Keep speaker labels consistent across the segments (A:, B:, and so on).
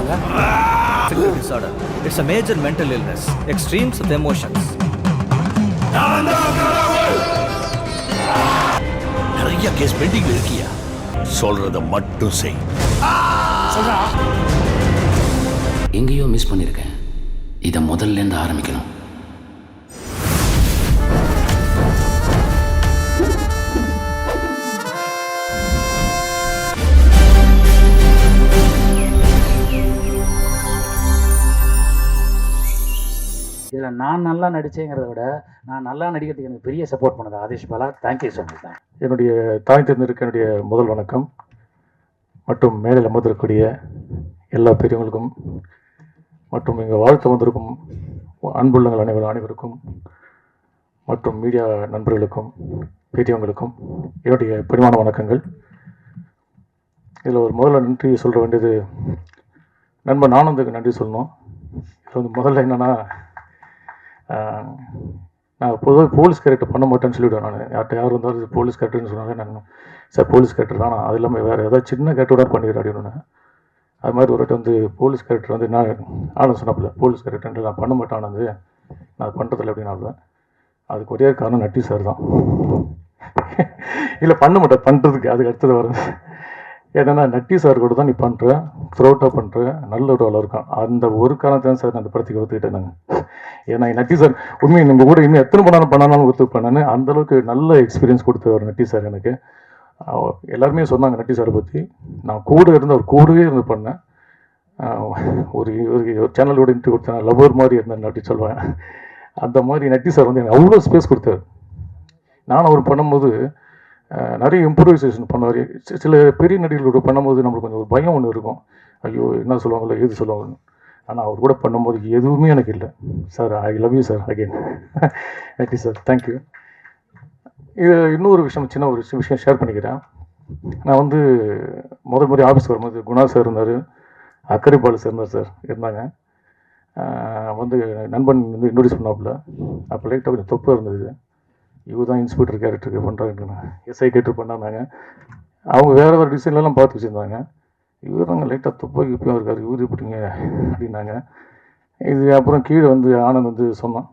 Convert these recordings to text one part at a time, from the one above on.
A: சொல்கிறாங்க?
B: disorder. It's a major mental illness. Extremes of emotions.
A: நிறைய case பெண்டிங்ல இருக்கியா? சொல்றத மட்டும் செய். சொல்றா.
C: எங்கேயோ மிஸ் பண்ணியிருக்கேன். இதை முதல்ல இருந்து ஆரம்பிக்கணும்.
D: இதில் நான் நல்லா நடித்தேங்கிறத விட நான் நல்லா நடிக்கிறதுக்கு எனக்கு பெரிய சப்போர்ட் பண்ணது Aadesh Bala. Thank you so much. தான்
E: என்னுடைய தாய் தந்திருக்க என்னுடைய முதல் வணக்கம் மற்றும் மேடையில் அமர்ந்திருக்கக்கூடிய எல்லா பெரியவங்களுக்கும் மற்றும் இங்கே வாழ்த்து வந்திருக்கும் அன்புள்ளங்கள் அனைவருக்கும் மற்றும் மீடியா நண்பர்களுக்கும் பெரியவங்களுக்கும் என்னுடைய பரிமாண வணக்கங்கள். இதில் ஒரு முதல்ல நன்றி சொல்ல வேண்டியது நண்பன் ஆனந்துக்கு நன்றி சொல்லணும். இதில் வந்து முதல்ல என்னென்னா, நான் பொதுவாக போலீஸ் கேரக்டர் பண்ண மாட்டேன்னு சொல்லிவிடுவேன். நான் யார் இருந்தாலும் போலீஸ் கேரக்டர்னு சொன்னாலே நான் சார் போலீஸ் கேரக்டர் தான், அது இல்லாமல் வேறு ஏதாவது சின்ன கேரக்டராக பண்ணிடுறேன் அப்படின்னு. அது மாதிரி ஒரு வந்து போலீஸ் கேரக்டர் வந்து நான் ஆனந்த் சொன்னப்பில்ல, போலீஸ் கேரக்டர் நான் பண்ண மாட்டேன் ஆனந்து, நான் பண்ணுறதில்ல அப்படின்னு. அதுக்கு ஒரே காரணம் நட்டி சார் தான். இல்லை பண்ண மாட்டேன், பண்ணுறதுக்கு அதுக்கு அடுத்தது வரும். ஏன்னா நட்டி சார் கூட தான் நீ பண்ணுற, த்ரோட்டாக பண்ணுற, நல்ல ஒரு ஆளாக இருக்கும். அந்த ஒரு காரணத்தை தான் சார் நான் அந்த படத்துக்கு ஒத்துக்கிட்டேன். நாங்கள் ஏன்னா நட்டி சார் உண்மையை நம்ம கூட இன்னும் எத்தனை பண்ணாலும் ஒத்துப்பேன். அந்தளவுக்கு நல்ல எக்ஸ்பீரியன்ஸ் கொடுத்தவர் நட்டி சார் எனக்கு. எல்லாருமே சொன்னாங்க நட்டி சாரை பற்றி. நான் கூட இருந்து அவர் கூடவே இருந்து பண்ணேன். ஒரு சேனலோட இன்ட்ரி கொடுத்தேன், லவ்வர் மாதிரி இருந்தேன் அப்படி சொல்லுவேன். அந்த மாதிரி நட்டி சார் வந்து எனக்கு அவ்வளோ ஸ்பேஸ் கொடுத்தாரு. நான் அவர் பண்ணும்போது நிறைய இம்ப்ரூவைசேஷன் பண்ணுவார். சில பெரிய நடிகர்களோட பண்ணும்போது நம்மளுக்கு கொஞ்சம் ஒரு பயம் ஒன்று இருக்கும், ஐயோ என்ன சொல்லுவாங்களோ ஏது சொல்லுவாங்கன்னு. ஆனால் அவர் கூட பண்ணும்போது எதுவுமே எனக்கு இல்லை. Sir I love you sir again. நன்றி சார், தேங்க்யூ. இது இன்னொரு விஷயம், சின்ன ஒரு விஷயம் ஷேர் பண்ணிக்கிறேன். நான் வந்து முதல் முறை ஆஃபீஸ் வரும்போது குணா சார் இருந்தார், அக்கரைபாலு சார் இருந்தாங்க. வந்து நண்பன் வந்து இன்ட்ரோடியூஸ் பண்ணாப்புல. அப்போ லைட்டாக கொஞ்சம் தொப்பு இருந்தது. இவர் தான் இன்ஸ்பெக்டர் கேரக்டருக்கு பண்ணுறாங்க, எஸ்ஐ கேரக்டர் பண்ணாங்க. அவங்க வேறு டிசைன்லாம் பார்த்து வச்சுருந்தாங்க. இவர் நாங்கள் லைட்டாக துப்பாக்கி இப்பயும் இருக்கார், இவர் இப்படிங்க அப்படின்னாங்க. இது அப்புறம் கீழே வந்து ஆனந்த் வந்து சொன்னான்,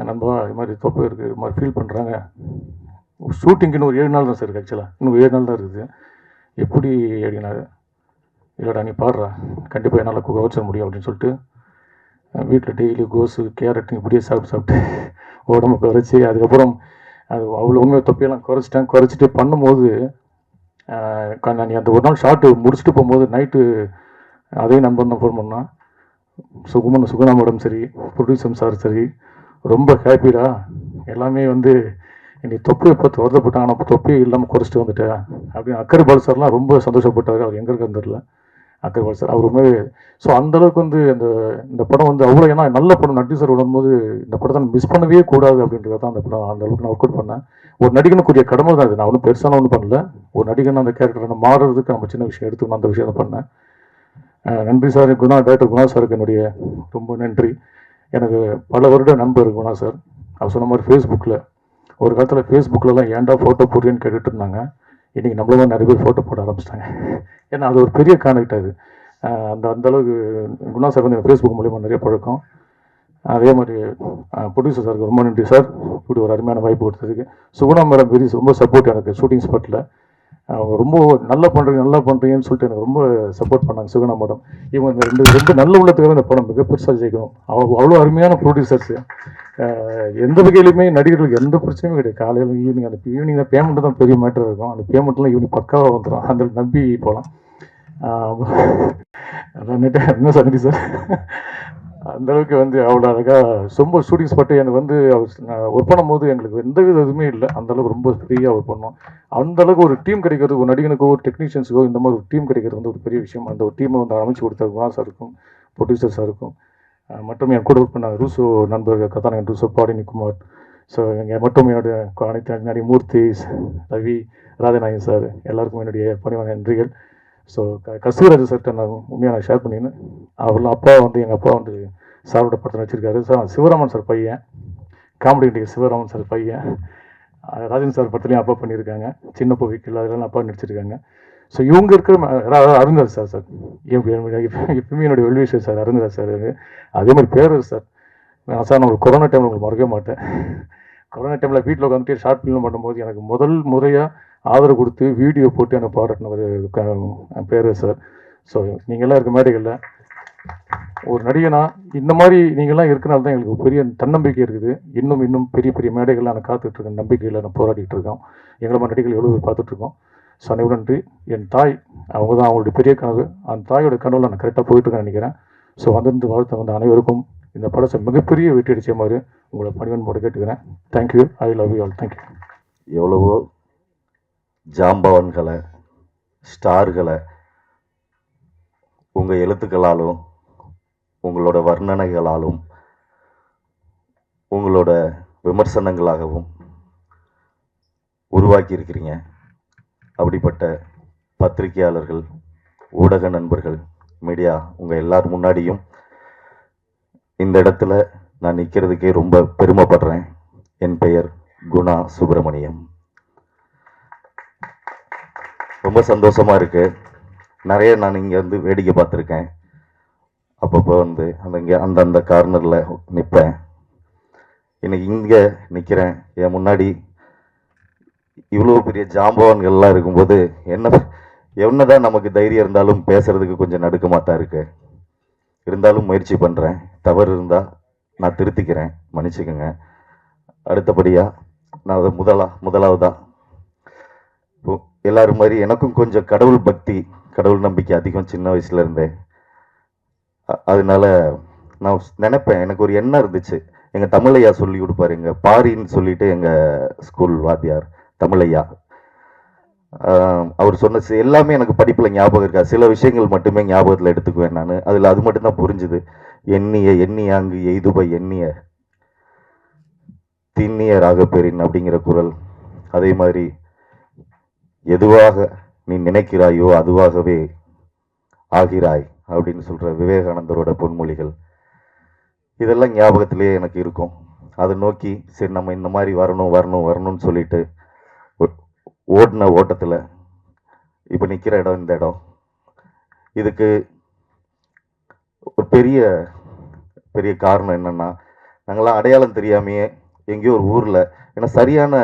E: நண்பா இது மாதிரி தொப்பை இருக்குது, இது மாதிரி ஃபீல் பண்ணுறாங்க. ஷூட்டிங்க்கு இன்னும் ஒரு 7 நாள் தான் சார் இருக்குது. ஆக்சுவலாக இன்னும் 7 நாள் தான் இருக்குது. எப்படி அப்படின்னாரு. இல்லைடா நீ பாடுறா, கண்டிப்பாக என்னால் குறைச்ச முடியும் அப்படின்னு சொல்லிட்டு வீட்டில் டெய்லி கோஸு கேரட் இப்படியே சாப்பிட்டு உடம்பு குறைச்சி, அதுக்கப்புறம் அது அவ்வளோ உண்மையை தொப்பையெல்லாம் குறைச்சிட்டு பண்ணும்போது நீ அந்த ஒரு நாள் ஷார்ட்டு முடிச்சுட்டு போகும்போது நைட்டு அதே நண்பன் தான் ஃபோன் பண்ணான். சுகுணா மேடம் சரி, ப்ரொடியூசர் சார் சரி, ரொம்ப ஹாப்பிடா, எல்லாமே வந்து நீ தொப்பியை பார்த்து வருத்தப்பட்டாங்க, ஆனால் தொப்பியே இல்லாமல் குறைச்சிட்டு வந்துட்டேன் அப்படின்னு. அக்கரைபால் சார்லாம் ரொம்ப சந்தோஷப்பட்டார். அவர் எங்கே இருக்கான்னு தெரியல, அக்கரைபால் சார். அவர் ரொம்பவே ஸோ அந்தளவுக்கு வந்து இந்த படம் வந்து அவ்வளோ, ஏன்னா நல்ல படம் நட்டி சார் வரும்போது இந்த படத்தை மிஸ் பண்ணவே கூடாது அப்படின்றது தான் அந்த படம். அந்த அளவுக்கு நான் ஒர்க் அவுட் பண்ணேன். ஒரு நடிகனுக்குரிய கடமை தான் இது. நான் ஒன்றும் பெருசான ஒன்றும் பண்ணல. ஒரு நடிகன் அந்த கேரக்டரை மாறுறதுக்கு நம்ம சின்ன விஷயம் எடுத்துக்கணும், அந்த விஷயம் தான் பண்ணேன். நன்றி சார். டைரக்டர் குணா சாருக்கு என்னுடைய ரொம்ப நன்றி. எனக்கு பல வருட நண்பர் குணா சார். அவர் சொன்ன மாதிரி ஃபேஸ்புக்கில் ஒரு காலத்தில் ஃபேஸ்புக்கிலலாம் ஏன்டா ஃபோட்டோ போடுறேன்னு கேட்டுட்டு இருந்தாங்க. இன்றைக்கி நம்மளதான் நிறைய பேர் ஃபோட்டோ போட ஆரம்பிச்சிட்டாங்க. ஏன்னா அது ஒரு பெரிய கான்டெக்ட். அது அந்தளவுக்கு குணா சார் வந்து எனக்கு ஃபேஸ்புக் மூலிமா நிறைய பழக்கம். அதே மாதிரி ப்ரொடியூசர் சாருக்கு ரொம்ப நன்றி சார், இப்படி ஒரு அருமையான வாய்ப்பு கொடுத்ததுக்கு. சுகுணா மேடம் ரொம்ப சப்போர்ட் எனக்கு ஷூட்டிங் ஸ்பாட்டில். அவங்க ரொம்ப நல்லா பண்ணுறீங்கன்னு சொல்லிட்டு எனக்கு ரொம்ப சப்போர்ட் பண்ணாங்க சுகுணா மேடம். இவங்க இந்த ரெண்டு நல்ல உள்ளத்துக்காக இந்த படம் மிக பெருசாக ஜெயிக்கணும். அவ்வளோ அருமையான ப்ரொடியூசர்ஸு. எந்த வகையிலுமே நடிகர்களுக்கு எந்த பிரச்சனையும் கிடையாது. காலையில் ஈவினிங், அந்த ஈவினிங் தான் பேமெண்ட்டு தான் பெரிய மேட்டர் இருக்கும். அந்த பேமெண்ட்லாம் ஈவினிங் பக்காவாக வந்துடும், அந்த நம்பி போகலாம். அதான் என்ன சார் நன்றி சார். அந்தளவுக்கு வந்து அவ்வளோ அழகாக ரொம்ப ஷூட்டிங் ஸ்பாட்டு எனக்கு வந்து ஒர்க் பண்ணும்போது எங்களுக்கு எந்த வித இதுவுமே இல்லை. அந்தளவுக்கு ரொம்ப ஃப்ரீயாக ஒர்க் பண்ணோம். அந்தளவுக்கு ஒரு டீம் கிடைக்கிறது, ஒரு நடிகனுக்கோ ஒரு டெக்னீஷியன்ஸுக்கோ இந்த மாதிரி ஒரு டீம் கிடைக்கிறது வந்து ஒரு பெரிய விஷயம். அந்த ஒரு டீமை வந்து அமைச்சு கொடுத்த குணா சாருக்கும் ப்ரொடியூசர் சாருக்கும் மற்றும் என் கூட ஒர்க் பண்ண ரூசோ நண்பர் கதாநாயகன் ரூசோ பாடினிக்குமார். ஸோ இங்கே மட்டும் என்னுடைய அனைத்து நிறைய மூர்த்தி, ரவி, ராஜநாயகன் சார் எல்லாருக்கும் என்னுடைய பணிவான நன்றிகள். ஸோ கஸ்தூராஜ் சார்கிட்ட நான் உண்மையாக ஷேர் பண்ணினேன். அவர்லாம் அப்பா வந்து எங்கள் அப்பா வந்து சாரோட படத்தில் வச்சுருக்காரு. சார் சிவராமன் சார் பையன், காமெடி நடிகர் சிவராமன் சார் பையன். ராஜன் சார் படத்துலையும் அப்பா பண்ணியிருக்காங்க. சின்ன வீக்கில் அதெல்லாம் அப்பா நடிச்சிருக்காங்க. ஸோ இவங்க இருக்கிற அருந்தர் சார் எப்பவுமே என்னுடைய வெல்விஷர் சார் அருந்தர் சார். அதே மாதிரி பேரர் சார். சார் நான் கொரோனா டைமில் உங்களுக்கு மறக்கவே மாட்டேன். கொரோனா டைமில் வீட்டில் உட்காந்துட்டு ஷார்ட் ஃபிலிம் பண்ணும்போது எனக்கு முதல் முறையாக ஆதரவு கொடுத்து வீடியோ போட்டு எனக்கு பாராட்டினவர் பேரர் சார். ஸோ நீங்கள்லாம் இருக்க மேடைகளில் ஒரு நடிகனா இந்த மாதிரி நீங்கள்லாம் இருக்கிறனால தான் எங்களுக்கு பெரிய தன்னம்பிக்கை இருக்குது. இன்னும் பெரிய பெரிய மேடைகள்லாம் நான் காத்துட்ருக்கேன். நம்பிக்கையில் நான் போராடிட்டு இருக்கோம். எங்களை மாதிரி நடிகர்கள் எவ்வளோ பேர் பார்த்துட்ருக்கோம். ஸோ அனைவரும் நன்றி. என் தாய் அவங்க தான் அவங்களுடைய பெரிய கனவு. அந்த தாயோட கனவுல நான் கரெக்டாக போயிட்டுருக்கேன்னு நினைக்கிறேன். ஸோ வந்திருந்து வாழ்த்த வந்த அனைவருக்கும் இந்த படத்தை மிகப்பெரிய வெற்றி அடித்த மாதிரி உங்களை பணிவன்போடு கேட்டுக்கிறேன். Thank you. I love you all. Thank you.
F: எவ்வளவோ ஜாம்பவன்களை ஸ்டார்களை உங்கள் எழுத்துக்களாலும் உங்களோட வர்ணனைகளாலும் உங்களோட விமர்சனங்களாகவும் உருவாக்கி இருக்கிறீங்க. அப்படிப்பட்ட பத்திரிகையாளர்கள், ஊடக நண்பர்கள், மீடியா உங்கள் எல்லார் முன்னாடியும் இந்த இடத்துல நான் நிற்கிறதுக்கே ரொம்ப பெருமைப்படுறேன். என் பெயர் குணா சுப்பிரமணியம். ரொம்ப சந்தோஷமாக இருக்குது. நிறைய நான் இங்கே வந்து வேடிக்கை பார்த்துருக்கேன். அப்பப்போ வந்து அந்தந்த கார்னரில் நிற்பேன். இன்னைக்கு இங்கே நிற்கிறேன். என் முன்னாடி இவ்வளோ பெரிய ஜாம்பவான்கள்லாம் இருக்கும்போது என்னதான் நமக்கு தைரியம் இருந்தாலும் பேசுறதுக்கு கொஞ்சம் நடுக்கமாக தான் இருக்கு. இருந்தாலும் முயற்சி பண்ணுறேன். தவறு இருந்தால் நான் திருத்திக்கிறேன், மன்னிச்சுக்கோங்க. அடுத்தபடியாக நான் அதை முதலாவதா எல்லாரும் மாதிரி எனக்கும் கொஞ்சம் கடவுள் பக்தி, கடவுள் நம்பிக்கை அதிகம் சின்ன வயசுல இருந்தேன். அதனால நான் நினைப்பேன், எனக்கு ஒரு எண்ணம் இருந்துச்சு. எங்கள் தமிழையா சொல்லி கொடுப்பாரு, எங்கள் பாரின்னு சொல்லிட்டு எங்கள் ஸ்கூல் வாத்தியார் தமிழையா. அவர் சொன்ன எல்லாமே எனக்கு படிப்பில் ஞாபகம் இருக்கா. சில விஷயங்கள் மட்டுமே ஞாபகத்தில் எடுத்துக்குவேன் நான். அதில் அது மட்டும்தான் புரிஞ்சுது. எண்ணியாங்கு எய்துப எண்ணிய திண்ணிய ராகப்பெறின் அப்படிங்கிற குரல். அதே மாதிரி எதுவாக நீ நினைக்கிறாயோ அதுவாகவே ஆகிறாய் அப்படின்னு சொல்கிற விவேகானந்தரோட பொன்மொழிகள். இதெல்லாம் ஞாபகத்திலே எனக்கு இருக்கும். அதை நோக்கி சரி நம்ம இந்த மாதிரி வரணும்னு சொல்லிட்டு ஓடின ஓட்டத்தில் இப்போ நிற்கிற இடம் இந்த இடம். இதுக்கு ஒரு பெரிய பெரிய காரணம் என்னென்னா, நாங்களாம் அடையாளம் தெரியாமையே எங்கேயோ ஒரு ஊரில், ஏன்னா சரியான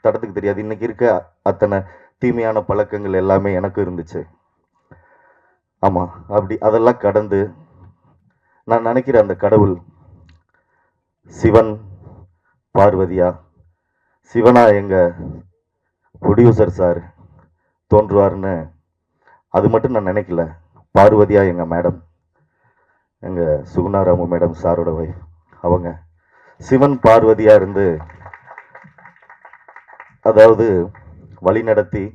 F: தடத்துக்கு தெரியாது. இன்றைக்கி இருக்க அத்தனை தீமையான பழக்கங்கள் எல்லாமே எனக்கு இருந்துச்சு. ஆமாம், அப்படி அதெல்லாம் கடந்து நான் நினைக்கிற அந்த கடவுள் சிவன் பார்வதியா, சிவனா எங்கள் ப்ரொடியூசர் சார் தோன்றுவார்னு அது மட்டும் நான் நினைக்கல. பார்வதியா எங்கள் மேடம், எங்கள் சுகுணாராமு மேடம் சாரோட வைஃப். அவங்க சிவன் பார்வதியா இருந்து அதாவது வழி நடத்தி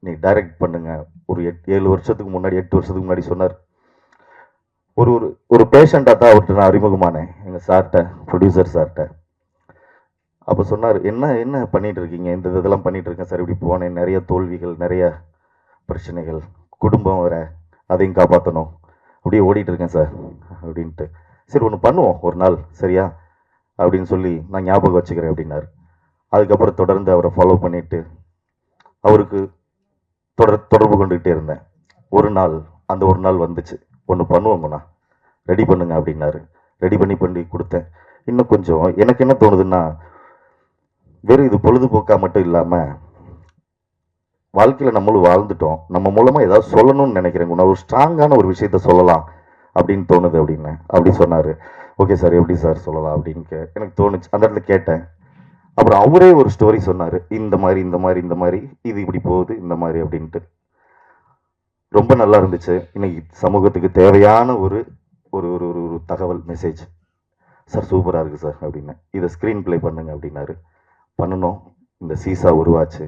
F: நீ டைரக்ட் பண்ணுங்க. ஒரு 8 வருஷத்துக்கு முன்னாடி சொன்னார். ஒரு பேஷண்டாக தான் அவர்கிட்ட நான் அறிமுகமானேன், எங்கள் சார்கிட்ட, ப்ரொடியூசர் சார்கிட்ட. அப்போ சொன்னார், என்ன பண்ணிட்டு இருக்கீங்க? இதெல்லாம் பண்ணிட்டு இருக்கேன் சார். இப்படி போனேன், நிறைய தோல்விகள், நிறைய பிரச்சனைகள், குடும்பம் வர, அதையும் காப்பாற்றணும், அப்படியே ஓடிட்டு இருக்கேன் சார் அப்படின்ட்டு. சரி ஒன்று பண்ணுவோம் ஒரு நாள், சரியா அப்படின்னு சொல்லி நான் ஞாபகம் வச்சுக்கிறேன் அப்படின்னாரு. அதுக்கப்புறம் தொடர்ந்து அவரை ஃபாலோ பண்ணிட்டு அவருக்கு தொடர்பு கொண்டுகிட்டே இருந்தேன். ஒரு நாள் வந்துச்சு. ஒன்று பண்ணுவோங்கண்ணா, ரெடி பண்ணுங்க அப்படின்னாரு. ரெடி பண்ணி கொடுத்தேன். இன்னும் கொஞ்சம் எனக்கு என்ன தோணுதுன்னா, வெறும் இது பொழுதுபோக்கா மட்டும் இல்லாமல் வாழ்க்கையில் நம்மளும் வாழ்ந்துட்டோம், நம்ம மூலமாக ஏதாவது சொல்லணும்னு நினைக்கிறேங்க, ஒரு ஸ்ட்ராங்கான ஒரு விஷயத்த சொல்லலாம் அப்படின்னு தோணுது அப்படின்னு அப்படி சொன்னார். ஓகே சார், எப்படி சார் சொல்லலாம் அப்படின்னு எனக்கு தோணுச்சு. அந்த இடத்துல கேட்டேன். அப்புறம் அவரே ஒரு ஸ்டோரி சொன்னார், இந்த மாதிரி இது இப்படி போகுது இந்த மாதிரி அப்படின்ட்டு. ரொம்ப நல்லா இருந்துச்சு. இன்னைக்கு சமூகத்துக்கு தேவையான ஒரு ஒரு ஒரு தகவல் மெசேஜ் சார். சூப்பராக இருக்குது சார் அப்படின்னு. இதை ஸ்க்ரீன் ப்ளே பண்ணுங்க அப்படின்னாரு. பண்ணணும். இந்த சீசா உருவாச்சு.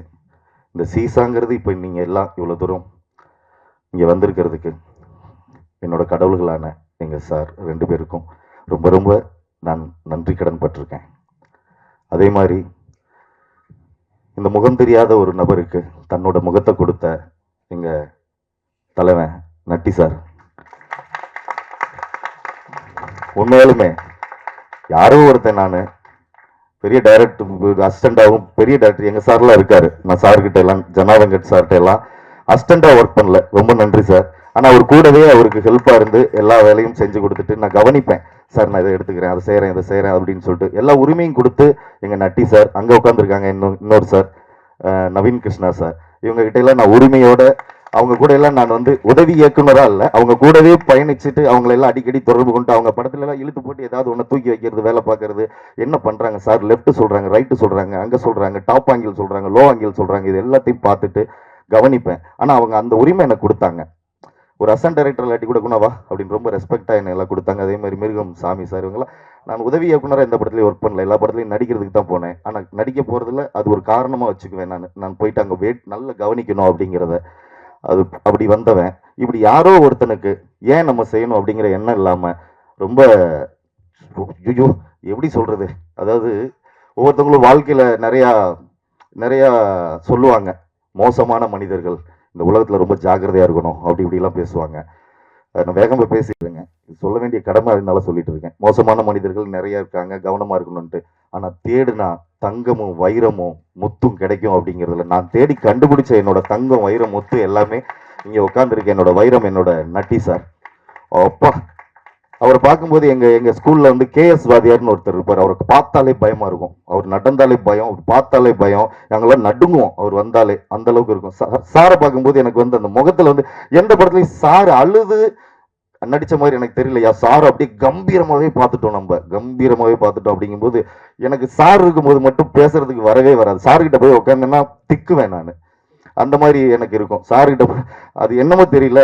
F: இந்த சீசாங்கிறது இப்போ நீங்கள் எல்லாம் இவ்வளோ தூரம் இங்கே வந்திருக்கிறதுக்கு என்னோட கடவுள்களான எங்கள் சார் 2 பேருக்கும் ரொம்ப ரொம்ப நான் நன்றி கடன் பட்டிருக்கேன். அதே மாதிரி இந்த முகம் தெரியாத ஒரு நபருக்கு தன்னோட முகத்தை கொடுத்த எங்கள் தலைவன் நட்டி சார், உண்மையாலுமே யாரோ ஒருத்தன், நான் பெரிய டைரக்டர் அசிஸ்டண்டாகவும் பெரிய டைரக்டர் எங்கள் சார்லாம் இருக்காரு. நான் சார்கிட்ட எல்லாம், ஜனா வெங்கட் சார்கிட்ட எல்லாம் அசிஸ்டண்டாக ஒர்க் பண்ணல, ரொம்ப நன்றி சார். ஆனால் அவர் கூடவே அவருக்கு ஹெல்ப்பாக இருந்து எல்லா வேலையும் செஞ்சு கொடுத்துட்டு நான் கவனிப்பேன். சார் நான் இதை எடுத்துக்கிறேன், அதை செய்கிறேன், இதை செய்கிறேன் அப்படின்னு சொல்லிட்டு எல்லா உரிமையும் கொடுத்து எங்கள் நட்டி சார், அங்கே உட்காந்துருக்காங்க இன்னொரு சார் நவீன் கிருஷ்ணா சார், இவங்க கிட்ட எல்லாம் நான் உரிமையோட அவங்க கூட எல்லாம் நான் வந்து உதவி இயக்குனராக இல்லை, அவங்க கூடவே பயணிச்சுட்டு அவங்களெல்லாம் அடிக்கடி தொடர்பு கொண்டு அவங்க படத்துல எல்லாம் இழுத்து போட்டு ஏதாவது ஒன்று தூக்கி வைக்கிறது, வேலை பார்க்கறது, என்ன பண்ணுறாங்க சார், லெஃப்ட் சொல்கிறாங்க, ரைட்டு சொல்கிறாங்க, அங்கே சொல்கிறாங்க, டாப் ஆங்கிள் சொல்கிறாங்க, லோ ஆங்கிள் சொல்கிறாங்க, இது எல்லாத்தையும் பார்த்துட்டு கவனிப்பேன். ஆனால் அவங்க அந்த உரிமை எனக்கு கொடுத்தாங்க. ஒரு அசன் டைரக்டர் இல்லாட்டி கூட குணவா அப்படின்னு ரொம்ப ரெஸ்பெக்டாக என்ன எல்லாம் கொடுத்தாங்க. அதே மாதிரி மிருகம் சாமி சார் இவங்கெல்லாம் நான் உதவி இயக்குனராக எந்த படத்துலையும் ஒர்க் பண்ணல, எல்லா படத்துலையும் நடிக்கிறதுக்கு தான் போனேன். ஆனால் நடிக்க போகிறதுல அது ஒரு காரணமாக வச்சுக்குவேன். நான் போயிட்டு அங்கே நல்லா கவனிக்கணும் அப்படிங்கிறத. அது அப்படி வந்தவன் இப்படி யாரோ ஒருத்தனுக்கு ஏன் நம்ம செய்யணும் அப்படிங்கிற எண்ணம் இல்லாமல் ரொம்ப ஐயோ எப்படி சொல்கிறது, அதாவது ஒவ்வொருத்தவங்களும் வாழ்க்கையில் நிறையா சொல்லுவாங்க, மோசமான மனிதர்கள் இந்த உலகத்தில் ரொம்ப ஜாக்கிரதையாக இருக்கணும் அப்படி இப்படிலாம் பேசுவாங்க. நான் வேகமாக பேசிடுறேங்க, சொல்ல வேண்டிய கடமை அதனால சொல்லிட்டு இருக்கேன். மோசமான மனிதர்கள் நிறைய இருக்காங்க, கவனமாக இருக்கணும்ன்ட்டு. ஆனால் தேடுனா தங்கமும் வைரமும் முத்தும் கிடைக்கும் அப்படிங்கிறதுல நான் தேடி கண்டுபிடிச்ச என்னோட தங்கம் வைரம் முத்து எல்லாமே இங்கே உட்காந்துருக்கேன். என்னோட வைரம் என்னோட நட்டி சார். அப்பா அவரை பார்க்கும்போது எங்கள் ஸ்கூலில் வந்து கேஎஸ் வாதியார்னு ஒருத்தர் இருப்பார். அவருக்கு பார்த்தாலே பயமாக இருக்கும், அவர் நடந்தாலே பயம், அவர் பார்த்தாலே பயம், நாங்களாம் நடுங்குவோம் அவர் வந்தாலே, அந்த அளவுக்கு இருக்கும். சாரை பார்க்கும்போது எனக்கு வந்து அந்த முகத்தில் வந்து எந்த படத்துலையும் சார் அழுது நடித்த மாதிரி எனக்கு தெரியலையா, சார் அப்படியே கம்பீரமாகவே பார்த்துட்டோம், நம்ம கம்பீரமாகவே பார்த்துட்டோம். அப்படிங்கும்போது எனக்கு சார் இருக்கும்போது மட்டும் பேசுறதுக்கு வரவே வராது. சார்கிட்ட போய் உட்காந்தேன்னா திக்குவேன் நான், அந்த மாதிரி எனக்கு இருக்கும். சார்கிட்ட அது என்னமோ தெரியல,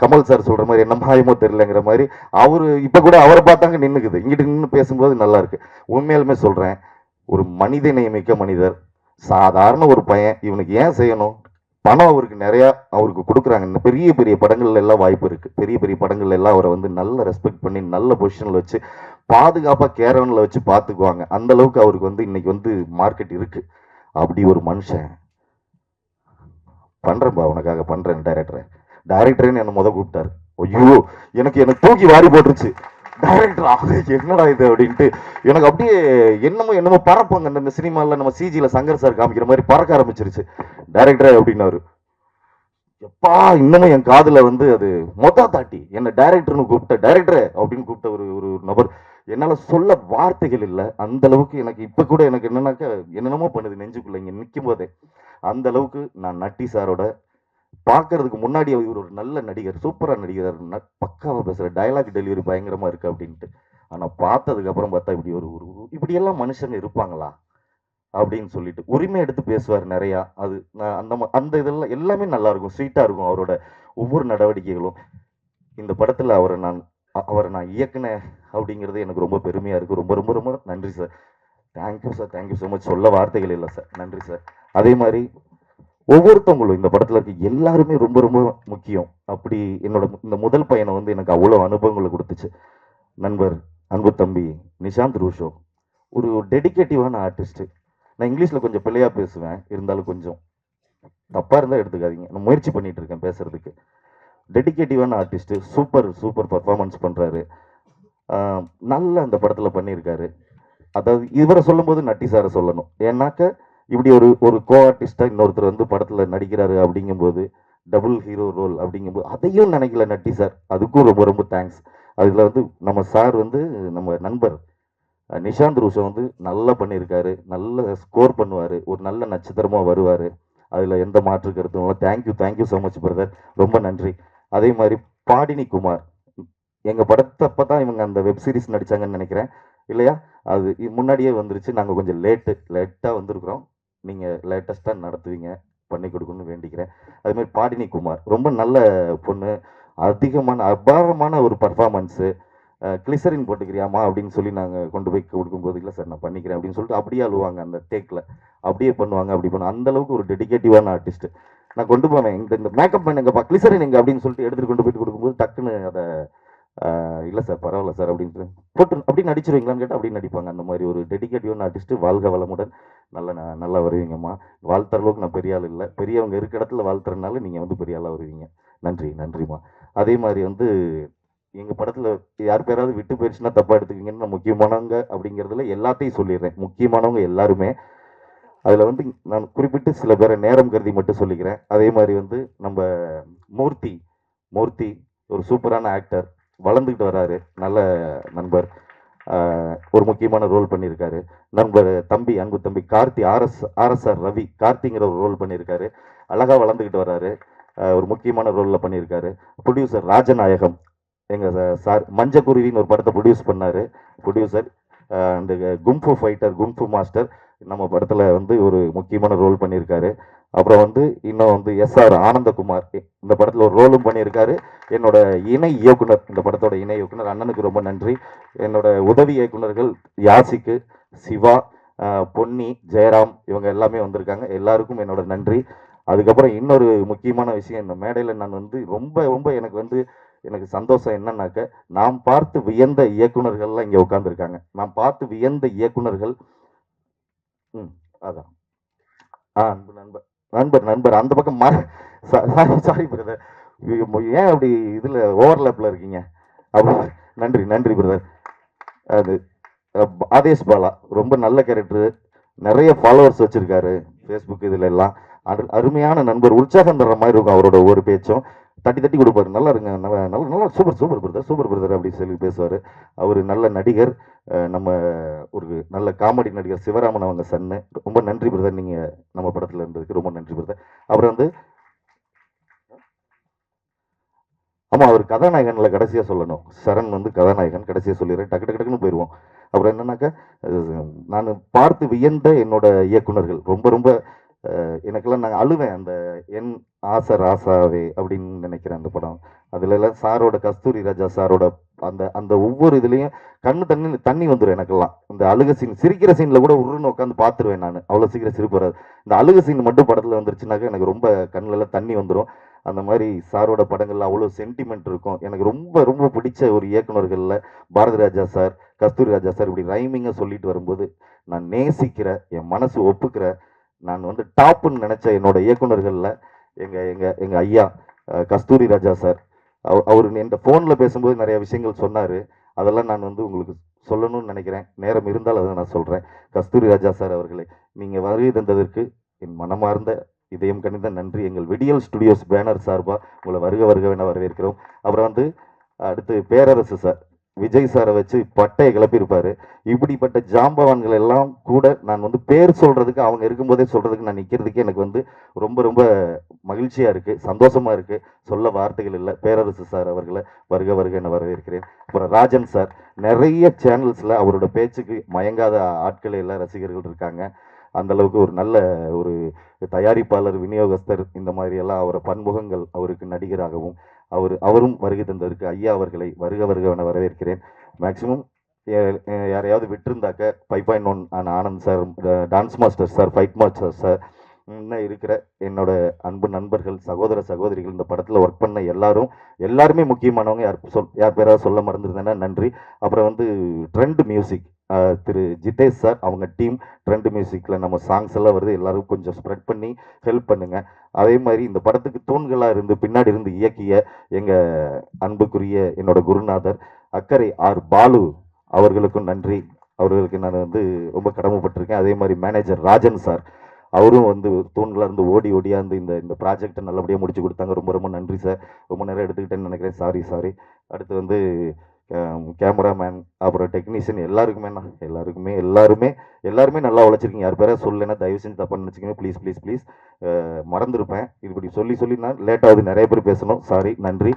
F: கமல் சார் சொல்ற மாதிரி என்ன மாயமோ தெரியலங்கிற மாதிரி அவரு இப்ப கூட அவரை பார்த்தாங்க நின்னுக்குது, இங்கிட்டு நின்று பேசும்போது நல்லா இருக்கு. உண்மையாலுமே சொல்றேன், ஒரு மனித நேயமிக்க மனிதர், சாதாரண ஒரு பையன், இவனுக்கு ஏன் செய்யணும், பணம் அவருக்கு நிறைய அவருக்கு கொடுக்குறாங்க, பெரிய பெரிய படங்கள்ல எல்லாம் வாய்ப்பு இருக்கு, பெரிய பெரிய படங்கள்ல எல்லாம் அவரை வந்து நல்ல ரெஸ்பெக்ட் பண்ணி நல்ல பொசிஷன்ல வச்சு பாதுகாப்பா கேரவன்ல வச்சு பார்த்துக்குவாங்க. அந்த அளவுக்கு அவருக்கு வந்து இன்னைக்கு வந்து மார்க்கெட் இருக்கு. அப்படி ஒரு மனுஷன் பண்றேன்பா உனக்காக பண்றேன் டைரக்டர்னு என்ன கூப்பிட்டாரு. ஐயோ எனக்கு தூக்கி வாரி போட்டுருச்சு, டைரக்டரா என்னடா இது அப்படின்ட்டு. எனக்கு அப்படியே என்னமோ பறப்பாங்க இந்த சினிமாவில் நம்ம சிஜியில் சங்கர் சார் காமிக்கிற மாதிரி பறக்க ஆரம்பிச்சிருச்சு. டைரக்டரே அப்படின்னாரு. எப்பா இன்னமும் என் காதுல வந்து அது தாட்டி என்ன டைரக்டர்னு கூப்பிட்ட, டைரக்டரே அப்படின்னு கூப்பிட்ட ஒரு நபர். என்னால சொல்ல வார்த்தைகள் இல்லை, அந்த அளவுக்கு எனக்கு இப்ப கூட எனக்கு என்னென்னமோ பண்ணுது நெஞ்சுக்குள்ள இங்க நிற்கும் போதே. அந்த அளவுக்கு நான் நட்டி சாரோட பார்க்கறதுக்கு முன்னாடி இவர் ஒரு நல்ல நடிகர், சூப்பரா நடிகர், பக்காவா பேசுற, டயலாக் டெலிவரி பயங்கரமா இருக்கு அப்படின்ட்டு. ஆனா பார்த்ததுக்கு அப்புறம் பார்த்தா இப்படி இப்படியெல்லாம் மனுஷங்க இருப்பாங்களா அப்படின்னு சொல்லிட்டு உரிமை எடுத்து பேசுவார் நிறையா. அது அந்த இதெல்லாம் எல்லாமே நல்லா இருக்கும், ஸ்வீட்டா இருக்கும் அவரோட ஒவ்வொரு நடவடிக்கைகளும். இந்த படத்துல அவரை நான் இயக்குனேன் அப்படிங்கிறது எனக்கு ரொம்ப பெருமையா இருக்கு. ரொம்ப ரொம்ப ரொம்ப நன்றி sir. Thank you sir, thank you so much. சொல்ல வார்த்தைகள் இல்லை சார், நன்றி சார். அதே மாதிரி ஒவ்வொருத்தவங்களும் இந்த படத்துல இருக்க எல்லாருமே ரொம்ப ரொம்ப முக்கியம். அப்படி என்னோட இந்த முதல் பையனை வந்து எனக்கு அவ்வளவு அனுபவங்களை கொடுத்துச்சு. நண்பர் அன்பு தம்பி நிஷாந்த் ரூஷோ ஒரு டெடிகேட்டிவான ஆர்டிஸ்ட். நான் இங்கிலீஷ்ல கொஞ்சம் பிள்ளையா பேசுவேன், இருந்தாலும் கொஞ்சம் தப்பா இருந்தா எடுத்துக்காதீங்க, நான் முயற்சி பண்ணிட்டு இருக்கேன் பேசுறதுக்கு. டெடிகேட்டிவான ஆர்டிஸ்ட், சூப்பர் பர்ஃபார்மன்ஸ் பண்றாரு, நல்ல அந்த படத்துல பண்ணியிருக்காரு. அதாவது இவரை சொல்லும் போது நட்டி சாரை சொல்லணும். ஏன்னாக்க இப்படி ஒரு கோ ஆர்டிஸ்டா இன்னொருத்தர் வந்து படத்துல நடிக்கிறாரு அப்படிங்கும்போது, டபுள் ஹீரோ ரோல் அப்படிங்கும்போது அதையும் நினைக்கல நட்டி சார், அதுக்கும் ரொம்ப ரொம்ப தேங்க்ஸ். அதுல வந்து நம்ம சார் வந்து நம்ம நண்பர் நிஷாந்த் ரூஷோ வந்து நல்லா பண்ணியிருக்காரு, நல்ல ஸ்கோர் பண்ணுவாரு, ஒரு நல்ல நட்சத்திரமா வருவாரு, அதுல எந்த மாற்று கருத்தும் இல்லை. தேங்க்யூ ஸோ மச் பிரதர், ரொம்ப நன்றி. அதே மாதிரி பாடினி குமார், எங்க படத்தப்பதான் இவங்க அந்த வெப் சீரிஸ் நடிச்சாங்கன்னு நினைக்கிறேன் இல்லையா, அது முன்னாடியே வந்துருச்சு. நாங்கள் கொஞ்சம் லேட்டாக வந்திருக்கிறோம், நீங்கள் லேட்டஸ்ட்டாக நடத்துவீங்க, பண்ணி கொடுக்கணும்னு வேண்டிக்கிறேன். அதே மாதிரி பாடினி குமார் ரொம்ப நல்ல பொண்ணு, அபாரமான ஒரு பர்ஃபார்மன்ஸு. கிளிசரின் போட்டுக்கிறியாமா அப்படின்னு சொல்லி நாங்கள் கொண்டு போய் கொடுக்கும்போது, இல்லை சார் நான் பண்ணிக்கிறேன் அப்படின்னு சொல்லிட்டு அப்படியே அழுவாங்க, அந்த டேக்கில் அப்படியே பண்ணுவாங்க. அப்படி பண்ணுவாங்க, அந்தளவுக்கு ஒரு டெடிகேட்டிவான ஆர்டிஸ்ட். நான் கொண்டு போவேன், இந்த மேக்கப் பண்ணுங்கப்பா, கிளிசரின் எங்க அப்படின்னு சொல்லிட்டு எடுத்துகிட்டு கொண்டு போயிட்டு கொடுக்கும்போது டக்குன்னு அதை இல்லை சார் பரவாயில்ல சார் அப்படின்னு போட்டு அப்படி நடிச்சிருவீங்களான்னு கேட்டால் அப்படி நடிப்பாங்க. அந்த மாதிரி ஒரு டெடிகேட்டிவான ஆர்டிஸ்ட். வாழ்க வளமுடன், நல்லா வருவீங்கம்மா. வாழ்த்துற அளவுக்கு நான் பெரிய ஆள் இல்லை, பெரியவங்க இருக்க இடத்துல வாழ்த்துறதுனால நீங்கள் வந்து பெரிய ஆளாக வருவீங்க. நன்றிம்மா. அதே மாதிரி வந்து எங்கள் படத்தில் யார் பேராவது விட்டு போயிடுச்சுன்னா தப்பாக எடுத்துக்கிங்கன்னு நான் முக்கியமானவங்க அப்படிங்கிறதுல எல்லாத்தையும் சொல்லிடுறேன். முக்கியமானவங்க எல்லாருமே அதில் வந்து நான் குறிப்பிட்டு சில பேரை நேரம் கருதி மட்டும் சொல்லிக்கிறேன். அதே மாதிரி வந்து நம்ம மூர்த்தி ஒரு சூப்பரான ஆக்டர், வளர்ந்துக்கிட்டு வராரு, நல்ல நண்பர், ஒரு முக்கியமான ரோல் பண்ணியிருக்காரு. நண்பர் தம்பி, அன்பு தம்பி கார்த்தி, ஆர்எஸ்ஆர் ரவி கார்த்திங்கிற ஒரு ரோல் பண்ணியிருக்காரு, அழகாக வளர்ந்துக்கிட்டு வராரு, ஒரு முக்கியமான ரோலில் பண்ணியிருக்காரு. ப்ரொடியூசர் ராஜநாயகம், எங்கள் சார் மஞ்சக்குருவின்னு ஒரு படத்தை ப்ரொடியூசர் அந்த கும்ஃபு ஃபைட்டர், கும்ஃபு மாஸ்டர் நம்ம படத்தில் வந்து ஒரு முக்கியமான ரோல் பண்ணியிருக்காரு. அப்புறம் வந்து இன்னும் வந்து எஸ்ஆர் ஆனந்தகுமார் இந்த படத்தில் ஒரு ரோலும் பண்ணியிருக்காரு. என்னோட இணை இயக்குனர், இந்த படத்தோட இணை இயக்குனர் அண்ணனுக்கு ரொம்ப நன்றி. என்னோட உதவி இயக்குனர்கள் யாசிக்கு, சிவா, பொன்னி, ஜெயராம் இவங்க எல்லாமே வந்திருக்காங்க. எல்லாருக்கும் என்னோட நன்றி. அதுக்கப்புறம் இன்னொரு முக்கியமான விஷயம், இந்த மேடையில் நான் வந்து ரொம்ப எனக்கு சந்தோஷம் என்னன்னாக்க, நாம் பார்த்து வியந்த இயக்குனர்கள்லாம் இங்கே உட்காந்துருக்காங்க. நாம் பார்த்து வியந்த இயக்குனர்கள் அதான் அன்பு நண்பர் அந்த பக்கம் சாரி பிரதர், ஏன் அப்படி இதில் ஓவர்லேப்பில் இருக்கீங்க? அப்போ நன்றி பிரதர். அது ஆதேஷ் பாலா ரொம்ப நல்ல கேரக்டரு, நிறைய ஃபாலோவர்ஸ் வச்சுருக்காரு ஃபேஸ்புக் இதில் எல்லாம். அருமையான நண்பர், உற்சாகம் தர்ற மாதிரி இருக்கும் அவரோட ஒவ்வொரு பேச்சும். தட்டி கொடுப்பாரு, நல்லா இருங்க, நல்லா சூப்பர் பிரதர் அப்படின்னு சொல்லி பேசுவார். அவர் நல்ல நடிகர், நம்ம ஒரு நல்ல காமெடி நடிகர் சிவராமன் அவங்க சன்னு. ரொம்ப நன்றி பிரதர், நீங்கள் நம்ம படத்தில் இருந்ததுக்கு ரொம்ப நன்றி பிரதர். அப்புறம் வந்து ஆமாம், அவர் கதாநாயகனில் கடைசியாக சொல்லணும். சரண் வந்து கதாநாயகன், கடைசியாக சொல்லிடுறேன், டக்குன்னு போயிடுவோம். அப்புறம் என்னன்னாக்கா, நான் பார்த்து வியந்த என்னோட இயக்குனர்கள் ரொம்ப எனக்கெல்லாம் நான் அழுவேன். அந்த என் ஆசை ராசாவே அப்படின்னு நினைக்கிறேன் அந்த படம். அதுல எல்லாம் சாரோட, கஸ்தூரி ராஜா சாரோட அந்த ஒவ்வொரு இதுலேயும் தண்ணி வந்துடும் எனக்கெல்லாம். இந்த அழுக சீன், சிரிக்கிற சீனில் கூட உருன்னு உட்காந்து பார்த்துருவேன் நான், அவ்வளோ சீக்கிரம் சிரிப்பு வராது. இந்த அழுக சீன் மட்டும் படத்தில் வந்துருச்சுனாக்கா எனக்கு ரொம்ப கண்ணிலெல்லாம் தண்ணி வந்துடும். அந்த மாதிரி சாரோட படங்கள்ல அவ்வளோ சென்டிமெண்ட் இருக்கும். எனக்கு ரொம்ப பிடிச்ச ஒரு இயக்குனர்களில் பாரதி ராஜா சார், கஸ்தூரி ராஜா சார் இப்படி ரைமிங்காக சொல்லிட்டு வரும்போது நான் நேசிக்கிற, என் மனசு ஒப்புக்கிற, நான் வந்து டாப்புன்னு நினச்ச என்னோட இயக்குனர்களில் எங்கள் ஐயா கஸ்தூரி ராஜா சார். அவர் என் ஃபோனில் பேசும்போது நிறைய விஷயங்கள் சொன்னார். அதெல்லாம் நான் வந்து உங்களுக்கு சொல்லணும்னு நினைக்கிறேன், நேரம் இருந்தால் அதை நான் சொல்கிறேன். கஸ்தூரி ராஜா சார் அவர்களே, நீங்கள் வருகை தந்ததற்கு என் மனமார்ந்த இதயம் கணிந்த நன்றி. எங்கள் விடியல் ஸ்டுடியோஸ் பேனர் சார்பாக உங்களை வருக வரவேற்கிறோம். அப்புறம் வந்து அடுத்து பேரரசு சார், விஜய் சாரை வச்சு பட்டையை கிளப்பியிருப்பாரு. இப்படிப்பட்ட ஜாம்பவான்கள் எல்லாம் கூட நான் வந்து பேர் சொல்றதுக்கு, அவங்க இருக்கும்போதே சொல்றதுக்கு நான் நிற்கிறதுக்கே எனக்கு வந்து ரொம்ப மகிழ்ச்சியா இருக்கு, சந்தோஷமா இருக்கு, சொல்ல வார்த்தைகள் இல்லை. பேரரசு சார் அவர்களை வருக என வரவேற்கிறேன். அப்புறம் ராஜன் சார், நிறைய சேனல்ஸ்ல அவரோட பேச்சுக்கு மயங்காத ஆட்கள் எல்லாம் ரசிகர்கள் இருக்காங்க. அந்த அளவுக்கு ஒரு நல்ல ஒரு தயாரிப்பாளர், விநியோகஸ்தர், இந்த மாதிரி எல்லாம் அவரை பன்முகங்கள், அவருக்கு நடிகராகவும் அவரும் வருகை தந்ததற்கு ஐயா அவர்களை வருக என வரவேற்கிறேன். மேக்சிமம் யாரையாவது விட்டுருந்தாக்க 5.1 Anand sir, dance master sir, fight master sir, இன்னும் இருக்கிற என்னோட அன்பு நண்பர்கள், சகோதர சகோதரிகள், இந்த படத்தில் ஒர்க் பண்ண எல்லாருமே முக்கியமானவங்க. யார் பேராவது சொல்ல மறந்துருந்தேன்னா நன்றி. அப்புறம் வந்து ட்ரெண்ட் மியூசிக் திரு ஜிதேஷ் சார், அவங்க டீம் ட்ரெண்ட் மியூசிக்கில் நம்ம சாங்ஸ் எல்லாம் வருது, எல்லாரும் கொஞ்சம் ஸ்ப்ரெட் பண்ணி ஹெல்ப் பண்ணுங்கள். அதே மாதிரி இந்த படத்துக்கு தூண்களாக இருந்து பின்னாடி இருந்து இயக்கிய எங்கள் அன்புக்குரிய என்னோட குருநாதர் அக்கறை ஆர் பாலு அவர்களுக்கும் நன்றி. அவர்களுக்கு நான் வந்து ரொம்ப கடமைப்பட்டிருக்கேன். அதே மாதிரி மேனேஜர் ராஜன் சார், அவரும் வந்து தூண்களாக இருந்து ஓடியாந்து இந்த ப்ராஜெக்டை நல்லபடியாக முடிச்சு கொடுத்தாங்க. ரொம்ப நன்றி சார். ரொம்ப நேரம் எடுத்துக்கிட்டேன்னு நினைக்கிறேன், சாரி. அடுத்து வந்து கேமராமேன், அப்புறம் டெக்னீஷியன், எல்லாருமே நல்லா உழைச்சிருக்கீங்க. யார் பேராக சொல்லலைன்னா தயவு செஞ்சு தப்பாக நினச்சிக்கங்க, ப்ளீஸ். மறந்துருப்பேன், இப்படி சொல்லி நான் லேட்டாவது, நிறைய பேர் பேசணும், சாரி, நன்றி.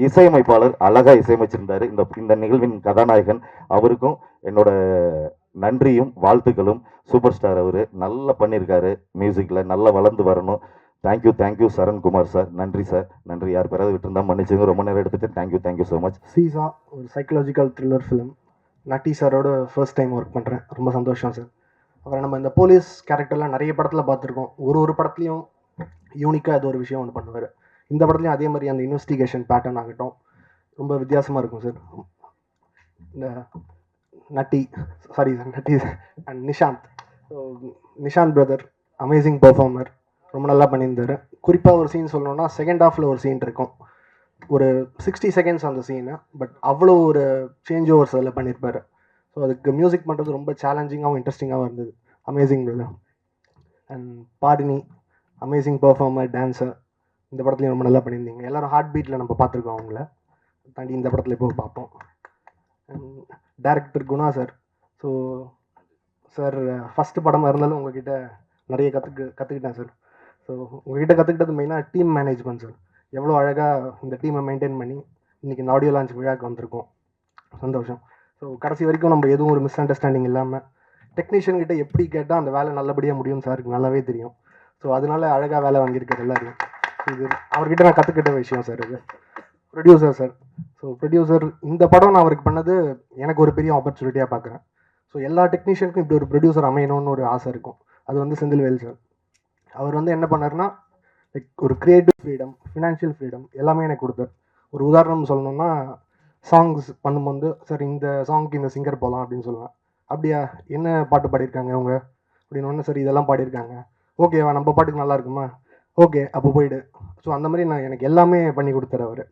F: இசையமைப்பாளர் அழகாக இசையமைச்சிருந்தார் இந்த நிகழ்வின் கதாநாயகன், அவருக்கும் என்னோட நன்றியும் வாழ்த்துக்களும். சூப்பர் ஸ்டார், அவர் நல்லா பண்ணியிருக்காரு மியூசிக்கில், நல்லா வளர்ந்து வரணும். தேங்க்யூ சரண்குமார் சார், நன்றி சார், நன்றி. யார் பேராவது விட்டுருந்தா மன்னிச்சுங்க, ரொம்ப நேரம் எடுத்துகிட்டு. Thank you so much.
G: சீசா ஒரு சைக்கலாஜிக்கல் த்ரில்லர் ஃபிலிம், நட்டி சாரோட ஃபர்ஸ்ட் டைம் ஒர்க் பண்ணுறேன், ரொம்ப சந்தோஷம் சார். அப்புறம் நம்ம இந்த போலீஸ் கேரக்டர்லாம் நிறைய படத்தில் பார்த்துருக்கோம், ஒரு படத்துலையும் யூனிக்காக அது ஒரு விஷயம் ஒன்று பண்ணுவார். இந்த படத்துலையும் அதே மாதிரி அந்த இன்வெஸ்டிகேஷன் பேட்டர்ன் ஆகட்டும் ரொம்ப வித்தியாசமாக இருக்கும் சார். இந்த Natty and Nishanth brother amazing performer, ரொம்ப நல்லா பண்ணியிருந்தார். குறிப்பாக ஒரு சீன் சொல்லணுன்னா, செகண்ட் ஹாஃபில் ஒரு சீன் இருக்கும், ஒரு 60 செகண்ட்ஸ் அந்த சீனு, பட் அவ்வளோ ஒரு சேஞ்ச் ஓவர்ஸ் அதில் பண்ணியிருப்பார். ஸோ அதுக்கு மியூசிக் பண்ணுறது ரொம்ப சேலஞ்சிங்காகவும் இன்ட்ரெஸ்டிங்காகவும் இருந்தது. Amazing brother. And பாடினி amazing performer, dancer. இந்த படத்துலையும் ரொம்ப நல்லா பண்ணியிருந்தீங்க. எல்லோரும் ஹார்ட் பீட்டில் நம்ம பார்த்துருக்கோம் அவங்கள தாண்டி இந்த படத்தில் இப்போ பார்ப்போம். And director Guna sir. So sir first படமாக இருந்தாலும் உங்ககிட்ட நிறைய கற்றுக்கிட்டேன் சார். ஸோ உங்ககிட்ட கற்றுக்கிட்டது மெயினாக டீம் மேனேஜ்மெண்ட் சார். எவ்வளோ அழகாக இந்த டீமை மெயின்டைன் பண்ணி இன்றைக்கி இந்த ஆடியோ லான்ச் விழாக்கு வந்திருக்கோம். சந்தோஷம். ஸோ கடைசி வரைக்கும் நம்ம எதுவும் ஒரு மிஸ் அண்டர்ஸ்டாண்டிங் இல்லாமல் டெக்னீஷியன்கிட்ட எப்படி கேட்டால் அந்த வேலை நல்லபடியாக முடியும் சாருக்கு நல்லாவே தெரியும். ஸோ அதனால அழகாக வேலை வாங்கியிருக்காரு எல்லாரையும். இது அவர்கிட்ட நான் கற்றுக்கிட்ட விஷயம் சார். இது ப்ரொடியூசர் சார். ஸோ ப்ரொடியூசர் இந்த படம் நான் அவருக்கு பண்ணது எனக்கு ஒரு பெரிய ஆப்பர்ச்சுனிட்டியாக பார்க்குறேன். ஸோ எல்லா டெக்னீஷியனுக்கும் இப்படி ஒரு ப்ரொடியூசர் அமையணும்னு ஒரு ஆசை இருக்கும். அது வந்து செந்தில்வேல் சார். அவர் வந்து என்ன பண்ணார்னா லைக் ஒரு க்ரியேட்டிவ் ஃப்ரீடம், ஃபினான்ஷியல் ஃப்ரீடம் எல்லாமே எனக்கு கொடுத்தார். ஒரு உதாரணம் சொல்லணும்னா சாங்ஸ் பண்ணும்போது சார் இந்த சாங்க்கு இந்த சிங்கர் போகலாம் அப்படின்னு சொல்லுவேன். அப்படியா, என்ன பாட்டு பாடியிருக்காங்க அவங்க அப்படின்னு ஒன்று, சார் இதெல்லாம் பாடியிருக்காங்க, ஓகேவா நம்ம பாட்டுக்கு நல்லா இருக்குமா, ஓகே அப்போ போயிடு. ஸோ அந்த மாதிரி எனக்கு எல்லாமே பண்ணி கொடுத்தாரு அவர்.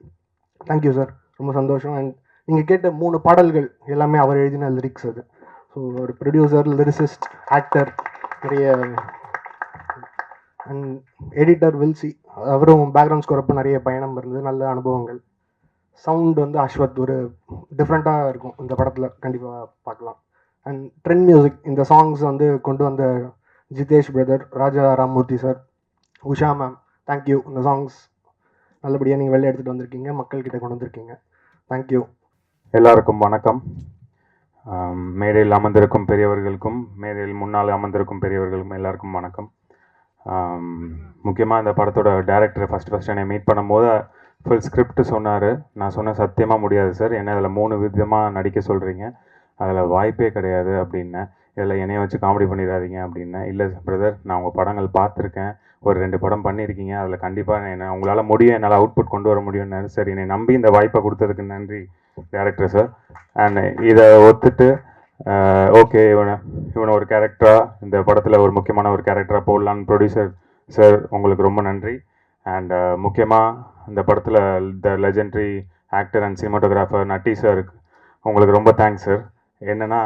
G: தேங்க்யூ சார், ரொம்ப சந்தோஷம். அண்ட் நீங்கள் கேட்ட 3 பாடல்கள் எல்லாமே அவர் எழுதின லிரிக்ஸ் அது. ஸோ ஒரு ப்ரொடியூசர், லிரிசிஸ்ட், ஆக்டர், நிறைய அண்ட் எடிட்டர் வில்சி, அவரும் பேக்ரவுண்ட் ஸ்கோர் அப்போ நிறைய பயணம் இருந்தது, நல்ல அனுபவங்கள். சவுண்ட் வந்து அஸ்வத் ஒரு டிஃப்ரெண்ட்டாக இருக்கும் இந்த படத்தில், கண்டிப்பாக பார்க்கலாம். அண்ட் ட்ரெண்ட் மியூசிக், இந்த சாங்ஸ் வந்து கொண்டு வந்த Jithesh brother, Raja Rammurthy sir, Usha ma'am, thank you. இந்த சாங்ஸ் நல்லபடியாக நீங்கள் வெளில எடுத்துகிட்டு வந்திருக்கீங்க, மக்கள்கிட்ட கொண்டு வந்திருக்கீங்க. தேங்க்யூ.
H: எல்லாருக்கும் வணக்கம். மேடையில் அமர்ந்திருக்கும் பெரியவர்களுக்கும் மேடையில் முன்னால் அமர்ந்திருக்கும் பெரியவர்களுக்கும் எல்லாருக்கும் வணக்கம். முக்கியமாக இந்த படத்தோட டைரக்டரை ஃபஸ்ட்டு என்னை மீட் பண்ணும்போது ஃபுல் ஸ்கிரிப்ட் சொன்னார். நான் சொன்ன சத்தியமாக முடியாது சார், என்ன அதில் 3 விதமாக நடிக்க சொல்கிறீங்க, அதில் வாய்ப்பே கிடையாது அப்படின்னேன். இதில் என்னைய வச்சு காமெடி பண்ணிடாதீங்க அப்படின்னேன். இல்லை பிரதர், நான் உங்கள் படங்கள் பார்த்துருக்கேன், ஒரு 2 படம் பண்ணியிருக்கீங்க, அதில் கண்டிப்பாக என்ன உங்களால் முடியும், என்னால் அவுட்புட் கொண்டு வர முடியும்னாரு. சரி, என்னை நம்பி இந்த வாய்ப்பை கொடுத்ததுக்கு நன்றி டேரக்டர் சார். அண்ட் இதை ஒத்துட்டு ஓகே இவனை ஒரு கேரக்டராக இந்த படத்தில் ஒரு முக்கியமான ஒரு கேரக்டராக போடலான்னு ப்ரொடியூசர் சார் உங்களுக்கு ரொம்ப நன்றி. அண்ட் முக்கியமாக இந்த படத்தில் the legendary actor and cinematographer Natty சாருக்கு உங்களுக்கு ரொம்ப தேங்க்ஸ் சார். என்னென்னா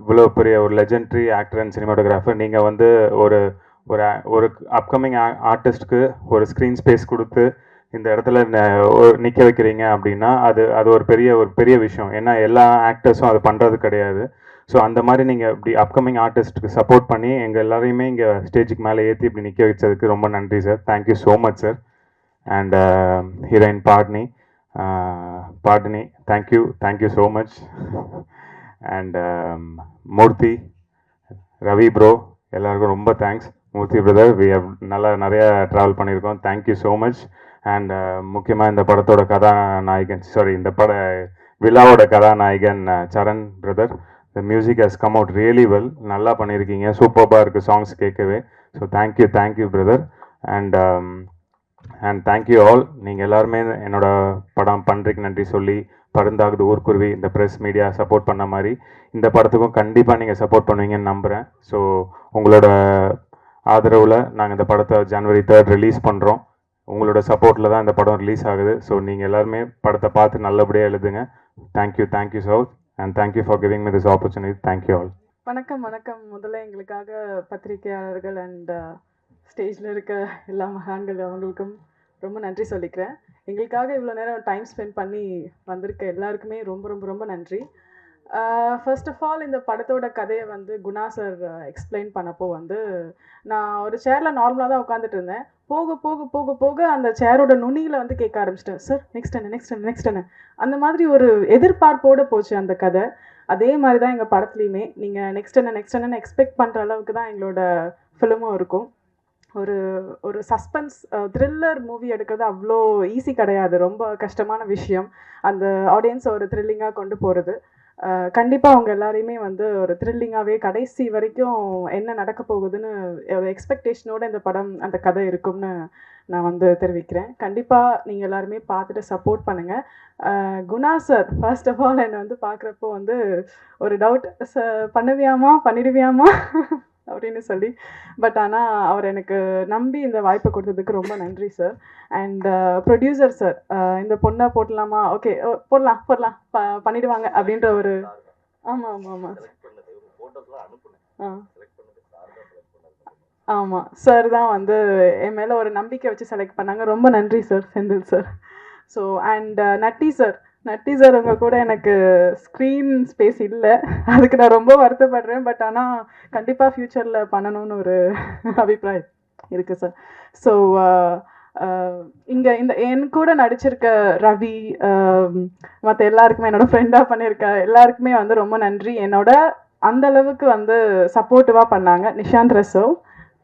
H: இவ்வளோ பெரிய ஒரு லெஜெண்டரி ஆக்டர் அண்ட் சினிமாட்டோகிராஃபர் நீங்கள் வந்து ஒரு ஒரு ஒரு அப்கமிங் ஆர்டிஸ்ட்க்கு ஒரு ஸ்க்ரீன் ஸ்பேஸ் கொடுத்து இந்த இடத்துல நிற்க வைக்கிறீங்க அப்படின்னா அது ஒரு பெரிய விஷயம். ஏன்னா எல்லா ஆக்டர்ஸும் அது பண்ணுறது கிடையாது. ஸோ அந்த மாதிரி நீங்கள் இப்படி அப்கமிங் ஆர்டிஸ்ட்டுக்கு சப்போர்ட் பண்ணி எங்கள் எல்லாரையுமே இங்கே ஸ்டேஜுக்கு மேலே ஏற்றி இப்படி நிற்க வச்சதுக்கு ரொம்ப நன்றி sir. Thank you so much sir. And heroine Padini thank you so much. And Murthy, Ravi bro, எல்லாருக்கும் ரொம்ப தேங்க்ஸ். மூர்த்தி பிரதர், நிறையா ட்ராவல் பண்ணியிருக்கோம், தேங்க்யூ ஸோ மச். அண்ட் முக்கியமாக இந்த படத்தோட கதாநாயகன், இந்த விழாவோட கதாநாயகன் Charan brother, the music has come out really well, நல்லா பண்ணியிருக்கீங்க, சூப்பர்பாக இருக்குது சாங்ஸ் கேட்கவே. So thank you brother. And thank you all. நீங்கள் எல்லாருமே என்னோட படம் பண்ணுறதுக்கு நன்றி சொல்லி பருந்தாகுது ஊர்க்குருவி இந்த ப்ரெஸ் மீடியா சப்போர்ட் பண்ண மாதிரி இந்த படத்துக்கும் கண்டிப்பாக நீங்கள் சப்போர்ட் பண்ணுவீங்கன்னு நம்புகிறேன். ஸோ உங்களோட ஆதரவில் நாங்கள் இந்த படத்தை January 3 ரிலீஸ் பண்ணுறோம். உங்களோட சப்போர்ட்டில் தான் இந்த படம் ரிலீஸ் ஆகுது. ஸோ நீங்கள் எல்லாருமே படத்தை பார்த்து நல்லபடியாக எழுதுங்க. Thank you sir. And thank you for giving me this opportunity. Thank you all.
I: வணக்கம். முதல்ல எங்களுக்காக பத்திரிகையாளர்கள் அண்ட் ஸ்டேஜில் இருக்க எல்லா மகான்கள் அவங்களுக்கும் ரொம்ப நன்றி சொல்லிக்கிறேன். எங்களுக்காக இவ்வளோ நேரம் டைம் ஸ்பெண்ட் பண்ணி வந்திருக்க எல்லாருக்குமே ரொம்ப ரொம்ப ரொம்ப நன்றி. ஃபர்ஸ்ட் ஆஃப் ஆல், இந்த படத்தோட கதையை வந்து குணா சார் எக்ஸ்பிளைன் பண்ணப்போ வந்து நான் ஒரு சேரில் நார்மலாக தான் உட்காந்துட்டு இருந்தேன். போக போக போக போக அந்த சேரோட நுனியில் வந்து கேட்க ஆரம்பிச்சிட்டேன், சார் நெக்ஸ்ட் என்ன அந்த மாதிரி ஒரு எதிர்பார்ப்போடு போச்சு அந்த கதை. அதே மாதிரி தான் எங்கள் படத்துலையுமே நீங்கள் நெக்ஸ்ட் என்னன்னு எக்ஸ்பெக்ட் பண்ணுற அளவுக்கு தான் எங்களோட ஃபிலிமும் இருக்கும். ஒரு சஸ்பென்ஸ் த்ரில்லர் மூவி எடுக்கிறது அவ்வளோ ஈஸி கிடையாது, ரொம்ப கஷ்டமான விஷயம். அந்த ஆடியன்ஸை ஒரு த்ரில்லிங்காக கொண்டு போகிறது. கண்டிப்பாக அவங்க எல்லாரையுமே வந்து ஒரு த்ரில்லிங்காகவே கடைசி வரைக்கும் என்ன நடக்க போகுதுன்னு ஒரு எக்ஸ்பெக்டேஷனோடு இந்த படம் அந்த கதை இருக்கும்னு நான் வந்து தெரிவிக்கிறேன். கண்டிப்பாக நீங்கள் எல்லாருமே பார்த்துட்டு சப்போர்ட் பண்ணுங்கள். Guna sir first of all என்னை வந்து பார்க்குறப்போ வந்து ஒரு டவுட், பண்ணிடுவியாமா அப்படின்னு சொல்லி. பட் ஆனால் அவர் எனக்கு நம்பி இந்த வாய்ப்பை கொடுத்ததுக்கு ரொம்ப நன்றி சார். அண்ட் ப்ரொடியூசர் சார், இந்த பொண்ணை போடலாமா, ஓகே போடலாம் பண்ணிடுவாங்க அப்படின்ற ஒரு ஆமாம் ஆமாம் சார் தான் வந்து என் மேலே ஒரு நம்பிக்கை வச்சு செலக்ட் பண்ணாங்க. ரொம்ப நன்றி sir, Senthil sir. So and Natty sir உங்கள் கூட எனக்கு ஸ்க்ரீன் ஸ்பேஸ் இல்லை, அதுக்கு நான் ரொம்ப வருத்தப்படுறேன். பட் ஆனால் கண்டிப்பாக ஃப்யூச்சரில் பண்ணணும்னு ஒரு அபிப்பிராயம் இருக்குது சார். ஸோ இங்கே என் கூட நடிச்சிருக்க ரவி, மற்ற எல்லாருக்குமே, என்னோடய ஃப்ரெண்டாக பண்ணியிருக்க எல்லாருக்குமே வந்து ரொம்ப நன்றி. என்னோட அந்த அளவுக்கு வந்து சப்போர்ட்டிவாக பண்ணாங்க. நிஷாந்த் ரசோவ்,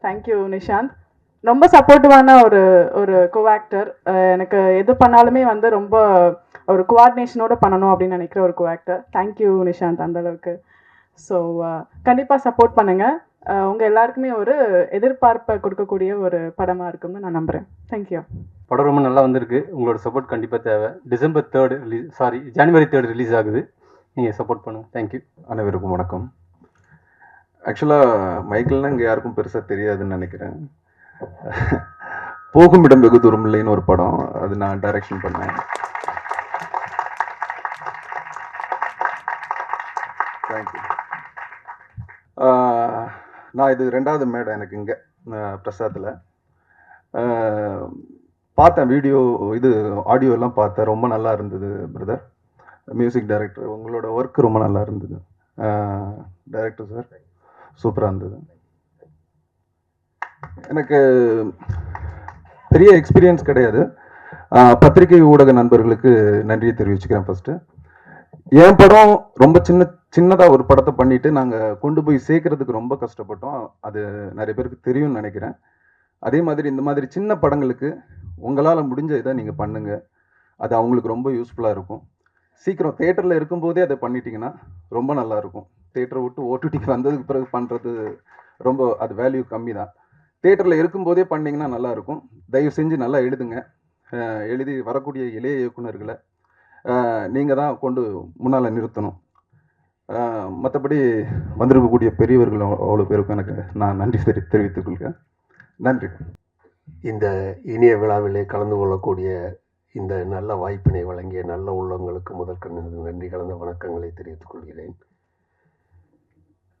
I: தேங்க்யூ நிஷாந்த். ரொம்ப சப்போர்ட்டிவான ஒரு கோஆக்டர். எனக்கு எது பண்ணாலுமே வந்து ரொம்ப ஒரு கோஆர்டினேஷனோட பண்ணணும் அப்படின்னு நினைக்கிற ஒரு கோஆக்டர். தேங்க்யூ நிஷாந்த் அந்தளவுக்கு. ஸோ கண்டிப்பாக சப்போர்ட் பண்ணுங்கள். உங்கள் எல்லாருக்குமே ஒரு எதிர்பார்ப்பை கொடுக்கக்கூடிய ஒரு படமாக இருக்கும்னு நான் நம்புகிறேன். தேங்க்யூ.
J: படம் ரொம்ப நல்லா வந்திருக்கு. உங்களோட சப்போர்ட் கண்டிப்பாக தேவை. டிசம்பர் 3 ஜனவரி 3 ரிலீஸ் ஆகுது. நீங்கள் சப்போர்ட் பண்ணுங்கள். தேங்க்யூ.
K: அனைவருக்கும் வணக்கம். ஆக்சுவலாக மைக்கேல்னா இங்கே யாருக்கும் பெருசாக தெரியாதுன்னு நினைக்கிறேன். போகும் இடம் வெகு தூரம் இல்லைன்னு ஒரு படம், அது நான் டைரக்ஷன் பண்ணேன். தேங்க்யூ. நான் இது 2வது மேடை எனக்கு இங்கே பிரசாத்தில் பார்த்தேன். வீடியோ இது ஆடியோ எல்லாம் பார்த்தேன். ரொம்ப நல்லா இருந்தது பிரதர். மியூசிக் டைரக்டர் உங்களோட ஒர்க் ரொம்ப நல்லா இருந்தது. டைரக்டர் சார் சூப்பராக இருந்தது. எனக்கு பெரிய எக்ஸ்பீரியன்ஸ் கிடையாது. பத்திரிகை ஊடக நண்பர்களுக்கு நன்றியை தெரிவிச்சுக்கிறேன். ஃபஸ்ட்டு என் படம் ரொம்ப சின்னதாக ஒரு படத்தை பண்ணிட்டு நாங்கள் கொண்டு போய் சேர்க்கறதுக்கு ரொம்ப கஷ்டப்பட்டோம். அது நிறைய பேருக்கு தெரியும்னு நினைக்கிறேன். அதே மாதிரி இந்த மாதிரி சின்ன படங்களுக்கு உங்களால் முடிஞ்ச இதை நீங்கள் பண்ணுங்கள். அது அவங்களுக்கு ரொம்ப யூஸ்ஃபுல்லாக இருக்கும். சீக்கிரம் தேட்டரில் இருக்கும்போதே அதை பண்ணிட்டீங்கன்னா ரொம்ப நல்லாயிருக்கும். தேட்டரை விட்டு ஓடிடிக்கு வந்ததுக்கு பிறகு பண்ணுறது ரொம்ப அது வேல்யூ கம்மி தான். தேட்டரில் இருக்கும்போதே பண்ணிங்கன்னா நல்லாயிருக்கும். தயவு செஞ்சு நல்லா எழுதுங்க. எழுதி வரக்கூடிய இளைய இயக்குனர்களை நீங்கள் தான் கொண்டு முன்னால் நிறுத்தணும். மற்றபடி வந்திருக்கக்கூடிய பெரியவர்கள் அவ்வளோ பேருக்கும் எனக்கு நான் நன்றி தெரிவித்துக் கொள்கிறேன். நன்றி.
L: இந்த இனிய விழாவிலே கலந்து கொள்ளக்கூடிய இந்த நல்ல வாய்ப்பினை வழங்கிய நல்ல உள்ளங்களுக்கு முதற்கண் நன்றி கலந்த வணக்கங்களை தெரிவித்துக் கொள்கிறேன்.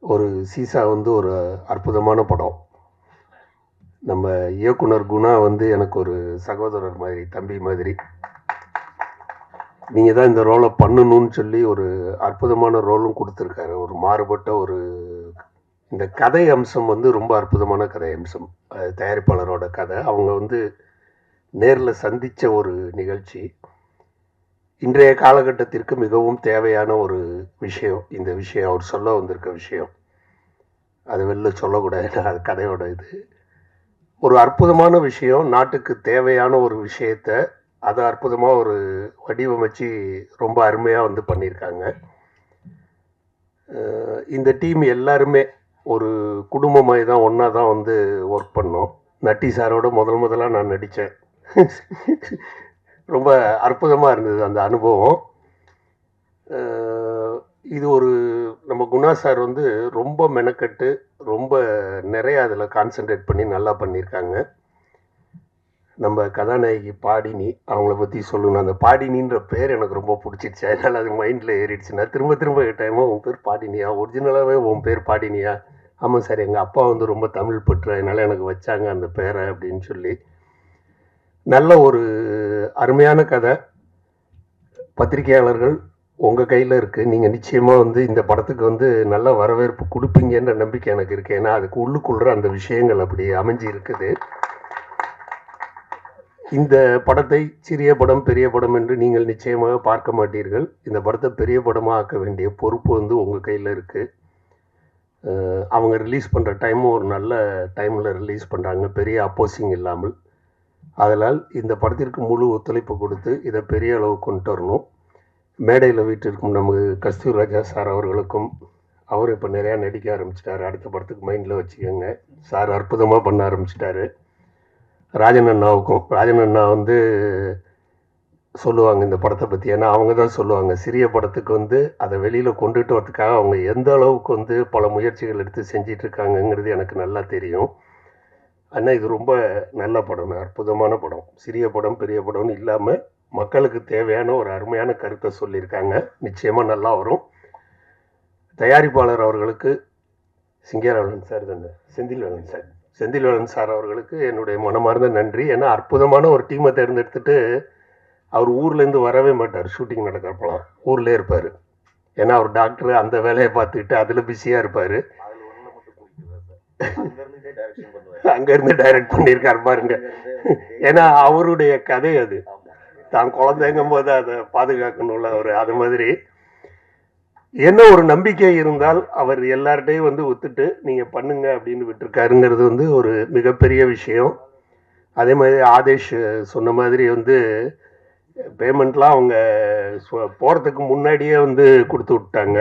L: ஒரு சீசா வந்து ஒரு அற்புதமான படம். நம்ம இயக்குனர் குணா வந்து எனக்கு ஒரு சகோதரர் மாதிரி, தம்பி மாதிரி. நீங்கள் தான் இந்த ரோலை பண்ணணும்னு சொல்லி ஒரு அற்புதமான ரோலும் கொடுத்துருக்காரு. ஒரு மாறுபட்ட ஒரு இந்த கதை அம்சம் வந்து ரொம்ப அற்புதமான கதை அம்சம். தயாரிப்பாளரோட கதை அவங்க வந்து நேரில் சந்தித்த ஒரு நிகழ்ச்சி. இன்றைய காலகட்டத்திற்கு மிகவும் தேவையான ஒரு விஷயம். இந்த விஷயம் அவர் சொல்ல வந்திருக்க விஷயம் அது வெளில சொல்லக்கூடாது, அது கதையோட இது. ஒரு அற்புதமான விஷயம், நாட்டுக்கு தேவையான ஒரு விஷயத்தை அதை அற்புதமாக ஒரு வடிவமைச்சு ரொம்ப அருமையாக வந்து பண்ணியிருக்காங்க. இந்த டீம் எல்லாருமே ஒரு குடும்பமாக தான் ஒன்றா தான் வந்து ஒர்க் பண்ணோம். நட்டி சாரோட முதலாக நான் நடித்தேன். ரொம்ப அற்புதமாக இருந்தது அந்த அனுபவம். இது ஒரு நம்ம குணா சார் வந்து ரொம்ப மெனக்கட்டு ரொம்ப நிறைய அதில் கான்சென்ட்ரேட் பண்ணி நல்லா பண்ணியிருக்காங்க. நம்ம கதாநாயகி பாடினி, அவங்கள பற்றி சொல்லணும். அந்த பாடினின்ற பேர் எனக்கு ரொம்ப பிடிச்சிருச்சு. அதனால் அது மைண்டில் ஏறிடுச்சு. நான் திரும்ப கேட்டேன், உன் பேர் பாடினியா? ஒரிஜினலாகவே உன் பேர் பாடினியா? ஆமாம் சார், எங்கள் அப்பா வந்து ரொம்ப தமிழ் பற்று, அதனால் எனக்கு வச்சாங்க அந்த பேரை அப்படின்னு சொல்லி. நல்ல ஒரு அருமையான கதை. பத்திரிகையாளர்கள் உங்கள் கையில் இருக்குது. நீங்கள் நிச்சயமாக வந்து இந்த படத்துக்கு வந்து நல்ல வரவேற்பு கொடுப்பீங்கன்ற நம்பிக்கை எனக்கு இருக்குது. ஏன்னா அதுக்கு உள்ளுக்குள்ள அந்த விஷயங்கள் அப்படி அமைஞ்சு இருக்குது. இந்த படத்தை சிறிய படம் பெரிய படம் என்று நீங்கள் நிச்சயமாக பார்க்க மாட்டீர்கள். இந்த படத்தை பெரிய படமாக ஆக்க வேண்டிய பொறுப்பு வந்து உங்கள் கையில் இருக்குது. அவங்க ரிலீஸ் பண்ணுற டைமும் ஒரு நல்ல டைமில் ரிலீஸ் பண்ணுறாங்க, பெரிய அப்போசிங் இல்லாமல். அதனால் இந்த படத்திற்கு முழு ஒத்துழைப்பு கொடுத்து இதை பெரிய அளவு கொண்டு வரணும். மேடையில் வீட்டிற்கும் நமக்கு கஸ்தூர் ராஜா சார் அவர்களுக்கும், அவர் இப்போ நிறையா நடிக்க ஆரம்பிச்சிட்டாரு. அடுத்த படத்துக்கு மைண்டில் வச்சுக்கோங்க. சார் அற்புதமாக பண்ண ஆரம்பிச்சிட்டாரு. ராஜன் அண்ணாவுக்கும், ராஜன் அண்ணா வந்து சொல்லுவாங்க இந்த படத்தை பற்றி. ஏன்னா அவங்க தான் சொல்லுவாங்க, சிறிய படத்துக்கு வந்து அதை வெளியில் கொண்டுட்டு வரதுக்காக அவங்க எந்த அளவுக்கு வந்து பல முயற்சிகள் எடுத்து செஞ்சிட்ருக்காங்கங்கிறது எனக்கு நல்லா தெரியும். ஆனால் இது ரொம்ப நல்ல படம், அற்புதமான படம். சிறிய படம் பெரிய படம்னு இல்லாமல் மக்களுக்கு தேவையான ஒரு அருமையான கருத்தை சொல்லியிருக்காங்க. நிச்சயமாக நல்லா வரும். தயாரிப்பாளர் அவர்களுக்கு சிங்கேரவலன் சார் தானே, செந்தில்வேலன் சார், செந்தில்வேலன் சார் அவர்களுக்கு என்னுடைய மனமார்ந்த நன்றி. ஏன்னா அற்புதமான ஒரு டீமை தேர்ந்தெடுத்துட்டு அவர் ஊர்லேருந்து வரவே மாட்டார். ஷூட்டிங் நடக்கிறப்பலாம் ஊர்லேயே இருப்பார். ஏன்னா அவர் டாக்டர், அந்த வேலையை பார்த்துக்கிட்டு அதில் பிஸியாக இருப்பார். அங்கேருந்து டைரக்ட் பண்ணியிருக்காரு பாருங்க. ஏன்னா அவருடைய கதை அது, தான் குழந்தைங்கும் போது அதை பாதுகாக்கணும்ல அவர். அது மாதிரி என்ன ஒரு நம்பிக்கை இருந்தால் அவர் எல்லார்ட்டையும் வந்து ஒத்துட்டு நீங்கள் பண்ணுங்க அப்படின்னு விட்டுருக்காருங்கிறது வந்து ஒரு மிகப்பெரிய விஷயம். அதே மாதிரி ஆதேஷ் சொன்ன மாதிரி வந்து பேமெண்ட்லாம் அவங்க போகிறதுக்கு முன்னாடியே வந்து கொடுத்து விட்டாங்க.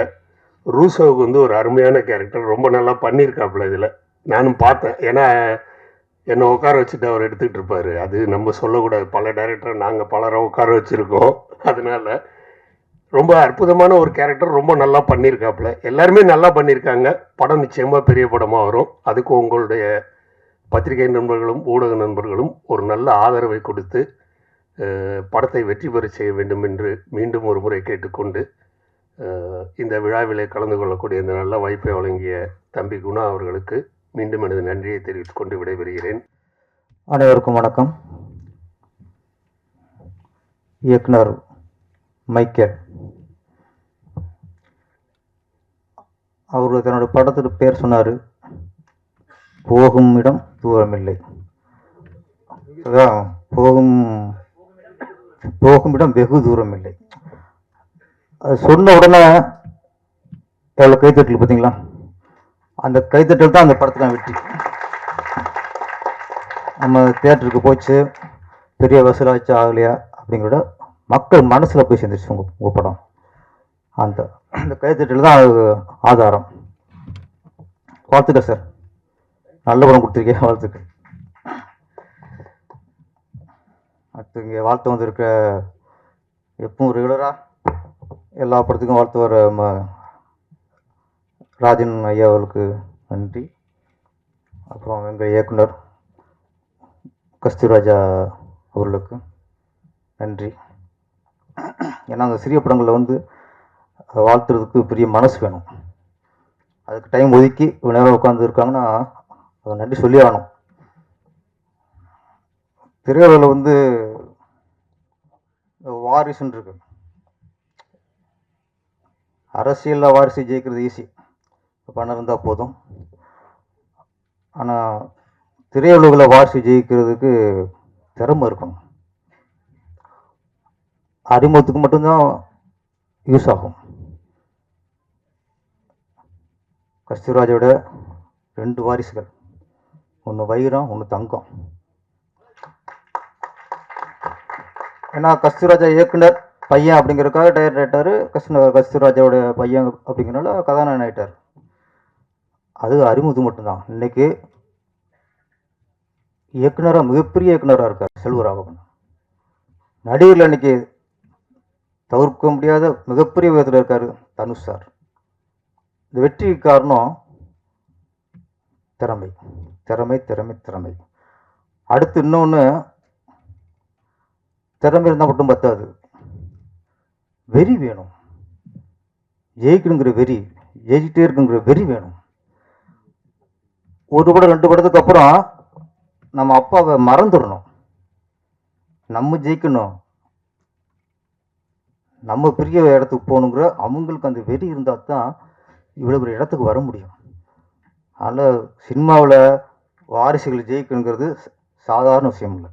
L: ரூசோவுக்கு வந்து ஒரு அருமையான கேரக்டர், ரொம்ப நல்லா பண்ணியிருக்காப்புல இதில். நானும் பார்த்தேன். ஏன்னா என்னை உட்கார வச்சுட்டு அவர் எடுத்துக்கிட்டு இருப்பார். அது நம்ம சொல்லக்கூடாது, பல டைரக்டர் நாங்கள் பலரை உட்கார வச்சுருக்கோம். அதனால் ரொம்ப அற்புதமான ஒரு கேரக்டர், ரொம்ப நல்லா பண்ணியிருக்காப்புல. எல்லாருமே நல்லா பண்ணியிருக்காங்க. படம் நிச்சயமாக பெரிய படமாக வரும். அதுக்கு உங்களுடைய பத்திரிகை நண்பர்களும் ஊடக நண்பர்களும் ஒரு நல்ல ஆதரவை கொடுத்து படத்தை வெற்றி பெற செய்ய வேண்டும் என்று மீண்டும் ஒரு முறை கேட்டுக்கொண்டு இந்த விழாவிலே கலந்து கொள்ளக்கூடிய இந்த நல்ல வாய்ப்பை வழங்கிய தம்பி குணா அவர்களுக்கு மீண்டும் எனது நன்றியை தெரிவித்துக் கொண்டு விடைபெறுகிறேன்.
M: அனைவருக்கும் வணக்கம். இயக்குனர் மைக்கேல் அவர் தன்னோட படத்துக்கு பேர் சொன்னார், போகும் இடம் தூரமில்லை. போகும் இடம் வெகு தூரம் இல்லை. அது சொன்ன உடனே எவ்வளோ கைத்தட்டல் பார்த்தீங்களா? அந்த கைத்தட்டல் தான் அந்த படத்துக்கான வெற்றி. நம்ம தியேட்டருக்கு போச்சு, பெரிய வசூலாச்சு ஆகலையா அப்படிங்கிறத மக்கள் மனசில் போய் சேர்ந்துருச்சு உங்கள் படம். அந்த கைத்தட்டல் தான் அது ஆதாரம். வாழ்த்துக்கள் சார், நல்ல படம் கொடுத்துருக்கேன், வாழ்த்துக்கள். அடுத்து இங்கே வாழ்த்து வந்திருக்க எப்பவும் ரெகுலராக எல்லா படத்துக்கும் வாழ்த்து வர ராஜன் ஐயா அவர்களுக்கு நன்றி. அப்புறம் எங்கள் இயக்குனர் கஸ்தூராஜா அவர்களுக்கு நன்றி. ஏன்னா அந்த சிறிய படங்களில் வந்து வாழ்த்துறதுக்கு பெரிய மனசு வேணும். அதுக்கு டைம் ஒதுக்கி இவ்வளோ நேரம் உட்காந்து இருக்காங்கன்னா அதை நன்றி சொல்லி ஆகணும். திரையுலகில் வந்து வாரிசுன்னு இருக்கு. அரசியலில் வாரிசு ஜெயிக்கிறது ஈஸி, பணம் இருந்தால் போதும். ஆனால் திரையுலகில் வாரிசு ஜெயிக்கிறதுக்கு திறமை இருக்கணும். அறிமுகத்துக்கு மட்டும்தான் யூஸ் ஆகும். கஸ்தூராஜோட 2 வாரிசுகள், ஒன்று வைரம், ஒன்று தங்கம். ஏன்னா கஸ்தூராஜா இயக்குனர் பையன் அப்படிங்கிறதுக்காக டைரக்டர் கஸ்தூராஜாவோட பையன் அப்படிங்கிறனால கதாநாயகன் ஆகிட்டார். அது அறிமுகம் மட்டும்தான். இன்னைக்கு இயக்குனராக மிகப்பெரிய இயக்குனராக இருக்கார் செல்வராகவன். நடிகரில் இன்னைக்கு தவிர்க்க முடியாத மிகப்பெரிய விதத்தில் இருக்கார் தனுஷ் சார். இந்த வெற்றிக்கு காரணம் திறமை திறமை திறமை திறமை. அடுத்து இன்னொன்று, திறமை இருந்தால் மட்டும் பத்தாது, வெறி வேணும். ஜெயிக்கணுங்கிற வெறி, ஜெயிக்கிட்டே இருக்குங்கிற வெறி வேணும். ஒரு படம் 2 படத்துக்கு அப்புறம் நம்ம அப்பாவை மறந்துடணும். நம்ம ஜெயிக்கணும், நம்ம பெரிய இடத்துக்கு போகணுங்கிற அவங்களுக்கு அந்த வெறி இருந்தால் தான் இவ்வளோ பெரிய இடத்துக்கு வர முடியும். அதனால் சினிமாவில் வாரிசுகள் ஜெயிக்கணுங்கிறது சாதாரண விஷயம் இல்லை.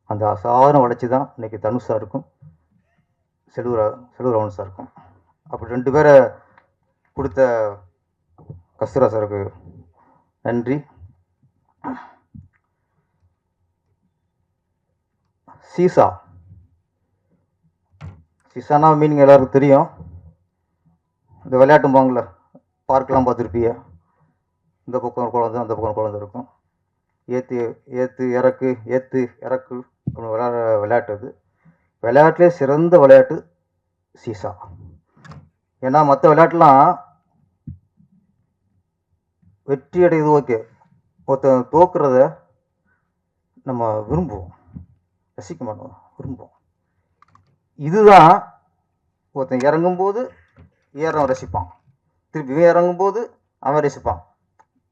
M: அந்த சாதாரண வளர்ச்சி தான் இன்றைக்கி தனுஷ் சாருக்கும் செல்வராகவன் சாருக்கும். அப்படி 2 பேரை கொடுத்த கஸ்தூரா சாருக்கு நன்றி. சீசானா மீனிங் எல்லாருக்கும் தெரியும். இந்த விளையாட்டு வாங்கல, பார்க்கெலாம் பார்த்துருப்பீங்க. இந்த பக்கம் ஒரு குழந்தை, அந்த பக்கம் குழந்தை இருக்கும். ஏற்று இறக்கு அப்படின்னு விளையாட்டு. அது விளையாட்டுலே சிறந்த விளையாட்டு சீசா. ஏன்னா மற்ற விளையாட்டுலாம் வெற்றி அடையுது ஓகே, ஒருத்தன் தோக்குறத நம்ம விரும்புவோம், ரசிக்க மாட்டோம், விரும்புவோம். இதுதான் ஒருத்தன் இறங்கும்போது ஏறவன் ரசிப்பான், திருப்பி இறங்கும்போது அவன் ரசிப்பான்.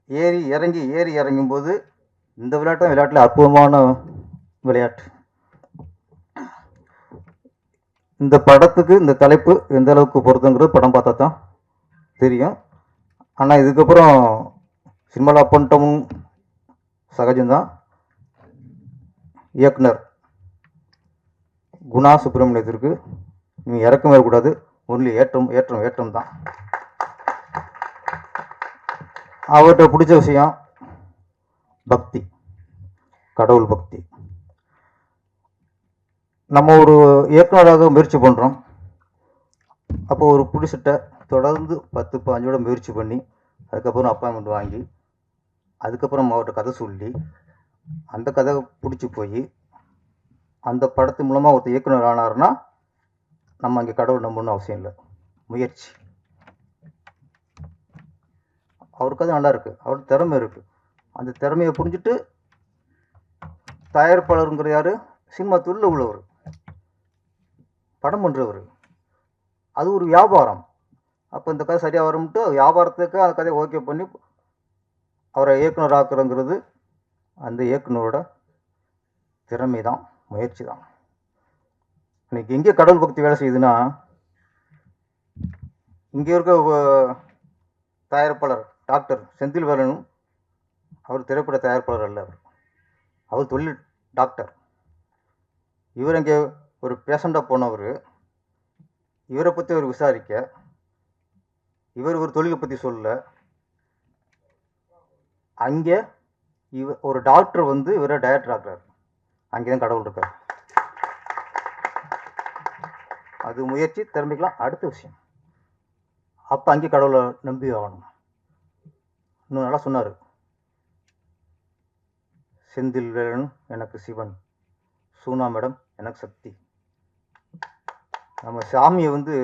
M: ஏறி இறங்கும்போது இந்த விளையாட்டும் விளையாட்டில் அற்புதமான விளையாட்டு. இந்த படத்துக்கு இந்த தலைப்பு எந்த அளவுக்கு பொருத்தங்கிறது படம் பார்த்தா தான் தெரியும். ஆனால் இதுக்கப்புறம் சினிமாவில் பண்ணிட்டோம் சகஜம்தான். இயக்குனர் குணா சுப்பிரமணியத்திற்கு நீங்கள் இறக்கம் வரக்கூடாது, ஒன்லி ஏற்றம் ஏற்றம் ஏற்றம் தான். அவர்கிட்ட பிடிச்ச விஷயம் பக்தி, கடவுள் பக்தி. நம்ம ஒரு இயக்குனராக முயற்சி பண்ணுறோம். அப்போ ஒரு புடிசட்டை தொடர்ந்து 10-15 முயற்சி பண்ணி அதுக்கப்புறம் அப்பாயின்மெண்ட் வாங்கி அதுக்கப்புறம் அவர்கிட்ட கதை சொல்லி அந்த கதை பிடிச்சி போய் அந்த படத்து மூலமாக ஒருத்தர் இயக்குனர் ஆனார்னா நம்ம அங்கே கடவுள் நம்பணும்னு அவசியம் இல்லை, முயற்சி. அவருக்கு அது நல்லா இருக்குது, அவருக்கு திறமை இருக்குது. அந்த திறமையை புரிஞ்சுட்டு தயாரிப்பாளருங்கிற யார், சினிமா தொழில் உள்ளவர், படம் பண்ணுறவர், அது ஒரு வியாபாரம். அப்போ இந்த கதை சரியாக வரும்ட்டு வியாபாரத்துக்கு அந்த கதையை ஓகே பண்ணி அவரை இயக்குனர் ஆக்குறங்கிறது அந்த இயக்குனரோட திறமை தான், முயற்சி தான். இன்னைக்கு எங்கே கடவுள் பக்தி வேலை செய்யுதுன்னா, இங்கே இருக்க தயாரிப்பாளர் டாக்டர் செந்தில்வேலனும் அவர் திரைப்பட தயாரிப்பாளர் அல்ல, அவர் தொழில் டாக்டர். இவர் இங்கே ஒரு பேஷண்டாக போனவர், இவரை பற்றி அவர் விசாரிக்க, இவர் ஒரு தொழிலை பற்றி சொல்ல, அங்கே ஒரு டாக்டர் வந்து இவரை டைரக்டர் ஆக்குறாரு. அங்கே தான் கடவுள் இருக்கார். அது முயற்சி, திறமைக்கலாம் அடுத்த விஷயம். அப்போ அங்கே கடவுளை நம்பி ஆகணும். இன்னும் நல்லா சொன்னார், செந்தில் வேலன் எனக்கு சிவன், சூனா மேடம் எனக்கு சக்தி. நம்ம சாமியை வந்து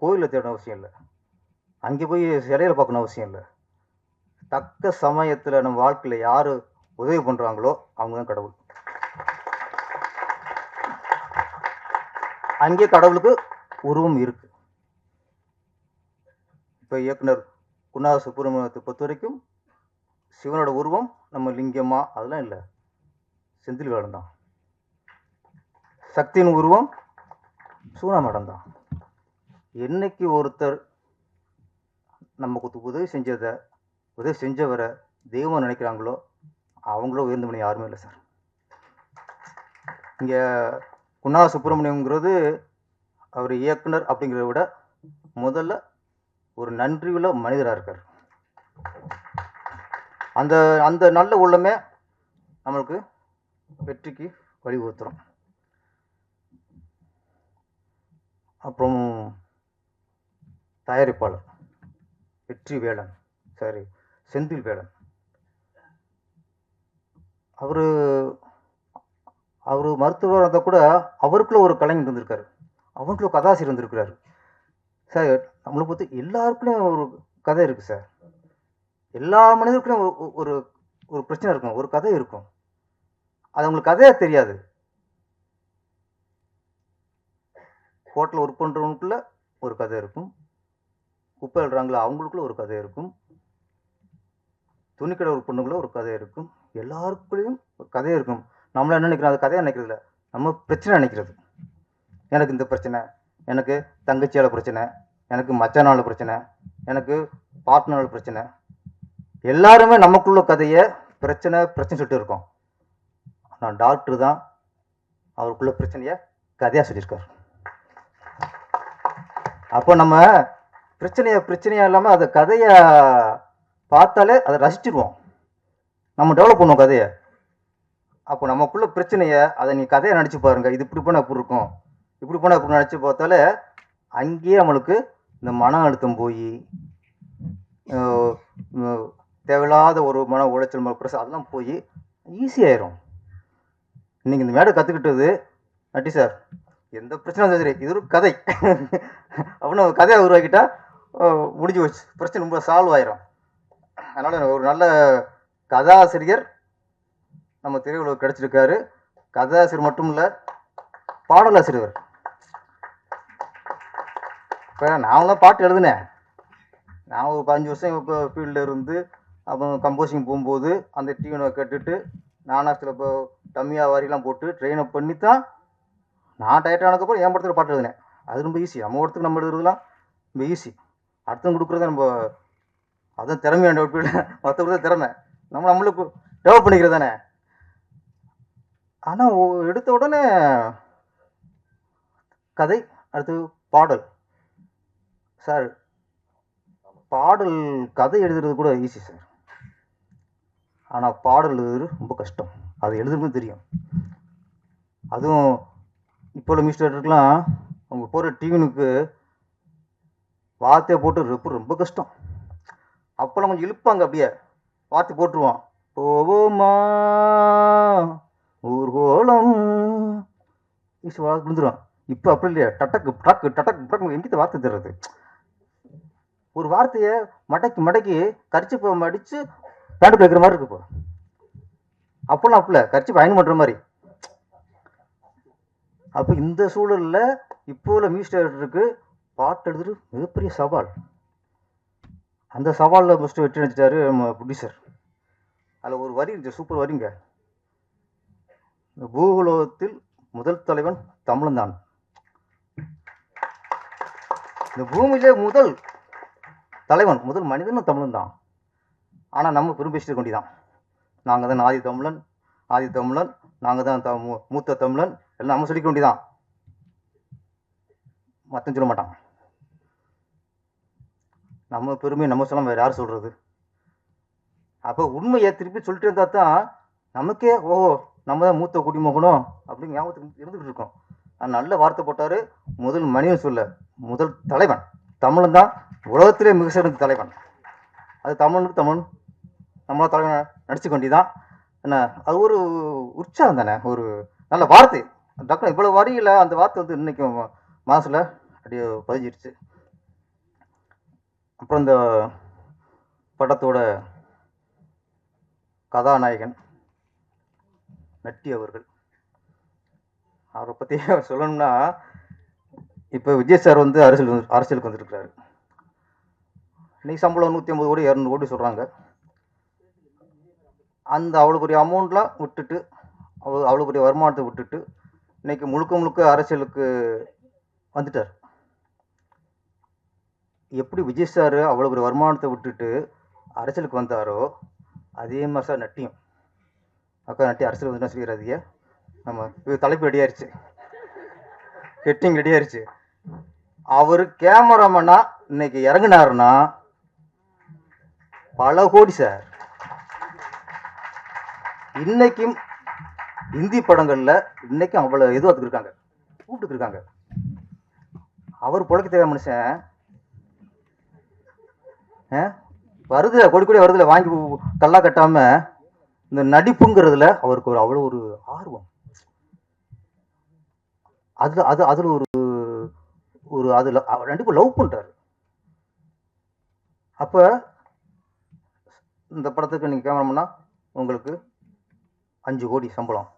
M: கோயிலில் தேடணும் அவசியம் இல்லை, அங்கே போய் சிலையில் பார்க்கணும் அவசியம் இல்லை. தக்க சமயத்தில் நம்ம வாழ்க்கையில் யார் உதவி பண்ணுறாங்களோ அவங்க தான் கடவுள். அங்கே கடவுளுக்கு உருவம் இருக்கு. இப்போ இயக்குனர் குணா சுப்பிரமணியத்தை பொறுத்த வரைக்கும் சிவனோட உருவம் நம்ம லிங்கமா அதெல்லாம் இல்லை, செந்தில் வேலன் தான். சக்தியின் உருவம் சூனா மேடம் தான். என்னைக்கு ஒருத்தர் நமக்கு உதவி செஞ்சவரை தெய்வம் நினைக்கிறாங்களோ அவங்கள உயர்ந்த மணி யாருமே இல்லை சார். இங்கே குணா சுப்பிரமணியங்கிறது அவர் இயக்குனர் அப்படிங்கிறத விட முதல்ல ஒரு நன்றியுள்ள மனிதராக இருக்கார். அந்த அந்த நல்ல உள்ளமே நம்மளுக்கு வெற்றிக்கு வழிவகுத்துரும். அப்புறம் தயாரிப்பாளர் வெற்றி வேலன், சரி செந்தில் வேலன், அவர் மருத்துவராக இருந்தால் கூட அவருக்குள்ள ஒரு கலைஞர் இருந்திருக்காரு, அவங்களுக்குள்ள கதாசிரியர் இருந்திருக்கிறாரு சார். நம்மளை பொறுத்து எல்லாருக்குள்ளேயும் ஒரு கதை இருக்குது சார். எல்லா மனிதருக்குள்ளேயும் ஒரு ஒரு பிரச்சனை இருக்கும், ஒரு கதை இருக்கும். அது அவங்களுக்கு கதையாக தெரியாது. ஹோட்டலில் ஒர்க் பண்ணுறவங்களுக்குள்ள ஒரு கதை இருக்கும், குப்பை எழுறாங்களா அவங்களுக்குள்ள ஒரு கதை இருக்கும், துணிக்கடை ஒர்க் பண்ணுறவங்கள ஒரு கதை இருக்கும். எல்லாருக்குள்ளேயும் ஒரு கதை இருக்கும். நம்மள என்ன நினைக்கிறோம், அது கதையாக நினைக்கிறது இல்லை, நம்ம பிரச்சனை நினைக்கிறது. எனக்கு இந்த பிரச்சனை, எனக்கு தங்கச்சியால் பிரச்சனை, எனக்கு மச்சானால பிரச்சனை, எனக்கு பார்ட்னரால் பிரச்சனை. எல்லாருமே நமக்குள்ள கதையை பிரச்சனை சொல்லிட்டு இருக்கோம். ஆனால் டாக்டர் தான் அவருக்குள்ள பிரச்சனையை கதையாக சொல்லியிருக்காரு. அப்போ நம்ம பிரச்சனையா இல்லாமல் அதை கதையை பார்த்தாலே அதை ரசிச்சிடுவோம், நம்ம டெவலப் பண்ணுவோம் கதையை. அப்போ நமக்குள்ள பிரச்சனையை அதை நீ கதையை நினச்சி பாருங்கள், இது இப்படி போனால் எப்படி இருக்கும், இப்படி போனால் இப்படி நினச்சி பார்த்தாலே அங்கேயே நம்மளுக்கு இந்த மன அழுத்தம் போய் தேவையில்லாத ஒரு மன உளைச்சல் பிரச்சனை அதெல்லாம் போய் ஈஸியாயிரும். இன்னைக்கு இந்த மேடை கற்றுக்கிட்டது நட்டி சார், எந்த பிரச்சனை சரி இது ஒரு கதை அப்படின்னு கதையை உருவாக்கிட்டா முடிஞ்சு வச்சு பிரச்சனை ரொம்ப சால்வ் ஆயிரும். அதனால் ஒரு நல்ல கதாசிரியர் நம்ம திரையுலகம் கிடச்சிருக்காரு. கதாசிரியர் மட்டும் இல்லை, பாடலாசிரியர். இப்போ நான்லாம் பாட்டு எழுதுனேன், நான் ஒரு 15 வருஷம் இப்போ ஃபீல்டில் இருந்து அப்புறம் கம்போசிங் போகும்போது அந்த டியூனை கேட்டுட்டு நானாக சில இப்போ டம்மியா வாரிலாம் போட்டு ட்ரெயினை பண்ணி தான் நான் டயர்ட் ஆனதுக்கப்புறம் என் படத்தில் பாட்டு எழுதினேன். அது ரொம்ப ஈஸி. நம்ம இடத்துக்கு நம்ம எழுதுறதுலாம் ரொம்ப ஈஸி. அடுத்தவங்க கொடுக்குறத நம்ம அதுவும் திறமையான மற்றவங்க திறமை நம்மளுக்கு டெவலப் பண்ணிக்கிறது தானே. ஆனால் எடுத்த உடனே கதை, அடுத்து பாடல். சார் பாடல் கதை எழுதுறது கூட ஈஸி சார், ஆனால் பாடல் எழுதுறது ரொம்ப கஷ்டம். அது எழுதுறதும் தெரியும். அதுவும் இப்போ உள்ள மிஸ்டர்லாம் அவங்க போகிற டியூனுக்கு வார்த்தையை போட்டு ரொம்ப கஷ்டம். அப்போல்லாம் கொஞ்சம் இழுப்பாங்க, அப்படியே வார்த்தை போட்டுருவான். போவோமா ஊர்கோலம் ஈஸி வார்த்தை விழுந்துடும். இப்போ அப்படி இல்லையா, டட்டக்கு டக்கு டட்டக்கு டக்கு எங்கிட்ட வார்த்தை தர்றது. ஒரு வார்த்தையை மடக்கி மடக்கி கரிச்சு மடித்து பேண்ட் வைக்கிற மாதிரி இருக்கு. இப்போ அப்போல்லாம் அப்பல கரிச்சு பயணம் பண்ணுற மாதிரி. அப்போ இந்த சூழலில் இப்போ உள்ள மியூசிக் பாட்டு எழுதுறது மிகப்பெரிய சவால். அந்த சவாலில் ஃபஸ்ட்டு வெற்றி அடிச்சிட்டாரு நம்ம ப்ரொடியூசர். அதில் ஒரு வரி இருந்துச்சு, சூப்பர் வரிங்க. இந்த பூகோளத்தில் முதல் தலைவன் தமிழன் தான். இந்த பூமியிலே முதல் தலைவன், முதல் மனிதனும் தமிழன் தான். ஆனால் நம்ம பெரும்பேசிட்டு கொண்டிதான் நாங்கள் தான் ஆதி தமிழன், நாங்கள் தான் மூத்த தமிழன் எல்லாம் நம்ம சொல்லிக்க வேண்டிதான். மற்ற சொல்ல மாட்டான். நம்ம பெருமையை நம்ம சொல்லாம வேறு யார் சொல்கிறது? அப்போ உண்மையை திருப்பி சொல்லிட்டு இருந்தால் தான் நமக்கே ஓஹோ நம்ம தான் மூத்த குடிமகனும் அப்படின்னு ஞாபகத்துக்கு இருந்துகிட்டு இருக்கோம். நல்ல வார்த்தை போட்டார். முதல் மனிதன் சொல்ல முதல் தலைவன் தமிழன் தான், உலகத்திலே மிக சிறந்த தலைவன். அது தமிழனுக்கு தமிழ் நம்மளா தலைவன் நடிச்சு கொண்டிதான் என்ன. அது ஒரு உற்சாகம் தானே, ஒரு நல்ல வார்த்தை. டாக்டர் இவ்வளோ வரியில் அந்த வார்த்தை வந்து இன்றைக்கும் மனசில் அப்படியே பதிஞ்சிருச்சு. அப்புறம் இந்த படத்தோட கதாநாயகன் நட்டி அவர்கள், அவரை பற்றி சொல்லணும்னா, இப்போ விஜய் சார் வந்து அரசியலுக்கு வந்துருக்கிறாரு. இன்னைக்கு சம்பளம் 150 கோடி 200 கோடி சொல்கிறாங்க. அந்த அவ்வளோ பெரிய அமௌண்ட்லாம் விட்டுட்டு, அவ்வளோ பெரிய வருமானத்தை விட்டுட்டு இன்னைக்கு முழுக்க அரசியலுக்கு வந்துட்டார். எப்படி விஜய் சார் அவ்வளோ பெரிய வருமானத்தை விட்டுட்டு அரசியலுக்கு வந்தாரோ அதே மாதிரி சார் நட்டியும். அக்கா நட்டி அரசியல் வந்து சொல்லிடுறாதீங்க, நம்ம தலைப்பு ரெடியாயிருச்சு, ஹெட்டிங் ரெடியாயிருச்சு. அவர் கேமராமேனா இன்னைக்கு இறங்கினாருன்னா பல கோடி சார். இன்னைக்கும் இந்தி படங்கள்ல இன்னைக்கும் அவ்வளோ எதுவும் இருக்காங்க, கூப்பிட்டு இருக்காங்க. அவர் பொழைக்க தேவை மனுஷன் வருதுல கொடி வருதுல வாங்கி கல்லா கட்டாம இந்த நடிப்புங்கிறதுல அவருக்கு ஒரு அவ்வளோ ஒரு ஆர்வம். அதுல ஒரு அதுல நடிப்பு லவ் பண்றாரு. அப்ப இந்த படத்துக்கு நீங்க கேமராமேனா உங்களுக்கு 5 கோடி சம்பளம்.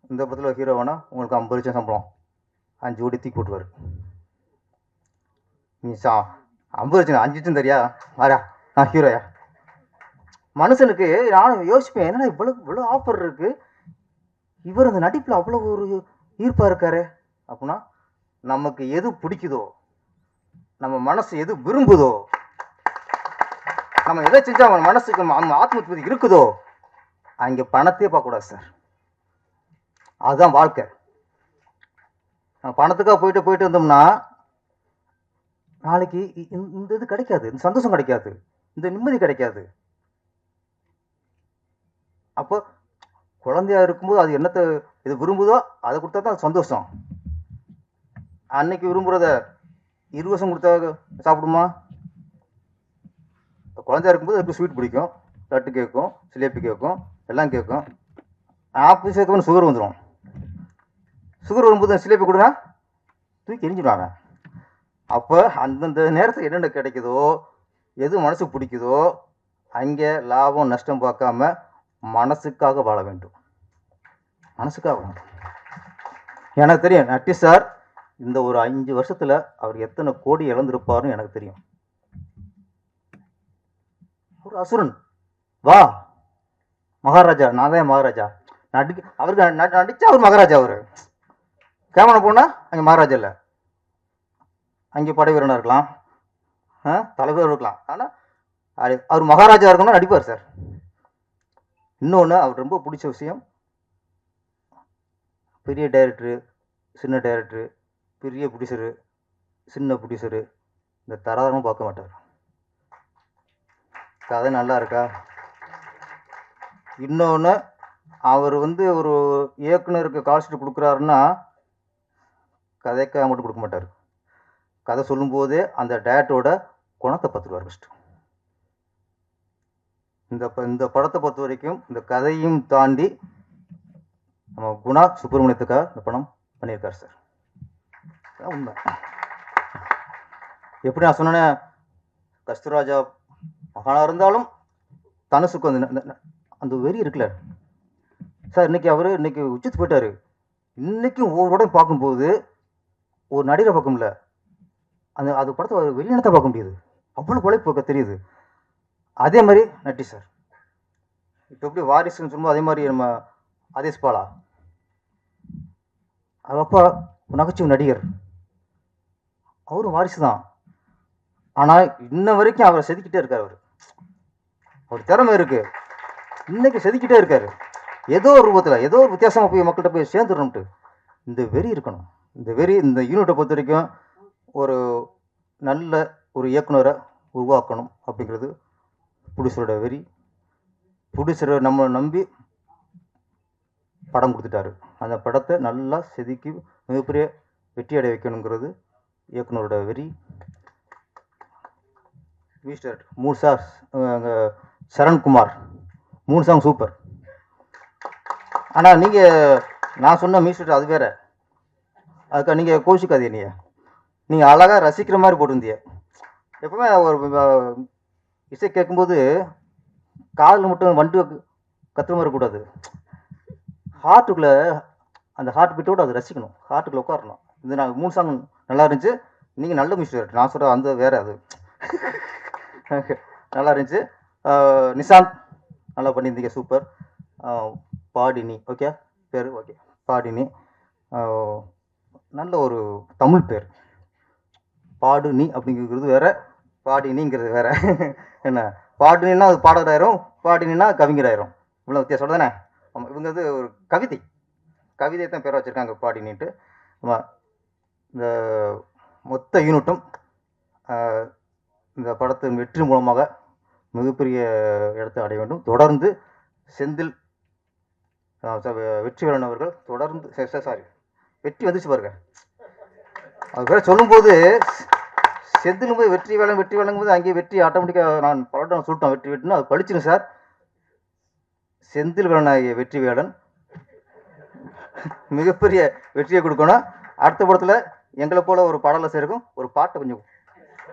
M: இந்த படத்தில் ஹீரோவானா உங்களுக்கு 50 லட்சம் சம்பளம். 5 கோடி தூக்கி போட்டுவார். நீ 50 லட்சம் 5 லட்சம் தெரியா வாரா நான் ஹீரோயா. மனுஷனுக்கு நானும் யோசிப்பேன், என்னன்னா இவ்வளோ ஆஃபர் இருக்கு, இவர் அந்த நடிப்பில் அவ்வளோ ஒரு ஈர்ப்பாக இருக்காரு அப்படின்னா, நமக்கு எது பிடிக்குதோ, நம்ம மனசு எது விரும்புதோ, நம்ம எதை செஞ்சா அவன் மனசுக்கு ஆத்ம திருப்தி இருக்குதோ அங்கே பணத்தையே பார்க்கக்கூடாது சார். அதுதான் வாழ்க்கை. பணத்துக்காக போயிட்டு இருந்தோம்னா நாளைக்கு இந்த இது கிடைக்காது, இந்த சந்தோஷம் கிடைக்காது, இந்த நிம்மதி கிடைக்காது. அப்போ குழந்தையா இருக்கும்போது அது என்னத்தை இது விரும்புதோ அதை கொடுத்தா தான் சந்தோஷம். அன்னைக்கு விரும்புகிறத 20 வருஷம் கொடுத்தா சாப்பிடுமா? குழந்தையா இருக்கும்போது அதுக்கு ஸ்வீட் பிடிக்கும், லட்டு கேட்கும், சிலேபி கேட்கும், எல்லாம் கேட்கும். 40 வயசுக்கு சுகர் வந்துடும். சுகர் வரும்போது சிலேபி கொடுனா தூக்கி எரிஞ்சிடுவாங்க. அப்போ அந்தந்த நேரத்தில் என்னென்ன கிடைக்குதோ, எது மனசுக்கு பிடிக்குதோ அங்கே லாபம் நஷ்டம் பார்க்காம மனசுக்காக வாழ வேண்டும். மனசுக்காக வாழ வேண்டும். எனக்கு தெரியும் நட்டி சார் இந்த ஒரு 5 வருஷத்தில் அவர் எத்தனை கோடி இழந்திருப்பாருன்னு எனக்கு தெரியும். ஒரு அசுரன் வா மகாராஜா, நான் தான் மகாராஜா. அவருக்கு நடிச்சா அவர் மகாராஜா. அவர் கேமரா போனால் அங்கே மகாராஜா இல்லை, அங்கே படை வீரனாக இருக்கலாம், தலைவர் இருக்கலாம். ஆனால் அவர் மகாராஜா இருக்கணும்னா நடிப்பார் சார். இன்னொன்று அவர் ரொம்ப பிடிச்ச விஷயம், பெரிய டைரக்டரு, சின்ன டைரக்டரு, பெரிய ப்ரொடியூசரு, சின்ன ப்ரொடியூசரு, இந்த தராதரமும் பார்க்க மாட்டார். கதை நல்லா இருக்கா. இன்னொன்று, அவர் வந்து ஒரு இயக்குனருக்கு கால்ஷீட் கொடுக்குறாருன்னா கதைக்காக மட்டும் கொடுக்க மாட்டார். கதை சொல்லும்போதே அந்த டேரக்டரோட குணத்தை பார்த்துருவார் ஃபஸ்ட்டு. இந்த படத்தை பொறுத்த வரைக்கும் இந்த கதையும் தாண்டி நம்ம குணா சுப்பிரமணியத்துக்காக இந்த படம் பண்ணியிருக்கார் சார். உண்மை. எப்படி நான் சொன்னேன்னே, கஸ்தூராஜா மகானாக இருந்தாலும் தனுசுக்கு அந்த வெறி இருக்குல்ல சார். இன்னைக்கு உச்சித்து போயிட்டாரு. இன்னைக்கும் ஒவ்வொரு படம் பார்க்கும்போது ஒரு நடிகரை பார்க்க முடியல, அது படத்தை வெளியினத்தை பார்க்க முடியுது. அவ்வளோ உழைப்பு தெரியுது. அதே மாதிரி நட்டி சார் இப்போ எப்படி வாரிசுன்னு சொல்லும்போது அதே மாதிரி நம்ம ஆதேஷ் பாலா, அவர் அப்பா நகைச்சுவை நடிகர், அவரும் வாரிசு தான். ஆனால் இன்ன வரைக்கும் அவரை செதுக்கிட்டே இருக்கார். அவர் திறமை இருக்கு, இன்னைக்கு செதுக்கிட்டே இருக்காரு. ஏதோ ஒரு ரூபத்தில் ஏதோ ஒரு வித்தியாசமாக போய் மக்கள்கிட்ட போய் சேர்ந்துடணும்ட்டு இந்த வெறி இருக்கணும். இந்த வெறி இந்த யூனிட்டை பொறுத்த வரைக்கும் ஒரு நல்ல ஒரு இயக்குனரை உருவாக்கணும் அப்படிங்கிறது ப்ரொடியூசரோட வெறி. ப்ரொடியூசரை நம்ம நம்பி படம் கொடுத்துட்டாரு. அந்த படத்தை நல்லா செதுக்கி மிகப்பெரிய வெற்றி அடைய வைக்கணுங்கிறது இயக்குனரோட வெறி. Mister 3 sir Sarankumar 3 song super. ஆனால் நான் சொன்ன மியூசிக் அது வேறு, அதுக்காக நீங்கள் கோஷிக்காதீங்க. நீங்கள் அழகாக ரசிக்கிற மாதிரி போட்டிருந்தீங்க. எப்பவுமே ஒரு இசை கேட்கும்போது காதில் மட்டும் வண்டு கத்துற மாதிரி கூடாது, ஹார்ட்டுக்குள்ளே அந்த ஹார்ட் பீட்டோடு அது ரசிக்கணும், ஹார்ட்டுக்குள்ளே உட்காரணும். இது நான் 3 சாங் நல்லா இருந்துச்சு. நீங்கள் நல்ல மியூசிக், நான் சொல்கிற அந்த வேறு அது நல்லா இருந்துச்சு. நிசாந்த் நல்லா பண்ணியிருந்தீங்க, சூப்பர். பாடினி ஓகே பேர், ஓகே பாடினி நல்ல ஒரு தமிழ் பேர். பாடுனி அப்படிங்கிறது வேறு, பாடினிங்கிறது வேறு. என்ன பாடுனா அது பாடகராயிரும், பாடினா கவிஞராயிரும். இவ்வளோ வித்தியாசம் தானே. ஆமாம், இவங்க வந்து ஒரு கவிதை தான் பேரை வச்சுருக்காங்க பாடினின்ட்டு. ஆமாம், இந்த மொத்த யூனிட்டும் இந்த படத்தின் வெற்றி மூலமாக மிகப்பெரிய இடத்தை அடைய வேண்டும். தொடர்ந்து செந்தில் வெற்றிவேலன் அவர்கள் தொடர்ந்து வெற்றி வந்துச்சு பாருங்க. அது பேர் சொல்லும்போது செந்திலும் போது வெற்றி வேலைங்கும் போது அங்கேயே வெற்றி ஆட்டோமேட்டிக்காக நான் படம் சொல்லிட்டோம். வெற்றின்னு அது படிச்சிடும் சார். செந்தில் வேலனாகிய வெற்றிவேலன் மிகப்பெரிய வெற்றியை கொடுக்கணும். அடுத்த படத்தில் எங்களை போல ஒரு பாடலை சேர்க்கும் ஒரு பாட்டை கொஞ்சம்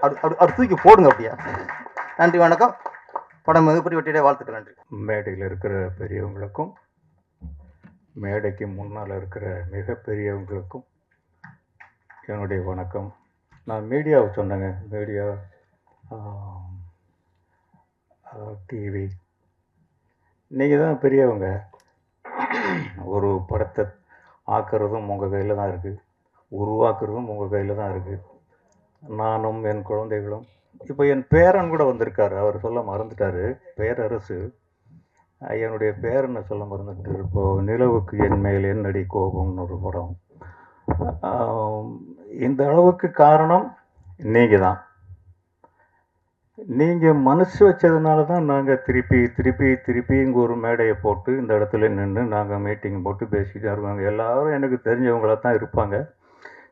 M: அப்படி தூக்கி போடுங்க அப்படியா. நன்றி, வணக்கம். படம் மிகப்பெரிய வெற்றியை வாழ்த்துக்கள். நன்றி.
N: மேடையில் இருக்கிற பெரியவங்களுக்கும் மேடைக்கு முன்னால் இருக்கிற மிகப்பெரியவங்களுக்கும் என்னுடைய வணக்கம். நான் மீடியாவை சொன்னேங்க. மீடியா, டிவி, நீங்கள் தான் பெரியவங்க. ஒரு படத்தை ஆக்கிறதும் உங்கள் கையில் தான் இருக்குது, உருவாக்குறதும் உங்கள் கையில் தான் இருக்குது. நானும் என் குழந்தைகளும், இப்போ என் பேரன் கூட வந்திருக்காரு, அவர் சொல்ல மறந்துட்டார், பேரரசு. என்னுடைய பேரனை சொல்ல மறந்துட்டு. இப்போது நிலவுக்கு என் மேல் என்னடி கோபம்னு ஒரு படம். இந்த அளவுக்கு காரணம் நீங்கள் தான். நீங்கள் மனசு வச்சதுனால தான் நாங்கள் திருப்பி இங்கே ஒரு மேடையை போட்டு இந்த இடத்துல நின்று நாங்கள் மீட்டிங் போட்டு பேசிக்கிட்டு இருப்பாங்க. எல்லோரும் எனக்கு தெரிஞ்சவங்களாக தான் இருப்பாங்க.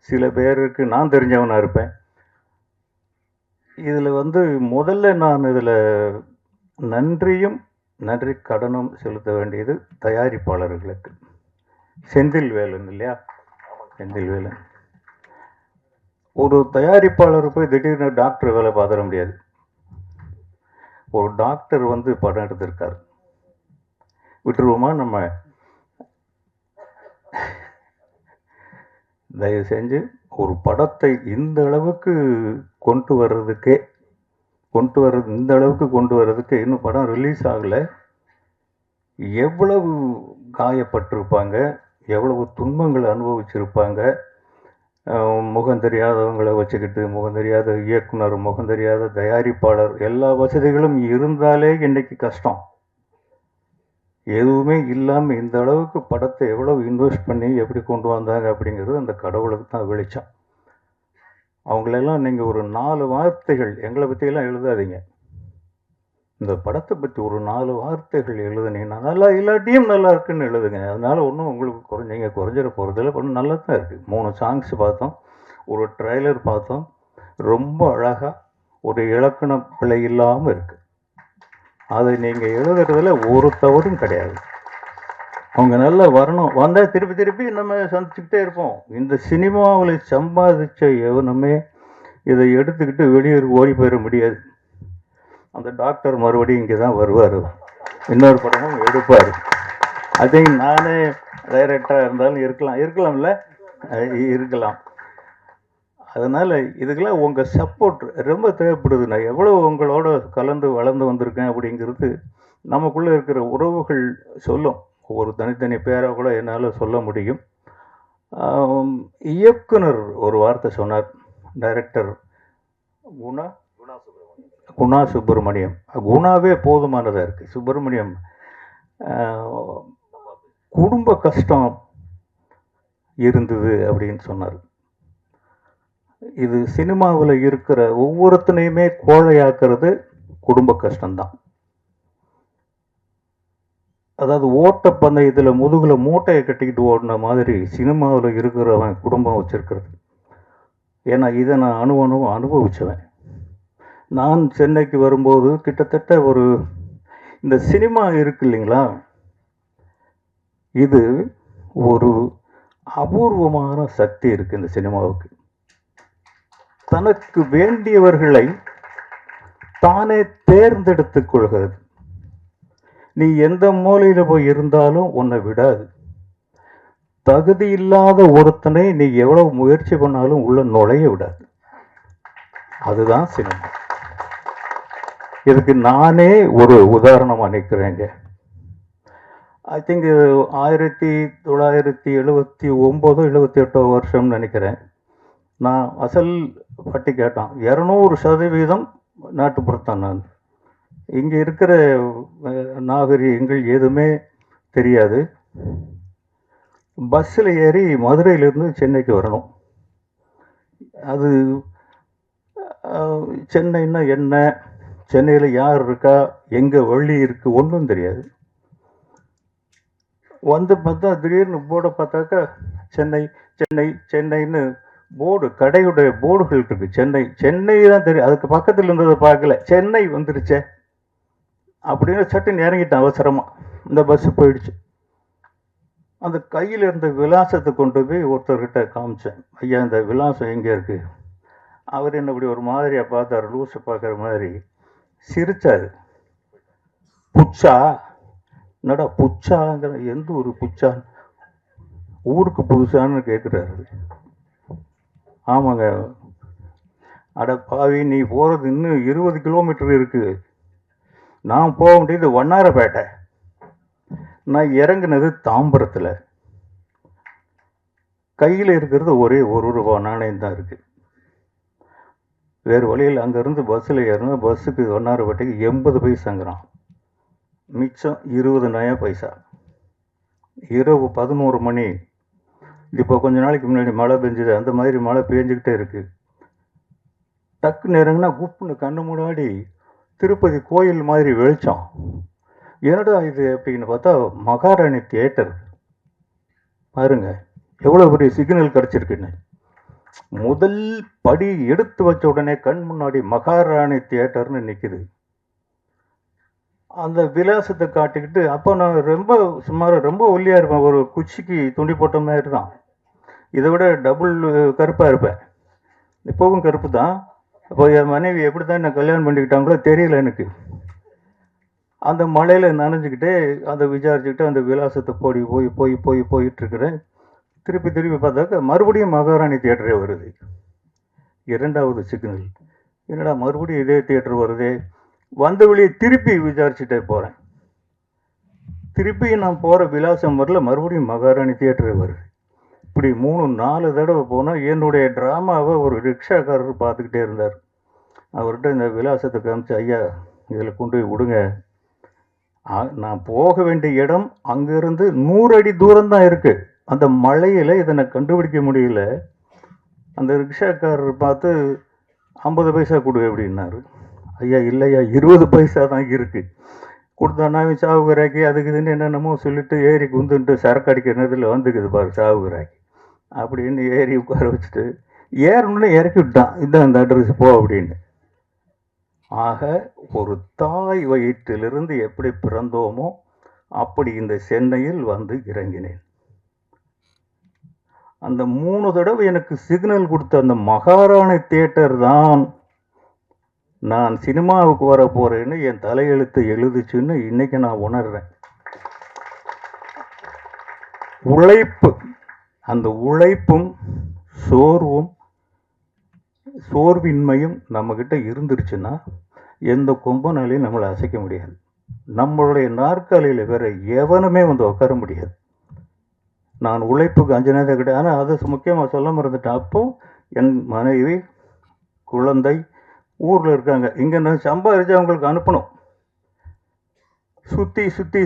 N: சில பேருக்கு நான் தெரிஞ்சவனாக இருப்பேன். இதில் முதல்ல நான் இதில் நன்றி கடனும் செலுத்த வேண்டியது தயாரிப்பாளர்களுக்கு. செந்தில் வேலன் இல்லையா, செந்தில் வேலன். ஒரு தயாரிப்பாளர் போய் திடீர்னு டாக்டர் வேலை பார்த்துட முடியாது. ஒரு டாக்டர் படம் எடுத்திருக்கார், விட்டுருவோமா நம்ம? தயவு செஞ்சு ஒரு படத்தை இந்த அளவுக்கு கொண்டு வர்றதுக்கு இன்னும் படம் ரிலீஸ் ஆகலை. எவ்வளவு காயப்பட்டிருப்பாங்க, எவ்வளவு துன்பங்களை அனுபவிச்சிருப்பாங்க. முகம் தெரியாதவங்களை வச்சுக்கிட்டு, முகம் தெரியாத இயக்குனர், முகம் தெரியாத தயாரிப்பாளர், எல்லா வசதிகளும் இருந்தாலே இன்னைக்கு கஷ்டம். எதுவுமே இல்லாமல் இந்த அளவுக்கு படத்தை எவ்வளோ இன்வெஸ்ட் பண்ணி எப்படி கொண்டு வந்தாங்க அப்படிங்கிறது அந்த கடவுளுக்கு தான் வெளிச்சம். அவங்களெல்லாம் நீங்கள் ஒரு 4 வார்த்தைகள், எங்களை பற்றியெல்லாம் எழுதாதீங்க, இந்த படத்தை பற்றி ஒரு 4 வார்த்தைகள் எழுதுனீங்கன்னா நல்லா, இல்லாட்டியும் நல்லா இருக்குன்னு எழுதுங்க. அதனால ஒன்றும் உங்களுக்கு குறைஞ்சிட போகிறதில்ல. ஒன்றும் நல்லா தான் இருக்குது. 3 சாங்ஸ் பார்த்தோம், ஒரு ட்ரைலர் பார்த்தோம், ரொம்ப அழகாக ஒரு இலக்கண பிழை இல்லாமல் இருக்குது. அதை நீங்கள் எழுதுறதுல ஒரு தவறும் கிடையாது. அவங்க நல்லா வரணும், வந்தால் திருப்பி திருப்பி நம்ம சந்திச்சுக்கிட்டே இருப்போம். இந்த சினிமாவில் சம்பாதிச்ச எவனுமே இதை எடுத்துக்கிட்டு வெளியூர் ஓடி போயிட முடியாது. அந்த டாக்டர் மறுபடியும் இங்கே தான் வருவார், இன்னொரு படமும் எடுப்பார். ஐ திங்க் நானே டைரக்டராக இருந்தாலும் இருக்கலாம்ல இருக்கலாம். அதனால் இதுக்கெல்லாம் உங்கள் சப்போர்ட் ரொம்ப தேவைப்படுது. நான் எவ்வளோ உங்களோட கலந்து வளர்ந்து வந்திருக்கேன் அப்படிங்கிறது நமக்குள்ளே இருக்கிற உறவுகள் சொல்லும். ஒவ்வொரு தனித்தனி பேரை கூட என்னால் சொல்ல முடியும். இயக்குனர் ஒரு வார்த்தை சொன்னார், டைரக்டர் குணா சுப்பிரமணியம். குணாவே போதுமானதாக இருக்குது. சுப்பிரமணியம் குடும்ப கஷ்டம் இருந்தது அப்படின்னு சொன்னார். இது சினிமாவில் இருக்கிற ஒவ்வொருத்தனையுமே கோழையாக்குறது குடும்ப கஷ்டம்தான். அதாவது ஓட்டப்பந்தயத்தில் முதுகில் மூட்டையை கட்டிக்கிட்டு ஓடின மாதிரி சினிமாவில் இருக்கிறவன் குடும்பம் வச்சிருக்கிறது. ஏன்னா இதை நான் அனுபவிச்சவன். நான் சென்னைக்கு வரும்போது கிட்டத்தட்ட இந்த சினிமா இருக்கு இல்லைங்களா, இது ஒரு அபூர்வமான சக்தி இருக்குது இந்த சினிமாவுக்கு. தனக்கு வேண்டியவர்களை தானே தேர்ந்தெடுத்துக் கொள்கிறது. நீ எந்த மூலையில் போய் இருந்தாலும் உன்னை விடாது. தகுதி இல்லாத ஒருத்தனை நீ எவ்வளவு முயற்சி பண்ணாலும் உள்ள நுழைய விடாது. அதுதான் சினிமா. இதுக்கு நானே ஒரு உதாரணமாக நிற்கிறேங்க. ஐ திங்க் 1979 78 வருஷம்னு நினைக்கிறேன். நான் அசல் பட்டி கேட்டான். 200% நாட்டுப்புறத்தான். நான் இங்கே இருக்கிற நாகரிகங்கள் எதுவுமே தெரியாது. பஸ்ஸில் ஏறி மதுரையிலேருந்து சென்னைக்கு வரணும். அது சென்னைன்னா என்ன, சென்னையில் யார் இருக்கா, எங்கே வழி இருக்குது, ஒன்றும் தெரியாது. வந்து பார்த்தா திடீர்னு போர்டை பார்த்தாக்கா சென்னை சென்னை சென்னைன்னு போர்டு, கடையுடைய போர்டுகள் இருக்குது. சென்னை சென்னை தான் தெரியும், அதுக்கு பக்கத்தில் இருந்ததை பார்க்கல. சென்னை வந்துருச்சே அப்படின்னு சட்டுன்னு இறங்கிட்டேன் அவசரமாக. இந்த பஸ்ஸு போயிடுச்சு. அந்த கையில் இருந்த விலாசத்தை கொண்டு போய் ஒருத்தர்கிட்ட காமிச்சேன். ஐயா இந்த விலாசம் எங்கே இருக்குது? அவர் என்ன இப்படி ஒரு மாதிரியாக பார்த்தார், லூஸை பார்க்குற மாதிரி சிரிச்சார். புச்சா? என்னடா புச்சாங்கிற, எந்த ஒரு புச்சா, ஊருக்கு புதுசான்னு கேட்குறாரு. ஆமாங்க. அட பாவி, நீ போகிறது இன்னும் 20 கிலோமீட்டர் இருக்குது. நான் போக வேண்டியது வண்ணாரப்பேட்டை. நான் இறங்குனது தாம்பரத்தில். கையில் இருக்கிறது ஒரே ₹1 நாணயம் தான் இருக்குது. வேறு வழியில் அங்கேருந்து பஸ்ஸில் ஏறினா பஸ்ஸுக்கு வண்ணாரப்பேட்டைக்கு 80 பைசாங்கிறான். மிச்சம் 20 நயா பைசா. இரவு 11 மணி. இப்போ கொஞ்ச நாளைக்கு முன்னாடி மழை பெஞ்சுது, அந்த மாதிரி மழை பெஞ்சிக்கிட்டே இருக்குது. டக்குன்னு இறங்குனா குப்புன்னு கண்ணு முன்னாடி திருப்பதி கோயில் மாதிரி வெளிச்சம். என்னடா இது அப்படின்னு பார்த்தா மகாராணி தியேட்டர். பாருங்க எவ்வளோ பெரிய சிக்னல் கிடச்சிருக்குன்னு. முதல் படி எடுத்து வச்ச உடனே கண் முன்னாடி மகாராணி தியேட்டர்னு நிற்குது. அந்த விலாசத்தை காட்டிக்கிட்டு, அப்போ நான் ரொம்ப ஒல்லியாக இருப்பேன், ஒரு குச்சிக்கு துண்டி போட்ட மாதிரி தான். இதை விட டபுள் கருப்பாக இருப்பேன். இப்போவும் கருப்பு தான். அப்போ என் மனைவி எப்படி தான் என்ன கல்யாணம் பண்ணிக்கிட்டாங்களோ தெரியல எனக்கு. அந்த மழையில் நனைஞ்சிக்கிட்டே அதை விசாரிச்சுக்கிட்டு அந்த விலாசத்தை போயிட்டுருக்கிறேன். திருப்பி பார்த்தாக்க மறுபடியும் மகாராணி தியேட்டரே வருது. 2வது சிக்னல். என்னடா மறுபடியும் இதே தியேட்டர் வருதே. வந்த வழியை திருப்பி விசாரிச்சுட்டே போகிறேன். திருப்பி நான் போகிற விலாசம் வரல, மறுபடியும் மகாராணி தியேட்டர் வருது. இப்படி 3-4 தடவை போனால் என்னுடைய ட்ராமாவை ஒரு ரிக்ஷாக்காரர் பார்த்துக்கிட்டே இருந்தார். அவர்கிட்ட இந்த விலாசத்தை காமிச்சு, ஐயா இதில் கொண்டு போய் விடுங்க, நான் போக வேண்டிய இடம் அங்கேருந்து 100 அடி தூரம் தான் இருக்குது, அந்த மழையில் இதை நான் கண்டுபிடிக்க முடியல. அந்த ரிக்ஷாக்காரர் பார்த்து 50 பைசா கொடு அப்படின்னாரு. ஐயா இல்லையா 20 பைசா தான் இருக்குது கொடுத்தானா, சாவுகராக்கி அதுக்கு இதுன்னு என்னென்னமோ சொல்லிட்டு ஏறி குந்துன்ட்டு சரக்கு அடிக்கிற நேரத்தில் வந்துக்குது பாரு சாவுகராக்கி அப்படின்னு ஏறி உட்கார வச்சுட்டு ஏறணுன்னு இறக்கி விட்டான், இதான் இந்த அட்ரஸ் போ அப்படின்னு. ஆக ஒரு தாய் வயிற்றிலிருந்து எப்படி பிறந்தோமோ அப்படி இந்த சென்னையில் வந்து இறங்கினேன். அந்த 3 தடவை எனக்கு சிக்னல் கொடுத்த அந்த மகாராணி தியேட்டர் தான் நான் சினிமாவுக்கு வர போறேன்னு என் தலையெழுத்து எழுதுச்சுன்னு இன்னைக்கு நான் உணர்றேன். உழைப்பு, அந்த உழைப்பும் சோர்வின்மையும் நம்மக்கிட்ட இருந்துருச்சுன்னா எந்த கொம்பனாலையும் நம்மளை அசைக்க முடியாது. நம்மளுடைய நாற்காலியில் வேற எவனுமே வந்து உட்கார முடியாது. நான் உழைப்புக்கு 5 நேரம் கிடையாது. ஆனால் அதை முக்கியமாக சொல்ல மறந்துட்டேன். அப்போ என் மனைவி குழந்தை ஊரில் இருக்காங்க, இங்கே நான் சம்பாதிச்சு அவங்களுக்கு அனுப்பணும்.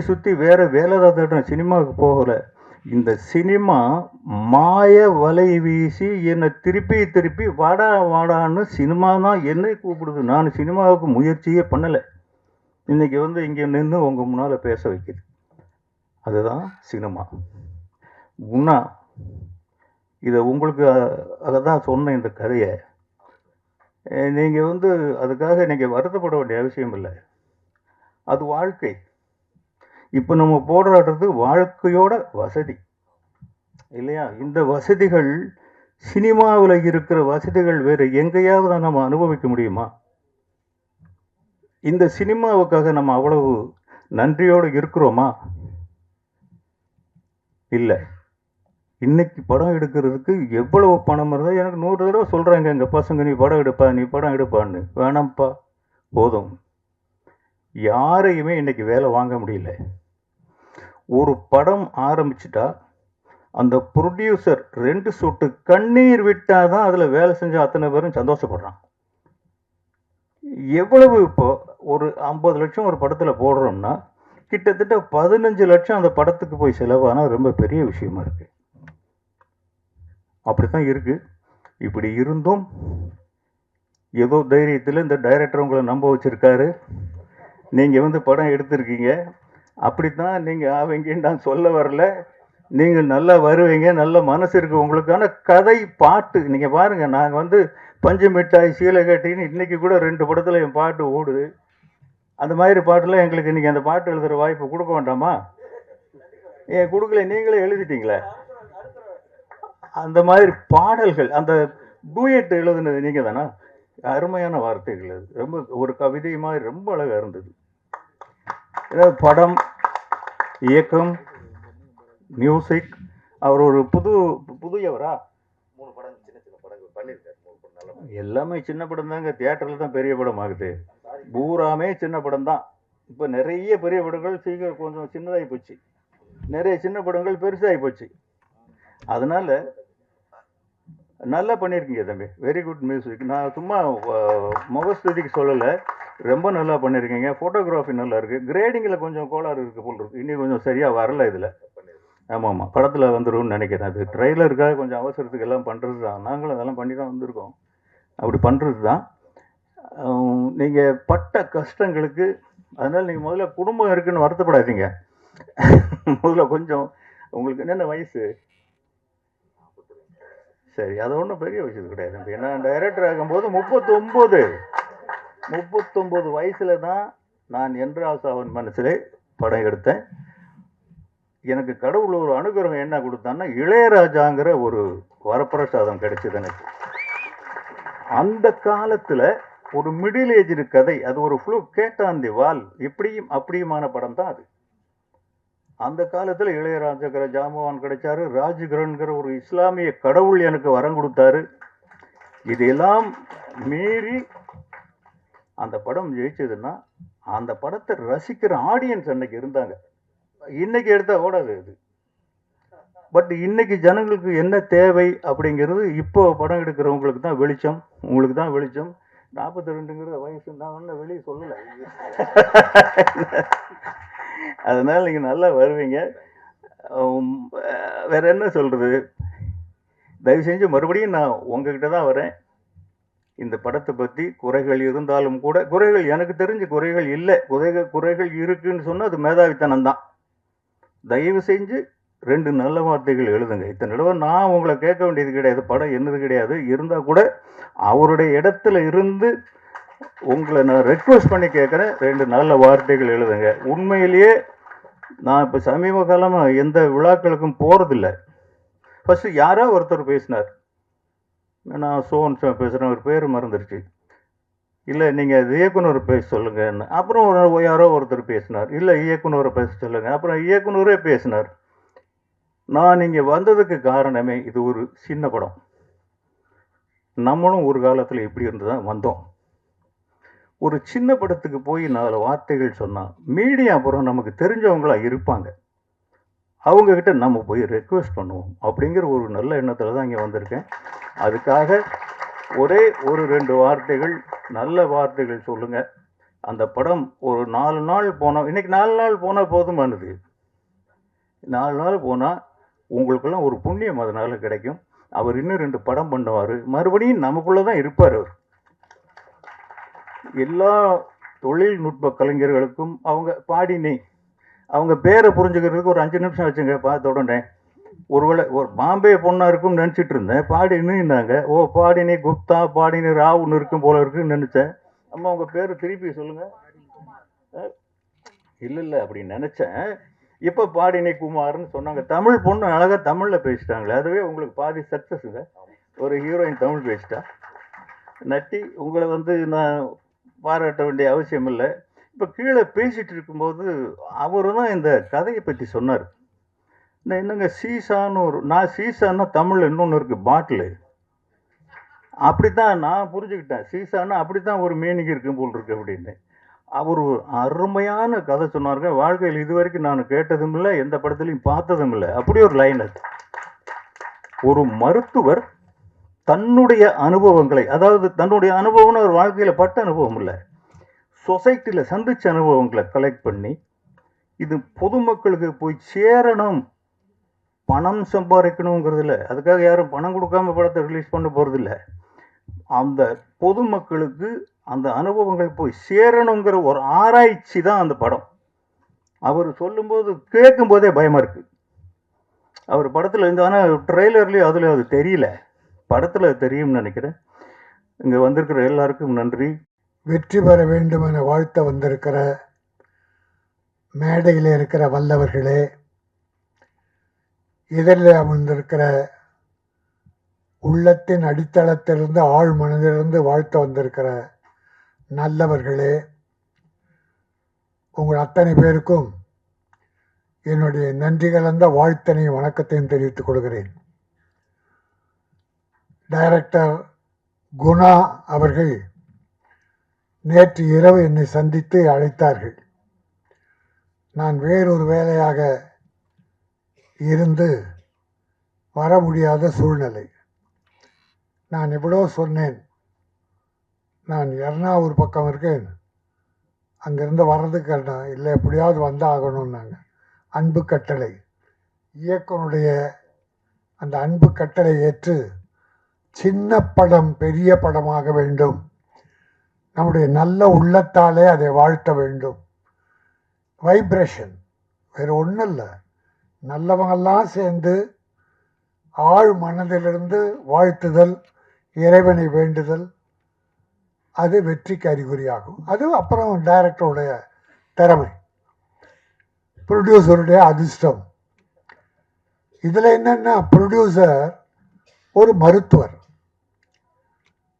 N: சுற்றி வேற வேலை தான் தேடுறேன், சினிமாவுக்கு போகலை. இந்த சினிமா மாய வலை வீசி என்னை திருப்பி வாடான்னு சினிமா தான் என்னை கூப்பிடுது. நான் சினிமாவுக்கு முயற்சியே பண்ணலை. இன்னைக்கு வந்து இங்கே நின்று உங்கள் முன்னால் பேச வைக்குது. அதுதான் சினிமா. உண்ணா இதை உங்களுக்கு தான் சொன்ன இந்த கதையை நீங்கள் வந்து அதுக்காக நீங்கள் வருத்தப்பட வேண்டிய அவசியம் இல்லை. அது வாழ்க்கை. இப்போ நம்ம போராடுறது வாழ்க்கையோட வசதி இல்லையா? இந்த வசதிகள் சினிமாவில் இருக்கிற வசதிகள் வேறு எங்கேயாவது நம்ம அனுபவிக்க முடியுமா? இந்த சினிமாவுக்காக நம்ம அவ்வளவு நன்றியோடு இருக்கிறோமா? இல்லை. இன்னைக்கு படம் எடுக்கிறதுக்கு எவ்வளவு பணம் இருந்தால் எனக்கு 100 தடவை சொல்கிறாங்க எங்கள் பசங்க, நீ படம் எடுப்பான்னு. வேணாம்ப்பா, போதும். யாரையுமே இன்னைக்கு வேலை வாங்க முடியல. ஒரு படம் ஆரம்பிச்சுட்டா அந்த ப்ரொடியூசர் 2 சொட்டு கண்ணீர் விட்டாதான் அதில் வேலை செஞ்ச அத்தனை பேரும் சந்தோஷப்படுறான். எவ்வளவு இப்போ ஒரு 50 லட்சம் ஒரு படத்தில் போடுறோம்னா கிட்டத்தட்ட 15 லட்சம் அந்த படத்துக்கு போய் செலவானா ரொம்ப பெரிய விஷயமா இருக்கு. அப்படித்தான் இருக்கு. இப்படி இருந்தும் ஏதோ தைரியத்தில் இந்த டைரக்டர் உங்களை நம்ப வச்சிருக்காரு. நீங்கள் வந்து படம் எடுத்திருக்கீங்க, அப்படித்தான் நீங்கள் ஆவீங்கன்னு நான் சொல்ல வரல. நீங்கள் நல்லா வருவீங்க, நல்ல மனசு இருக்கு உங்களுக்கான கதை பாட்டு. நீங்கள் பாருங்கள், நாங்கள் வந்து பஞ்சு மிட்டாய் சீலை கட்டின்னு இன்றைக்கி கூட 2 படத்தில் என் பாட்டு ஓடுது. அந்த மாதிரி பாட்டெல்லாம் எங்களுக்கு இன்றைக்கி அந்த பாட்டு எழுதுகிற வாய்ப்பு கொடுக்க வேண்டாமா? ஏன் கொடுக்கல? நீங்களே எழுதிட்டீங்களே. அந்த மாதிரி பாடல்கள், அந்த டூயட் எழுதுனது நீங்கள் தானே? அருமையான வார்த்தைகள். அது ரொம்ப ஒரு கவிதை மாதிரி ரொம்ப அழகாக இருந்தது. ஏதாவது படம், இயக்கம், மியூசிக், அவர் ஒரு புதியவரா?
F: 3 படம் சின்ன படங்கள் பண்ணியிருக்காரு. 3 படம் நல்ல படம்.
N: எல்லாமே சின்ன படம் தாங்க. தியேட்டரில் தான் பெரிய படம் ஆகுது. பூராமே சின்ன படம் தான். இப்போ நிறைய பெரிய படங்கள் சீக்கிரம் கொஞ்சம் சின்னதாகி போச்சு, நிறைய சின்ன படங்கள் பெருசாகி போச்சு. அதனால நல்லா பண்ணியிருக்கீங்க தம்பி, வெரி குட் மியூசிக். நான் சும்மா முகஸ்துதிக்கு சொல்லலை, ரொம்ப நல்லா பண்ணியிருக்கீங்க. ஃபோட்டோகிராஃபி நல்லா இருக்குது. கிரேடிங்கில் கொஞ்சம் கோளாறு இருக்குது போல் இருக்குது, இன்னும் கொஞ்சம் சரியாக வரல இதில். ஆமாம், படத்தில் வந்துடும்னு நினைக்கிறேன். அது ட்ரெய்லருக்காக கொஞ்சம் அவசரத்துக்கு எல்லாம் பண்ணுறது தான். நாங்களும் அதெல்லாம் பண்ணி தான் வந்திருக்கோம். அப்படி பண்ணுறது தான். நீங்கள் பட்ட கஷ்டங்களுக்கு, அதனால் நீங்கள் முதல்ல குடும்பம் இருக்குன்னு வருத்தப்படாதீங்க. முதல்ல கொஞ்சம் உங்களுக்கு என்னென்ன வயசு? சரி, அது ஒன்றும் பெரிய விஷயம் கிடையாது. ஏன்னா டைரக்டர் ஆகும்போது 39 வயசில் தான் நான் என்றாசாவன் மனசிலே படம் எடுத்தேன். எனக்கு கடவுள் ஒரு அனுகிரகம் என்ன கொடுத்தான்னா, இளையராஜாங்கிற ஒரு வரப்பிரசாதம் கிடைச்சது எனக்கு. அந்த காலத்தில் ஒரு மிடில் ஏஜ் கதை, அது ஒரு ஃப்ளூ கேட்டாந்தி வால், இப்படியும் அப்படியுமான படம் தான் அது. அந்த காலத்தில் இளையராஜாங்கிற ஜாம்பவான் கிடைச்சாரு. ராஜ்கிரன்கிற ஒரு இஸ்லாமிய கடவுள் எனக்கு வரம் கொடுத்தாரு. இதெல்லாம் மீறி அந்த படம் ஜெயிச்சதுன்னா அந்த படத்தை ரசிக்கிற ஆடியன்ஸ் அன்னைக்கு இருந்தாங்க. இன்னைக்கு எடுத்தால் ஓடாது அது. பட் இன்னைக்கு ஜனங்களுக்கு என்ன தேவை அப்படிங்கிறது இப்போ படம் எடுக்கிறவங்களுக்கு தான் வெளிச்சம், உங்களுக்கு தான் வெளிச்சம். 42ங்கிற வயசு நான் ஒன்றும் வெளியே சொல்லலை. அதனால் நீங்கள் நல்லா வருவீங்க. வேற என்ன சொல்கிறது, தயவு செஞ்சு மறுபடியும் நான் உங்ககிட்ட தான் வரேன். இந்த படத்தை பற்றி குறைகள் இருந்தாலும் கூட, குறைகள் எனக்கு தெரிஞ்ச குறைகள் இல்லை, குறைகள் இருக்குன்னு சொன்னால் அது மேதாவித்தனம் தான். தயவு செஞ்சு 2 நல்ல வார்த்தைகள் எழுதுங்க. இத்தனை தடவை நான் உங்களை கேட்க வேண்டியது கிடையாது, படம் என்னது கிடையாது. இருந்தால் கூட அவருடைய இடத்துல இருந்து உங்களை நான் ரெக்வஸ்ட் பண்ணி கேட்குறேன், 2 நல்ல வார்த்தைகள் எழுதுங்க. உண்மையிலேயே நான் இப்போ சமீப காலமாக எந்த விழாக்களுக்கும் போகிறதில்ல. ஃபஸ்ட்டு யாரோ ஒருத்தர் பேசினார், நான் சோன் பேசுகிறேன், ஒரு பேர் மறந்துருச்சு, இல்லை நீங்கள் இயக்குனர் பேச சொல்லுங்கன்னு. அப்புறம் யாரோ ஒருத்தர் பேசினார், இல்லை இயக்குனரை பேச சொல்லுங்கள். அப்புறம் இயக்குனரே பேசினார். நான் இங்கே வந்ததுக்கு காரணமே இது ஒரு சின்ன படம். நம்மளும் ஒரு காலத்தில் இப்படி இருந்து தான் வந்தோம். ஒரு சின்ன படத்துக்கு போய் 4 வார்த்தைகள் சொன்னால் மீடியா அப்புறம் நமக்கு தெரிஞ்சவங்களாக இருப்பாங்க, அவங்கக்கிட்ட நம்ம போய் ரெக்வெஸ்ட் பண்ணுவோம் அப்படிங்கிற ஒரு நல்ல எண்ணத்தில் தான் இங்கே வந்திருக்கேன். அதுக்காக ஒரே ஒரு 2 வார்த்தைகள், நல்ல வார்த்தைகள் சொல்லுங்கள். அந்த படம் ஒரு 4 நாள் போனோம், இன்றைக்கி 4 நாள் போனால் போதுமானது. 4 நாள் போனால் உங்களுக்கெல்லாம் ஒரு புண்ணியம் அதனால் கிடைக்கும். அவர் இன்னும் 2 படம் பண்ணுவார், மறுபடியும் நமக்குள்ளே தான் இருப்பார் அவர். எல்லா தொழில்நுட்ப கலைஞர்களுக்கும் அவங்க பாடினே, அவங்க பேரை புரிஞ்சுக்கிறதுக்கு ஒரு 5 நிமிஷம் வச்சுங்க, பார்த்த உடனே. ஒருவேளை ஒரு பாம்பே பொண்ணாக இருக்கும்னு நினச்சிட்டு இருந்தேன், பாடினுன்னாங்க. ஓ பாடினி குப்தா, பாடினி ராவுன்னு இருக்கும் போல இருக்குன்னு நினச்சேன். அம்மா உங்கள் பேர் திருப்பி சொல்லுங்கள். இல்லை அப்படின்னு நினச்சேன். இப்போ பாடினி குமார்னு சொன்னாங்க. தமிழ் பொண்ணு அழகாக தமிழில் பேசிட்டாங்களே, அதுவே உங்களுக்கு பாதி சக்ஸஸுங்க. ஒரு ஹீரோயின் தமிழ் பேசிட்டா. நட்டி, உங்களை நான் பாராட்ட வேண்டிய அவசியம் இல்லை. இப்போ கீழே பேசிகிட்டு இருக்கும்போது அவர் தான் இந்த கதையை பற்றி சொன்னார். நான் என்னங்க சீசான்னு நான் சீசான்னா தமிழ் இன்னொன்று இருக்குது, பாட்டிலு. அப்படி தான் நான் புரிஞ்சுக்கிட்டேன். சீசான்னா அப்படி தான் ஒரு மீனிங் இருக்கும் போல் இருக்கு அப்படின்னு. அவர் ஒரு அருமையான கதை சொன்னாருங்க. வாழ்க்கையில் இது வரைக்கும் நான் கேட்டதும் இல்லை, எந்த படத்துலையும் பார்த்ததும் இல்லை. அப்படி ஒரு லைன் அது. ஒரு மருத்துவர் தன்னுடைய அனுபவங்களை, அதாவது தன்னுடைய அனுபவம்னு ஒரு வாழ்க்கையில் பட்ட அனுபவம் இல்லை, சொசைட்டியில் சந்திச்ச அனுபவங்களை கலெக்ட் பண்ணி இது பொதுமக்களுக்கு போய் சேரணும், பணம் சம்பாதிக்கணுங்கிறது இல்லை. அதுக்காக யாரும் பணம் கொடுக்காம படத்தை ரிலீஸ் பண்ண போகிறதில்ல. அந்த பொதுமக்களுக்கு அந்த அனுபவங்கள் போய் சேரணுங்கிற ஒரு ஆராய்ச்சி தான் அந்த படம். அவர் சொல்லும்போது கேட்கும்போதே பயமாக இருக்குது. அவர் படத்தில் இருந்து, ஆனால் ட்ரெய்லர்லேயும் அதில் அது தெரியல, படத்தில் தெரியும்னு நினைக்கிறேன். இங்கே வந்திருக்கிற எல்லாருக்கும் நன்றி.
O: வெற்றி பெற வேண்டும் என வாழ்த்த வந்திருக்கிற மேடையில் இருக்கிற வல்லவர்களே, இதழில் அமர்ந்திருக்கிற உள்ளத்தின் அடித்தளத்திலிருந்து ஆழ் மனதிலிருந்து வாழ்த்த வந்திருக்கிற நல்லவர்களே, உங்கள் அத்தனை பேருக்கும் என்னுடைய நன்றி கலந்த வாழ்த்தனையும் வணக்கத்தையும் தெரிவித்துக் கொள்கிறேன். டைரக்டர் குணா அவர்கள் நேற்று இரவு என்னை சந்தித்து அழைத்தார்கள். நான் வேறொரு வேலையாக இருந்து வர முடியாத சூழ்நிலை. நான் எவ்வளோ சொன்னேன், நான் எர்ணாவூர் பக்கம் இருக்கேன், அங்கேருந்து வர்றதுக்கு இல்லை, எப்படியாவது வந்தாகணும்னாங்க. அன்பு கட்டளை, இயக்குனுடைய அந்த அன்பு கட்டளை ஏற்று சின்ன படம் பெரிய படமாக வேண்டும், நம்முடைய நல்ல உள்ளத்தாலே அதை வாழ்த்த வேண்டும். வைப்ரேஷன் வேறு ஒன்றும் இல்லை, நல்லவங்கெல்லாம் சேர்ந்து ஆழ் மனதிலிருந்து வாழ்த்துதல், இறைவனை வேண்டுதல், அது வெற்றிக்கு அறிகுறியாகும். அது அப்புறம் டைரக்டருடைய திறமை, ப்ரொடியூசருடைய அதிர்ஷ்டம். இதில் என்னென்னா, ப்ரொடியூசர் ஒரு மருத்துவர்.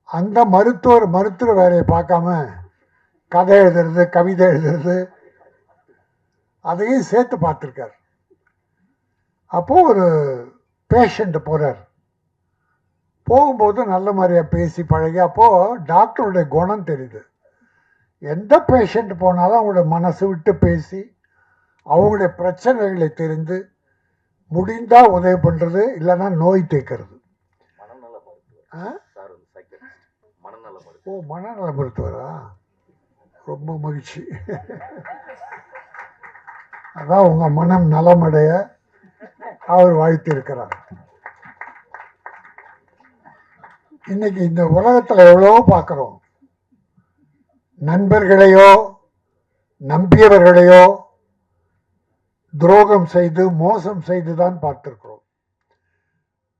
O: அந்த மருத்துவர் வேலையை பார்க்காம கதை எழுதுறது, கவிதை எழுதுறது, அதையும் சேர்த்து பார்த்துருக்கார். அப்போது ஒரு பேஷண்ட் போகிறார், போகும்போது நல்ல மாதிரியாக பேசி பழகி, அப்போது டாக்டருடைய குணம் தெரியுது. எந்த பேஷண்ட் போனாலும் அவங்களோட மனசு விட்டு பேசி அவங்களுடைய பிரச்சனைகளை தெரிந்து முடிந்தால் உதவி பண்ணுறது, இல்லைன்னா நோய் தீர்க்கிறது. ஓ, மனநல மருத்துவரா? ரொம்ப மகிழ்ச்சி. அதான் உங்கள் மனம் நலமடைய அவர் வாழ்த்திருக்கிறார். இன்னைக்கு இந்த உலகத்தில் எவ்வளோ பார்க்குறோம். நண்பர்களையோ நம்பியவர்களையோ துரோகம் செய்து மோசம் செய்து தான் பார்த்திருக்கிறோம்.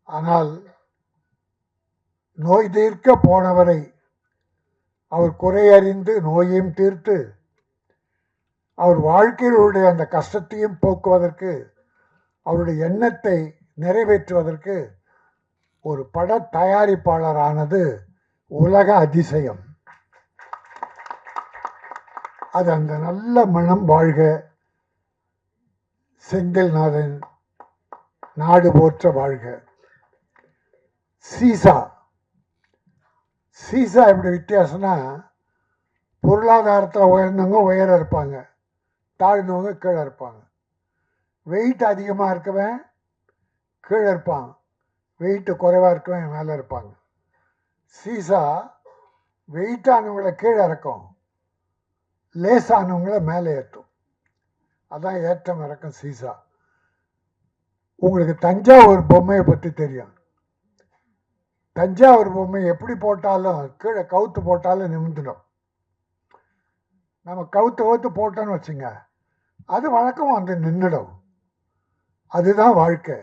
O: ஆனால் நோய் தீர்க்க போனவரை அவர் குறையறிந்து நோயையும் தீர்த்து அவர் வாழ்க்கையிலுடைய அந்த கஷ்டத்தையும் போக்குவதற்கு, அவருடைய எண்ணத்தை நிறைவேற்றுவதற்கு ஒரு பட தயாரிப்பாளரானது உலக அதிசயம். அது அந்த நல்ல மனம் வாழ்க, செந்தில்நாதன் நாடு போற்ற வாழ்க. சீசா சீசா எப்படி வித்தியாசம்னா, பொருளாதாரத்தில் உயர்ந்தவங்க உயர இருப்பாங்க, தாழ்ந்தவங்க கீழே இருப்பாங்க. வெயிட் அதிகமாக இருக்கவன் கீழே இருப்பான், வெயிட்டு குறைவாக இருக்கவன் மேலே இருப்பாங்க. சீசா வெயிட்டானவங்களை கீழே இறக்கும், லேசானவங்களை மேலே ஏற்றும். அதான் ஏற்றம் இறக்கும் சீசா. உங்களுக்கு தஞ்சாவூர் பொம்மையை பற்றி தெரியும். தஞ்சாவூர் பொம்மை எப்படி போட்டாலும் கீழே கவுத்து போட்டாலும் நிமிந்துடும். நம்ம கவுத்து போட்டோன்னு வச்சுங்க, அது வழக்கம் வந்து நின்றுடும். அதுதான் வாழ்க்கை.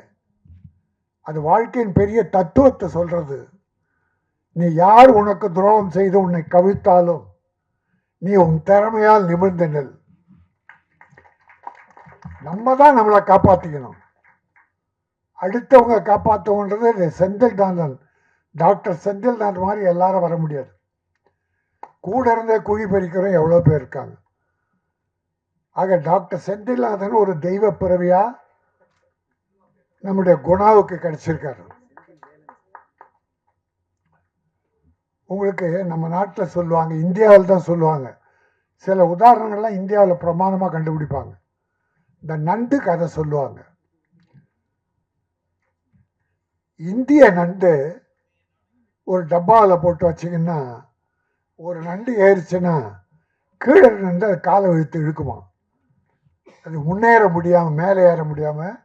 O: அது வாழ்க்கையின் பெரிய தத்துவத்தை சொல்றது. நீ யார் உனக்கு துரோகம் செய்து உன்னை கவிழ்த்தாலும் நீ உன் திறமையால் நிமிர்ந்து நெல். நம்ம தான் நம்மளை காப்பாற்றிக்கணும். அடுத்தவங்க காப்பாற்றுவோன்றது செந்தில்நாதன், டாக்டர் செந்தில்நாதன் மாதிரி எல்லாரும் வர முடியாது. கூட இருந்த குழி பறிக்கிறோம் எவ்வளோ பேர் இருக்காங்க. ஆக டாக்டர் செந்தில்நாதன் ஒரு தெய்வ பிறவியா நம்முடைய குணாவுக்கு கிடைச்சிருக்காரு. உங்களுக்கு நம்ம நாட்டில் சொல்லுவாங்க, இந்தியாவில் தான் சொல்லுவாங்க, சில உதாரணங்கள்லாம் இந்தியாவில் பிரமாணமாக கண்டுபிடிப்பாங்க. இந்த நண்டு கதை சொல்லுவாங்க. இந்திய நண்டு ஒரு டப்பாவில் போட்டு வச்சிங்கன்னா, ஒரு நண்டு ஏறிச்சுன்னா கீழே நண்டு அது காலை இழுத்து இழுக்குமா. அது முன்னேற முடியாமல் மேலே ஏற முடியாமல்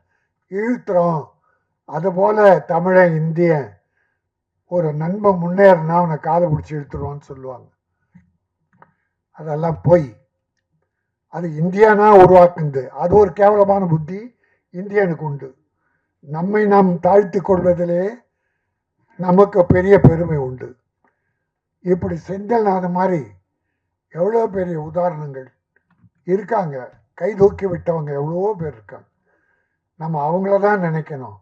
O: இழுத்துறோம். அதுபோல் தமிழன் இந்தியன் ஒரு நண்பன் முன்னேறினா அவனை காலை பிடிச்சி இழுத்துருவான்னு சொல்லுவாங்க. அதெல்லாம் போய் அது இந்தியானா உருவாக்குது. அது ஒரு கேவலமான புத்தி இந்தியனுக்கு உண்டு. நம்மை நாம் தாழ்த்தி கொள்வதிலே நமக்கு பெரிய பெருமை உண்டு. இப்படி செந்தில்நாதன் மாதிரி எவ்வளோ பெரிய உதாரணங்கள் இருக்காங்க. கை தூக்கி விட்டவங்க எவ்வளவோ பேர் இருக்காங்க. நம்ம அவங்கள தான் நினைக்கணும்.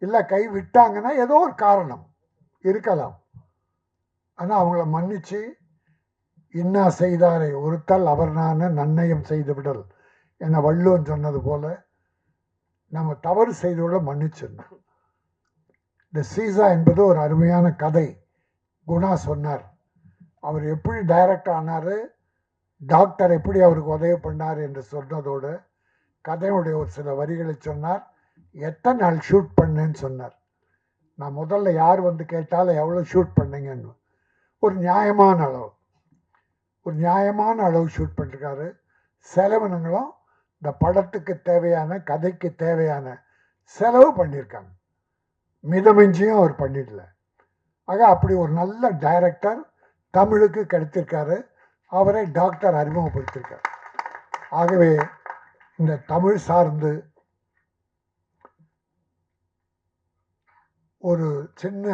O: இல்லை கை விட்டாங்கன்னா ஏதோ ஒரு காரணம் இருக்கலாம். ஆனால் அவங்கள மன்னிச்சு, இன்னா செய்தாரை ஒருத்தல் அவர் நான் நன்னயம் செய்து விடல் என வள்ளுவன் சொன்னது போல நம்ம தவறு செய்தோட மன்னிச்சிடணும். இந்த சீசா என்பது ஒரு அருமையான கதை. குணா சொன்னார். அவர் எப்படி டைரக்ட் ஆனார், டாக்டர் எப்படி அவருக்கு உதவி பண்ணார் என்று சொன்னதோடு கதையுடைய ஒரு சில வரிகளை சொன்னார். எத்தனை நாள் ஷூட் பண்ணேன்னு சொன்னார். நான் முதல்ல யார் வந்து கேட்டாலும் எவ்வளோ ஷூட் பண்ணீங்கன்னு, ஒரு நியாயமான அளவு ஷூட் பண்ணிருக்காரு. செலவினங்களும் இந்த படத்துக்கு தேவையான, கதைக்கு தேவையான செலவு பண்ணியிருக்காங்க. மிதமிஞ்சியும் அவர் பண்ணிடல. ஆக அப்படி ஒரு நல்ல டைரக்டர் தமிழுக்கு கிடைத்திருக்காரு. அவரை டாக்டர் அறிமுகப்படுத்தியிருக்கார். ஆகவே இந்த தமிழ் சார்ந்து ஒரு சின்ன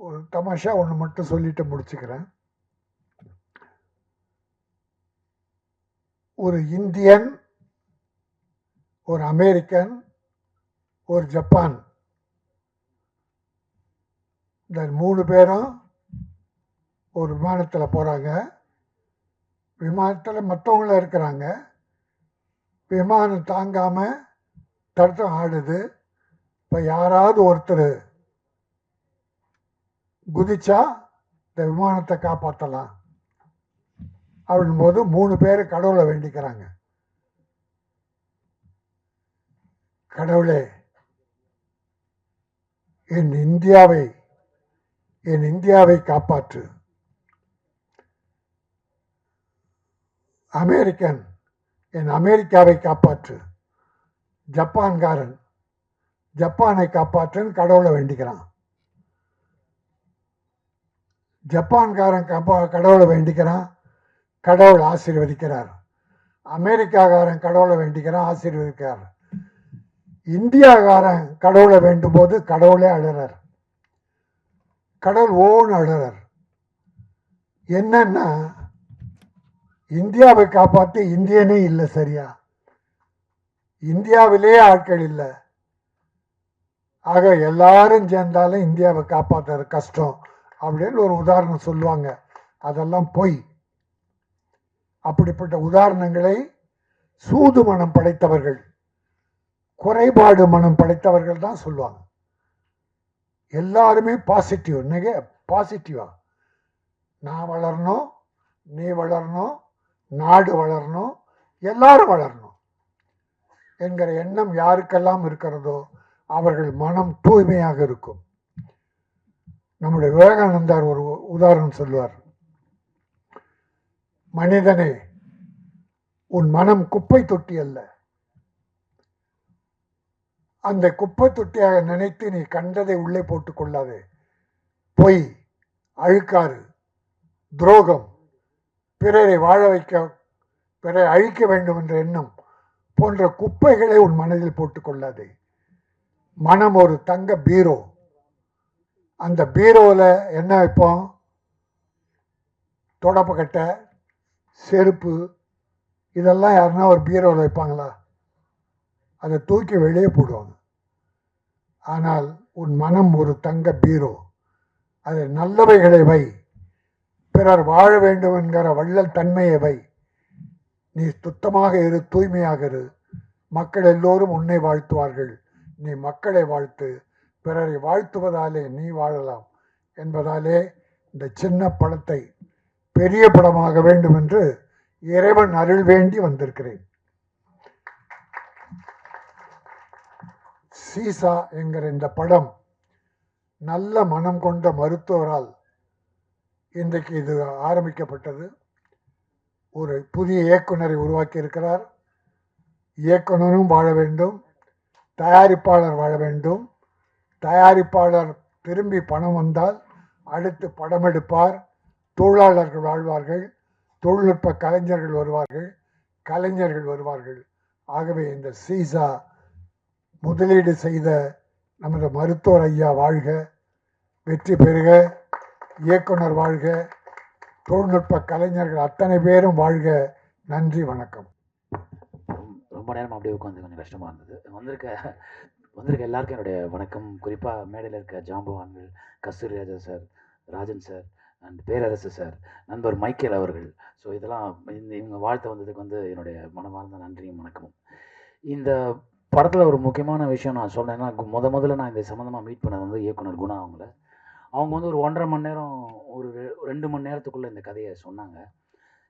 O: ஒரு தமாஷா ஒன்று மட்டும் சொல்லிட்டு முடிச்சுக்கிறேன். ஒரு இந்தியன், ஒரு அமெரிக்கன், ஒரு ஜப்பான், இந்த 3 பேரும் ஒரு விமானத்தில் போகிறாங்க. விமானத்தில் மற்றவங்களும் இருக்கிறாங்க. விமானம் தாங்காமல் தடுத்தம் ஆடுது. இப்போ யாராவது ஒருத்தர் குதிச்சா இந்த விமானத்தை காப்பாற்றலாம் அப்படின்போது 3 பேர் கடவுளை வேண்டிக்கிறாங்க. கடவுளே, என் இந்தியாவை காப்பாற்று. என் அமெரிக்காவை காப்பாற்று. ஜப்பானை காப்பாற்றுன்னு கடவுளை வேண்டிக்கிறான். ஜப்பான்காரன் கடவுளை வேண்டிக்கிறான், கடவுள் ஆசீர்வதிக்கிறார். அமெரிக்காக்காரன் கடவுளை வேண்டிக்கிறான், ஆசீர்வதிக்கிறார். இந்தியாக்காரன் கடவுளை வேண்டும் போது கடவுளே அழுறார். கடவுள் ஓன்னு அழுறார். என்னன்னா, இந்தியாவை காப்பாற்ற இந்தியனே இல்லை. சரியா, இந்தியாவிலே ஆட்கள் இல்லை. ஆக எல்லாரும் சேர்ந்தாலும் இந்தியாவை காப்பாற்றுறது கஷ்டம் அப்படின்னு ஒரு உதாரணம் சொல்லுவாங்க. அதெல்லாம் பொய். அப்படிப்பட்ட உதாரணங்களை சூது மனம் படைத்தவர்கள், குறைபாடு மனம் படைத்தவர்கள் தான் சொல்லுவாங்க. எல்லாருமே பாசிட்டிவா நான் வளரணும், நீ வளரணும், நாடு வளரணும், எல்லாரும் வளரணும் என்கிற எண்ணம் யாருக்கெல்லாம் இருக்கிறதோ அவர்கள் மனம் தூய்மையாக இருக்கும். நம்முடைய விவேகானந்தார் ஒரு உதாரணம் சொல்லுவார். மனிதனே, உன் மனம் குப்பை தொட்டி அல்ல. அந்த குப்பை தொட்டியாக நினைத்து நீ கண்டதை உள்ளே போட்டுக் கொள்ளாதே. பொய், அழுக்காறு, துரோகம், பிறரை வாழ வைக்க, பிறரை அழிக்க வேண்டும் என்ற எண்ணம் போன்ற குப்பைகளை உன் மனதில் போட்டுக் கொள்ளாதே. மனம் ஒரு தங்க பீரோ. அந்த பீரோவில் என்ன வைப்போம்? தொடப்பக்கட்டை, செருப்பு, இதெல்லாம் யாருன்னா ஒரு பீரோவில் வைப்பாங்களா? அதை தூக்கி வெளியே போடுவாங்க. ஆனால் உன் மனம் ஒரு தங்க பீரோ. அதை நல்லவைகளை வை, பிறர் வாழ வேண்டும் என்கிற வள்ளல் தன்மையை வை. நீ சுத்தமாக இரு, தூய்மையாக இரு. மக்கள் எல்லோரும் உன்னை வாழ்த்துவார்கள். நீ மக்களை வாழ்த்து. பிறரை வாழ்த்துவதாலே நீ வாழலாம் என்பதாலே இந்த சின்ன படத்தை பெரிய படமாக வேண்டும் என்று இறைவன் அருள் வேண்டி வந்திருக்கிறேன். சீசா என்கிற இந்த படம் நல்ல மனம் கொண்ட மருத்துவரால் இன்றைக்கு இது ஆரம்பிக்கப்பட்டது. ஒரு புதிய இயக்குனரை உருவாக்கி இருக்கிறார். இயக்குனரும் வாழ வேண்டும், தயாரிப்பாளர் வாழ வேண்டும். தயாரிப்பாளர் திரும்பி பணம் வந்தால் அடுத்து படம் எடுப்பார். தொழிலாளர்கள் வாழ்வார்கள், தொழில்நுட்ப கலைஞர்கள் வருவார்கள். ஆகவே இந்த சீசா முதலீடு செய்த நமது மருத்துவர் ஐயா வாழ்க, வெற்றி பெறுக, இயக்குனர் வாழ்க, தொழில்நுட்ப கலைஞர்கள் அத்தனை பேரும் வாழ்க. நன்றி, வணக்கம்.
D: ரொம்ப நேரம் அப்படியே உட்காந்து கொஞ்சம் கஷ்டமாக இருந்தது. வந்திருக்க எல்லாருக்கும் என்னுடைய வணக்கம். குறிப்பாக மேடையில் இருக்க ஜாம்பவான்கள், Kasthuri Raja sir, Rajan sir and Perarasu sir, நண்பர் மைக்கேல் அவர்கள். ஸோ இதெல்லாம் இவங்க வாழ்த்து வந்ததுக்கு என்னுடைய மனமார்ந்த நன்றியும் வணக்கமும். இந்த படத்தில் ஒரு முக்கியமான விஷயம் நான் சொன்னேன்னா, முதல்ல நான் இந்த சம்மந்தமாக மீட் பண்ணது இயக்குனர் குணா அவங்கள. அவங்க ஒரு 1.5 மணி நேரம், ஒரு 2 மணி நேரத்துக்குள்ளே இந்த கதையை சொன்னாங்க.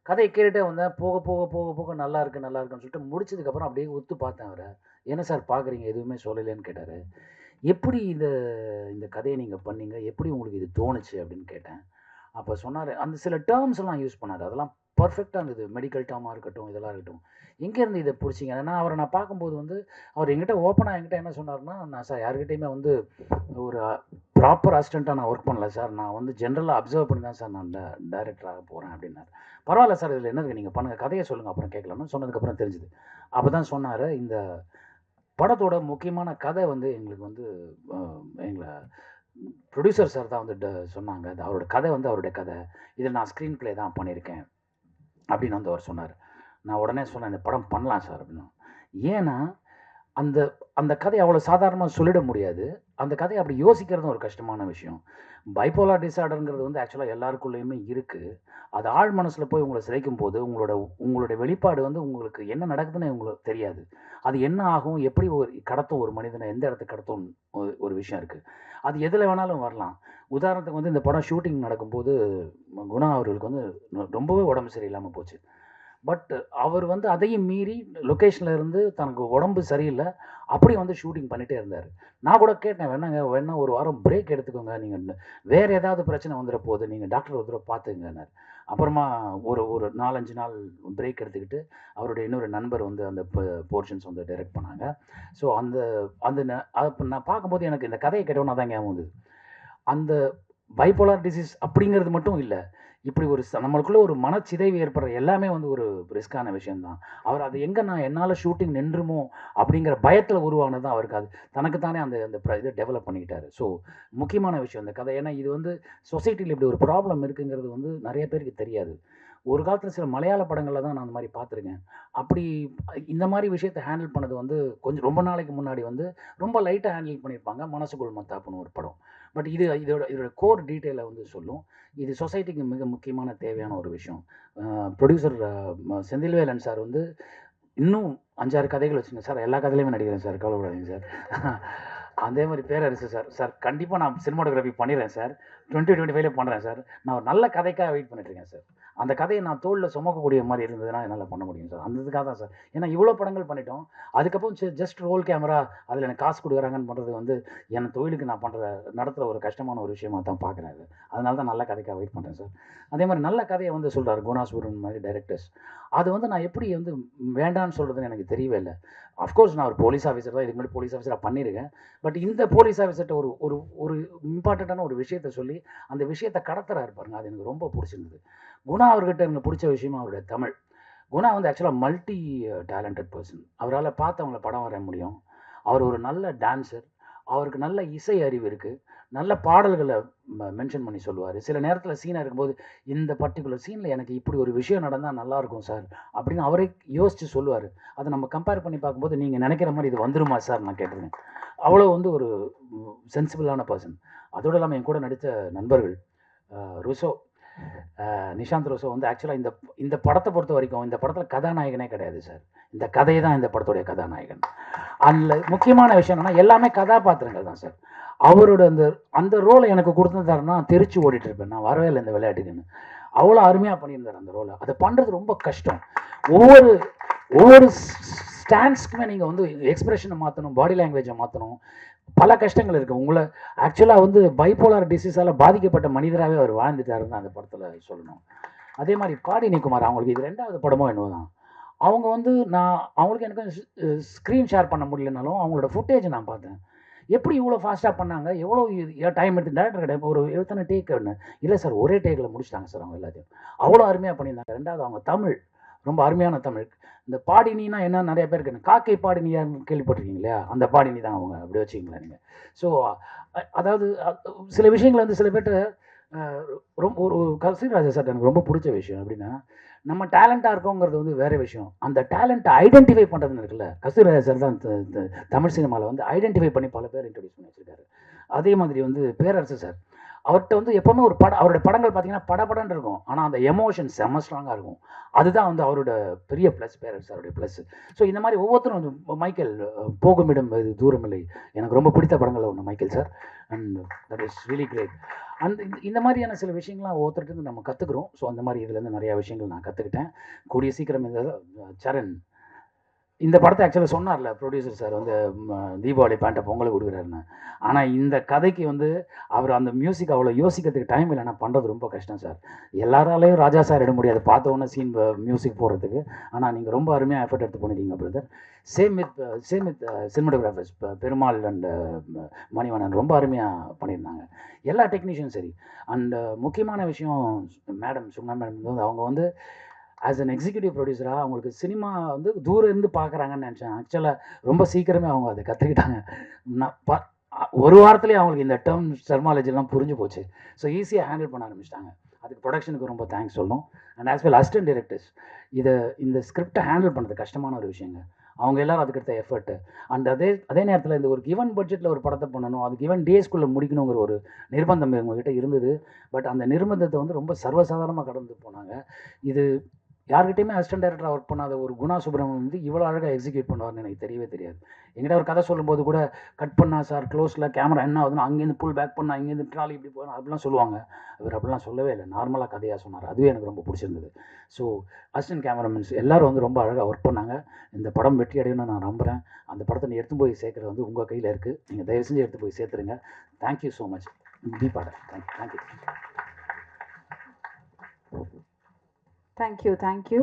D: கதையை கேட்டுகிட்டே வந்தேன். போக போக போக போக நல்லா இருக்குன்னு சொல்லிட்டு முடிச்சதுக்கப்புறம் அப்படியே ஒத்து பார்த்தேன் அவரை. என்ன சார் பார்க்குறீங்க, எதுவுமே சொல்லலைன்னு கேட்டார். எப்படி இந்த கதையை நீங்கள் பண்ணீங்க, எப்படி உங்களுக்கு இது தோணுச்சு அப்படின்னு கேட்டேன். அப்போ சொன்னார், அந்த சில டேர்ம்ஸ் எல்லாம் யூஸ் பண்ணார். அதெல்லாம் பர்ஃபெக்டாக இருந்தது. மெடிக்கல் டேர்மாக இருக்கட்டும், இதெல்லாம் இருக்கட்டும். எங்கேருந்து இதை பிடிச்சிங்க? ஏன்னா அவரை நான் பார்க்கும்போது அவர் என்கிட்ட ஓப்பனாக என்ன சொன்னார்னா, நான் சார் யார்கிட்டையுமே ஒரு ப்ராப்பர் அசிஸ்டண்ட்டாக நான் ஒர்க் பண்ணல சார். நான் ஜென்ரலாக அப்சர்வ் பண்ணி தான் சார் நான் டைரக்டராக போகிறேன் அப்படின்னார். பரவாயில்ல சார், இதில் என்ன இருக்குது, நீங்கள் பண்ணுங்கள், கதையை சொல்லுங்கள், அப்புறம் கேட்கலாம்னு சொன்னதுக்கப்புறம் தெரிஞ்சுது. அப்போ தான் சொன்னார், இந்த படத்தோட முக்கியமான கதை எங்களுக்கு எங்களை ப்ரொடியூசர் சார் தான் சொன்னாங்க. அவரோட கதை அவருடைய கதை, இதில் நான் ஸ்க்ரீன் ப்ளே தான் பண்ணியிருக்கேன் அப்படின்னு அவர் சொன்னார். நான் உடனே சொன்னேன், இந்த படம் பண்ணலாம் சார் அப்படின்னு. ஏன்னா அந்த கதையை அவ்வளோ சாதாரணமாக சொல்லிட முடியாது. அந்த கதையை அப்படி யோசிக்கிறதும் ஒரு கஷ்டமான விஷயம். பைப்போலார் டிஸார்டருங்கிறது ஆக்சுவலாக எல்லாருக்குள்ளேயுமே இருக்குது. அது ஆழ் மனசில் போய் உங்களை சிதைக்கும் போது உங்களுடைய வெளிப்பாடு உங்களுக்கு என்ன நடக்குதுன்னு உங்களுக்கு தெரியாது. அது என்ன ஆகும், எப்படி கடத்தும் ஒரு மனிதனை, எந்த இடத்துக்கு கடத்தும் ஒரு விஷயம் இருக்குது. அது எதில் வேணாலும் வரலாம். உதாரணத்துக்கு இந்த படம் ஷூட்டிங் நடக்கும்போது குணா அவர்களுக்கு ரொம்பவே உடம்பு சரியில்லாமல் போச்சு. பட் அவர் வந்து அதையும் மீறி லொக்கேஷனில் இருந்து தனக்கு உடம்பு சரியில்லை அப்படி வந்து ஷூட்டிங் பண்ணிகிட்டே இருந்தார். நான் கூட கேட்டேன், வேணா ஒரு வாரம் பிரேக் எடுத்துக்கோங்க, நீங்கள் வேறு ஏதாவது பிரச்சனை வந்துட போகுது, நீங்கள் டாக்டர் ஒரு தடவை பார்த்துங்கன்னார். அப்புறமா ஒரு ஒரு 4-5 நாள் பிரேக் எடுத்துக்கிட்டு அவருடைய இன்னொரு நண்பர் வந்து அந்த போர்ஷன்ஸ் வந்து டைரக்ட் பண்ணாங்க. ஸோ அந்த அந்த அப்போ நான் பார்க்கும்போது எனக்கு இந்த கதையை கேட்டோன்னா தான் ஞாபகம் வந்தது. அந்த பைபோலார் டிசீஸ் அப்படிங்கிறது மட்டும் இல்லை, இப்படி ஒரு நம்மளுக்குள்ள ஒரு மனச்சிதைவு ஏற்படுற எல்லாமே வந்து ஒரு ரிஸ்கான விஷயம்தான். அவர் அது எங்கே நான் என்னால் ஷூட்டிங் நின்றுமோ அப்படிங்கிற பயத்தில் உருவானது தான் அவருக்கு. அது தனக்குத்தானே அந்த அந்த இதை டெவலப் பண்ணிக்கிட்டாரு. ஸோ முக்கியமான விஷயம் இந்த கதை. ஏன்னா இது வந்து சொசைட்டியில் இப்படி ஒரு ப்ராப்ளம் இருக்குங்கிறது வந்து நிறைய பேருக்கு தெரியாது. ஒரு காலத்தில் சில மலையாள படங்களில் தான் நான் அந்த மாதிரி பார்த்துருக்கேன். அப்படி இந்த மாதிரி விஷயத்தை ஹேண்டில் பண்ணது வந்து கொஞ்சம் ரொம்ப நாளைக்கு முன்னாடி வந்து ரொம்ப லைட்டாக ஹேண்டில் பண்ணியிருப்பாங்க. மனசுக்குள் மத்தாப்புன்னு ஒரு படம். பட் இதோட கோர் டீட்டெயிலை வந்து சொல்லும். இது சொசைட்டிக்கு மிக முக்கியமான தேவையான ஒரு விஷயம். ப்ரொடியூசர் செந்தில்வேலன் சார் வந்து இன்னும் 5-6 கதைகள் வச்சுங்க சார், எல்லா கதையிலையுமே நடிக்கிறேன் சார், கவலைப்படாதீங்க சார். அதே மாதிரி பேரரசு சார் கண்டிப்பாக நான் சினிமாட்டோகிராஃபி பண்ணிடுறேன் சார், 2025 பண்ணுறேன் சார். நான் ஒரு நல்ல கதைக்காக வெயிட் பண்ணிட்டுருக்கேன் சார். அந்த கதையை நான் தோளில் சுமக்கக்கூடிய மாதிரி இருந்ததுன்னா என்னால் பண்ண முடியும் சார். அந்த இதுக்காக தான் சார். ஏன்னா இவ்வளோ படங்கள் பண்ணிட்டோம், அதுக்கப்புறம் ஜஸ்ட் ரோல் கேமரா அதில் எனக்கு காசு கொடுக்குறாங்கன்னு பண்ணுறது வந்து என் தொழிலுக்கு நான் நடத்துகிற ஒரு கஷ்டமான ஒரு விஷயமாக தான் பார்க்குறேன். அது அதனால தான் நல்ல கதைக்காக வெயிட் பண்ணுறேன் சார். அதே மாதிரி நல்ல கதையை வந்து சொல்கிறார் குணாசூரன் மாதிரி டைரக்டர்ஸ். அது வந்து நான் எப்படி வந்து வேண்டான்னு சொல்கிறதுன்னு எனக்கு தெரியவே இல்லை. அஃப்கோர்ஸ் நான் ஒரு போலீஸ் ஆஃபீஸர் தான், இதுக்கு முன்னாடி போலீஸ் ஆஃபீஸராக பண்ணியிருக்கேன். பட் இந்த போலீஸ் ஆஃபீஸர்கிட்ட ஒரு ஒரு ஒரு இம்பார்ட்டண்ட்டான ஒரு விஷயத்த சொல்லி அந்த விஷயத்தை கடத்துறாரு பாருங்க, அது எனக்கு ரொம்ப பிடிச்சிருந்தது. குணா அவர்கிட்ட எனக்கு பிடிச்ச விஷயமா அவருடைய தமிழ். குணா வந்து ஆக்சுவலாக மல்டி டேலண்டட் பர்சன். அவரால் பார்த்தவங்கள படம் வரைய முடியும். அவர் ஒரு நல்ல டான்ஸர். அவருக்கு நல்ல இசை அறிவு இருக்குது. நல்ல பாடல்களை மென்ஷன் பண்ணி சொல்லுவார். சில நேரத்தில் சீனாக இருக்கும்போது இந்த பர்டிகுலர் சீனில் எனக்கு இப்படி ஒரு விஷயம் நடந்தால் நல்லாயிருக்கும் சார் அப்படின்னு அவரே யோசித்து சொல்லுவார். அதை நம்ம கம்பேர் பண்ணி பார்க்கும்போது நீங்கள் நினைக்கிற மாதிரி இது வந்துருமா சார் நான் கேட்டிருக்கேன். அவ்வளோ வந்து ஒரு சென்சிபிளான பர்சன். அதோடு இல்லாமல் என் கூட நடித்த நண்பர்கள் ருசோ, நிஷாந்த் ரோசோ வந்து ஆக்சுவலாக இந்த படத்தை பொறுத்த வரைக்கும் இந்த படத்தில் கதாநாயகனே கிடையாது சார். இந்த கதை தான் இந்த படத்துடைய கதாநாயகன். அதில் முக்கியமான விஷயம் என்னென்னா எல்லாமே கதாபாத்திரங்கள் தான் சார். அவரோட அந்த ரோலை எனக்கு கொடுத்துருந்தாருன்னா தெரிச்சு ஓடிட்டு இருப்பேன், நான் வரவே இல்லை இந்த விளையாட்டுக்குன்னு. அவ்வளோ அருமையாக பண்ணியிருந்தார் அந்த ரோலை. அதை பண்ணுறது ரொம்ப கஷ்டம். ஒவ்வொரு ஸ்டாண்ட்ஸ்க்குமே நீங்கள் வந்து எக்ஸ்பிரஷனை மாற்றணும், பாடி லாங்குவேஜை மாற்றணும், பல கஷ்டங்கள் இருக்குது. உங்களை ஆக்சுவலாக வந்து பைபோலார் டிசீஸால் பாதிக்கப்பட்ட மனிதராகவே அவர் வாழ்ந்துட்டாருன்னு அந்த படத்தில் சொல்லணும். அதே மாதிரி பாடினி குமார், அவங்களுக்கு இது 2வது படமோ என்னவோ தான். அவங்க வந்து அவங்களுக்கு எனக்கு ஸ்க்ரீன் ஷேர் பண்ண முடியலனாலும் அவங்களோட ஃபுட்டேஜ் நான் பார்த்தேன். எப்படி இவ்வளோ ஃபாஸ்ட்டாக பண்ணாங்க, எவ்வளோ டைம் எடுத்து டேரக்டர் கிடையாது ஒரு 7 டேக் ஒன்று இல்லை சார், ஒரே டேக்கில் முடிச்சிட்டாங்க சார் அவங்க எல்லாத்தையும். அவ்வளோ அருமையாக பண்ணியிருந்தாங்க. 2வது அவங்க தமிழ் ரொம்ப அருமையான தமிழ். இந்த பாடினின்னா என்ன நிறைய பேருக்கு காக்கை பாடினியான்னு கேள்விப்பட்டிருக்கீங்க இல்லையா, அந்த பாடினி தான் அவங்க, அப்படி வச்சுக்கிங்களா நீங்கள். ஸோ அதாவது சில விஷயங்கள் வந்து சில பேர்கிட்ட ரொம்ப ஒரு கஸ்தூரிராஜா சார் எனக்கு ரொம்ப பிடிச்ச விஷயம் அப்படின்னா, நம்ம டேலண்ட்டாக இருக்கோங்கிறது வந்து வேறு விஷயம். அந்த டேலண்ட்டை ஐடென்டிஃபை பண்ணுறதுன்னு இருக்குல்ல, கஸ்தூரிராஜா சார் தான் தமிழ் சினிமாவில் வந்து ஐடென்டிஃபை பண்ணி பல பேர் இன்ட்ரடியூஸ் பண்ணி வச்சுருக்காரு. அதே மாதிரி வந்து பேரரசு சார், அவர்கிட்ட வந்து எப்போவுமே ஒரு அவருடைய படங்கள் பார்த்தீங்கன்னா படப்படன்னு இருக்கும், ஆனால் அந்த எமோஷன் செம்ம ஸ்ட்ராங்காக இருக்கும். அதுதான் வந்து அவரோட பெரிய ப்ளஸ், பேரரசு சாருடைய ப்ளஸ். ஸோ இந்த மாதிரி ஒவ்வொருத்தரும் வந்து மைக்கேல் போகுமிடம் இது தூரமில்லை எனக்கு ரொம்ப பிடித்த படங்கள் ஒன்று Michael sir. And that is really great. இந்த மாதிரியான சில விஷயங்கள்லாம் ஒவ்வொருத்தருக்கு நம்ம கற்றுக்குறோம். ஸோ அந்த மாதிரி இதுலேருந்து நிறையா விஷயங்கள் நான் கற்றுக்கிட்டேன். கூடிய சீக்கிரம் இந்த சரண் இந்த படத்தை ஆக்சுவலாக சொன்னார்ல ப்ரொடியூசர் சார் வந்து தீபாவளி பேண்ட்டை பொங்கலுக்கு கொடுக்குறாருன்னு. ஆனால் இந்த கதைக்கு வந்து அவர் அந்த மியூசிக் அவ்வளோ யோசிக்கிறதுக்கு டைம் இல்லைன்னா பண்ணுறது ரொம்ப கஷ்டம் சார். எல்லாராலையும் ராஜா சார் இட முடியாது பார்த்த உடனே சீன் மியூசிக் போடுறதுக்கு. ஆனால் நீங்கள் ரொம்ப அருமையாக எஃபர்ட் எடுத்து பண்ணிட்டீங்க brother. Same with cinematographers Perumal and Manivannan ரொம்ப அருமையாக பண்ணியிருந்தாங்க. எல்லா டெக்னீஷியனும் சரி. அண்ட் முக்கியமான விஷயம் மேடம் சுகுணா மேடம் வந்து அவங்க வந்து ஆஸ் அன் எக்ஸிக்யூட்டிவ் ப்ரொடியூசராக அவங்களுக்கு சினிமா வந்து தூரம் இருந்து பார்க்குறாங்கன்னு நினச்சேன். ஆக்சுவலாக ரொம்ப சீக்கிரமே அவங்க அதை கற்றுக்கிட்டாங்க. ஒரு வாரத்துலேயே அவங்களுக்கு இந்த டேர்ம் டெர்மாலஜிலாம் புரிஞ்சு போச்சு. ஸோ ஈஸியாக ஹேண்டில் பண்ண ஆரம்பிச்சிட்டாங்க. அதுக்கு ப்ரொடக்ஷனுக்கு ரொம்ப தேங்க்ஸ் சொல்லணும். And as well assistant directors இந்த ஸ்கிரிப்டை ஹேண்டில் பண்ணுறது கஷ்டமான ஒரு விஷயங்க. அவங்க எல்லோரும் அதுக்கடுத்த எஃபர்ட்டு. அண்ட் அதே நேரத்தில் இந்த ஒரு கிவன் பட்ஜெட்டில் ஒரு படத்தை பண்ணணும், அது கிவன் டேஸ்க்குள்ளே முடிக்கணுங்கிற ஒரு நிர்பந்தம் இவங்ககிட்ட இருந்தது. பட் அந்த நிர்பந்தத்தை வந்து ரொம்ப சர்வசாதாரணமாக கடந்து போனாங்க. இது யார்கிட்டையுமே அசிஸ்டன்ட் டைரக்டராக ஒர்க் பண்ணாத ஒரு குணா சுப்ரமணியம் வந்து இவ்வளோ அழகாக எக்ஸிக்யூட் பண்ணுவார்னு எனக்கு தெரியவே தெரியாது. எங்கிட்ட ஒரு கதை சொல்லும்போது கூட கட் பண்ணா சார் க்ளோஸில் கேமரா என்ன ஆகுதுன்னா அங்கேருந்து புல் பேக் பண்ணா இங்கேருந்து ட்ராலி இப்படி போகணும் அப்படிலாம் சொல்லுவாங்க. அவர் அப்படிலாம் சொல்லவே இல்லை, நார்மலாக கதையாக சொன்னார். அதுவே எனக்கு ரொம்ப பிடிச்சிருந்தது. ஸோ அசிஸ்டன்ட் கேமராமேன்ஸ் எல்லாரும் வந்து ரொம்ப அழகாக ஒர்க் பண்ணாங்க. இந்த படம் வெற்றி அடையும்னு நான் நம்புகிறேன். அந்த படத்தை நீ எடுத்து போய் சேர்க்குறது வந்து உங்கள் கையில் இருக்குது. நீங்கள் தயவு செஞ்சு எடுத்து போய் சேர்த்துருங்க. Thank you so much. பி பாடல். Thank you.
I: Thank you thank you.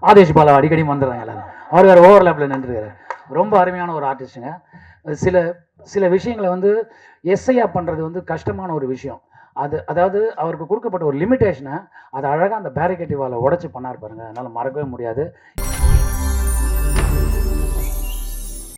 D: Aadesh Bala அடிக்கடி வந்துடுறாங்க எல்லாரும். அவர் வேறு ஓவர்லேப்பில் நின்றுருக்காரு. ரொம்ப அருமையான ஒரு ஆர்டிஸ்ட்டுங்க. சில விஷயங்களை வந்து எஸ்ஐயா பண்ணுறது வந்து கஷ்டமான ஒரு விஷயம். அதாவது அவருக்கு கொடுக்கப்பட்ட ஒரு லிமிட்டேஷனை அதை அழகாக அந்த பேரிகேட்டிவால் உடச்சி பண்ணார் பாருங்கள். அதனால் மறக்கவே முடியாது.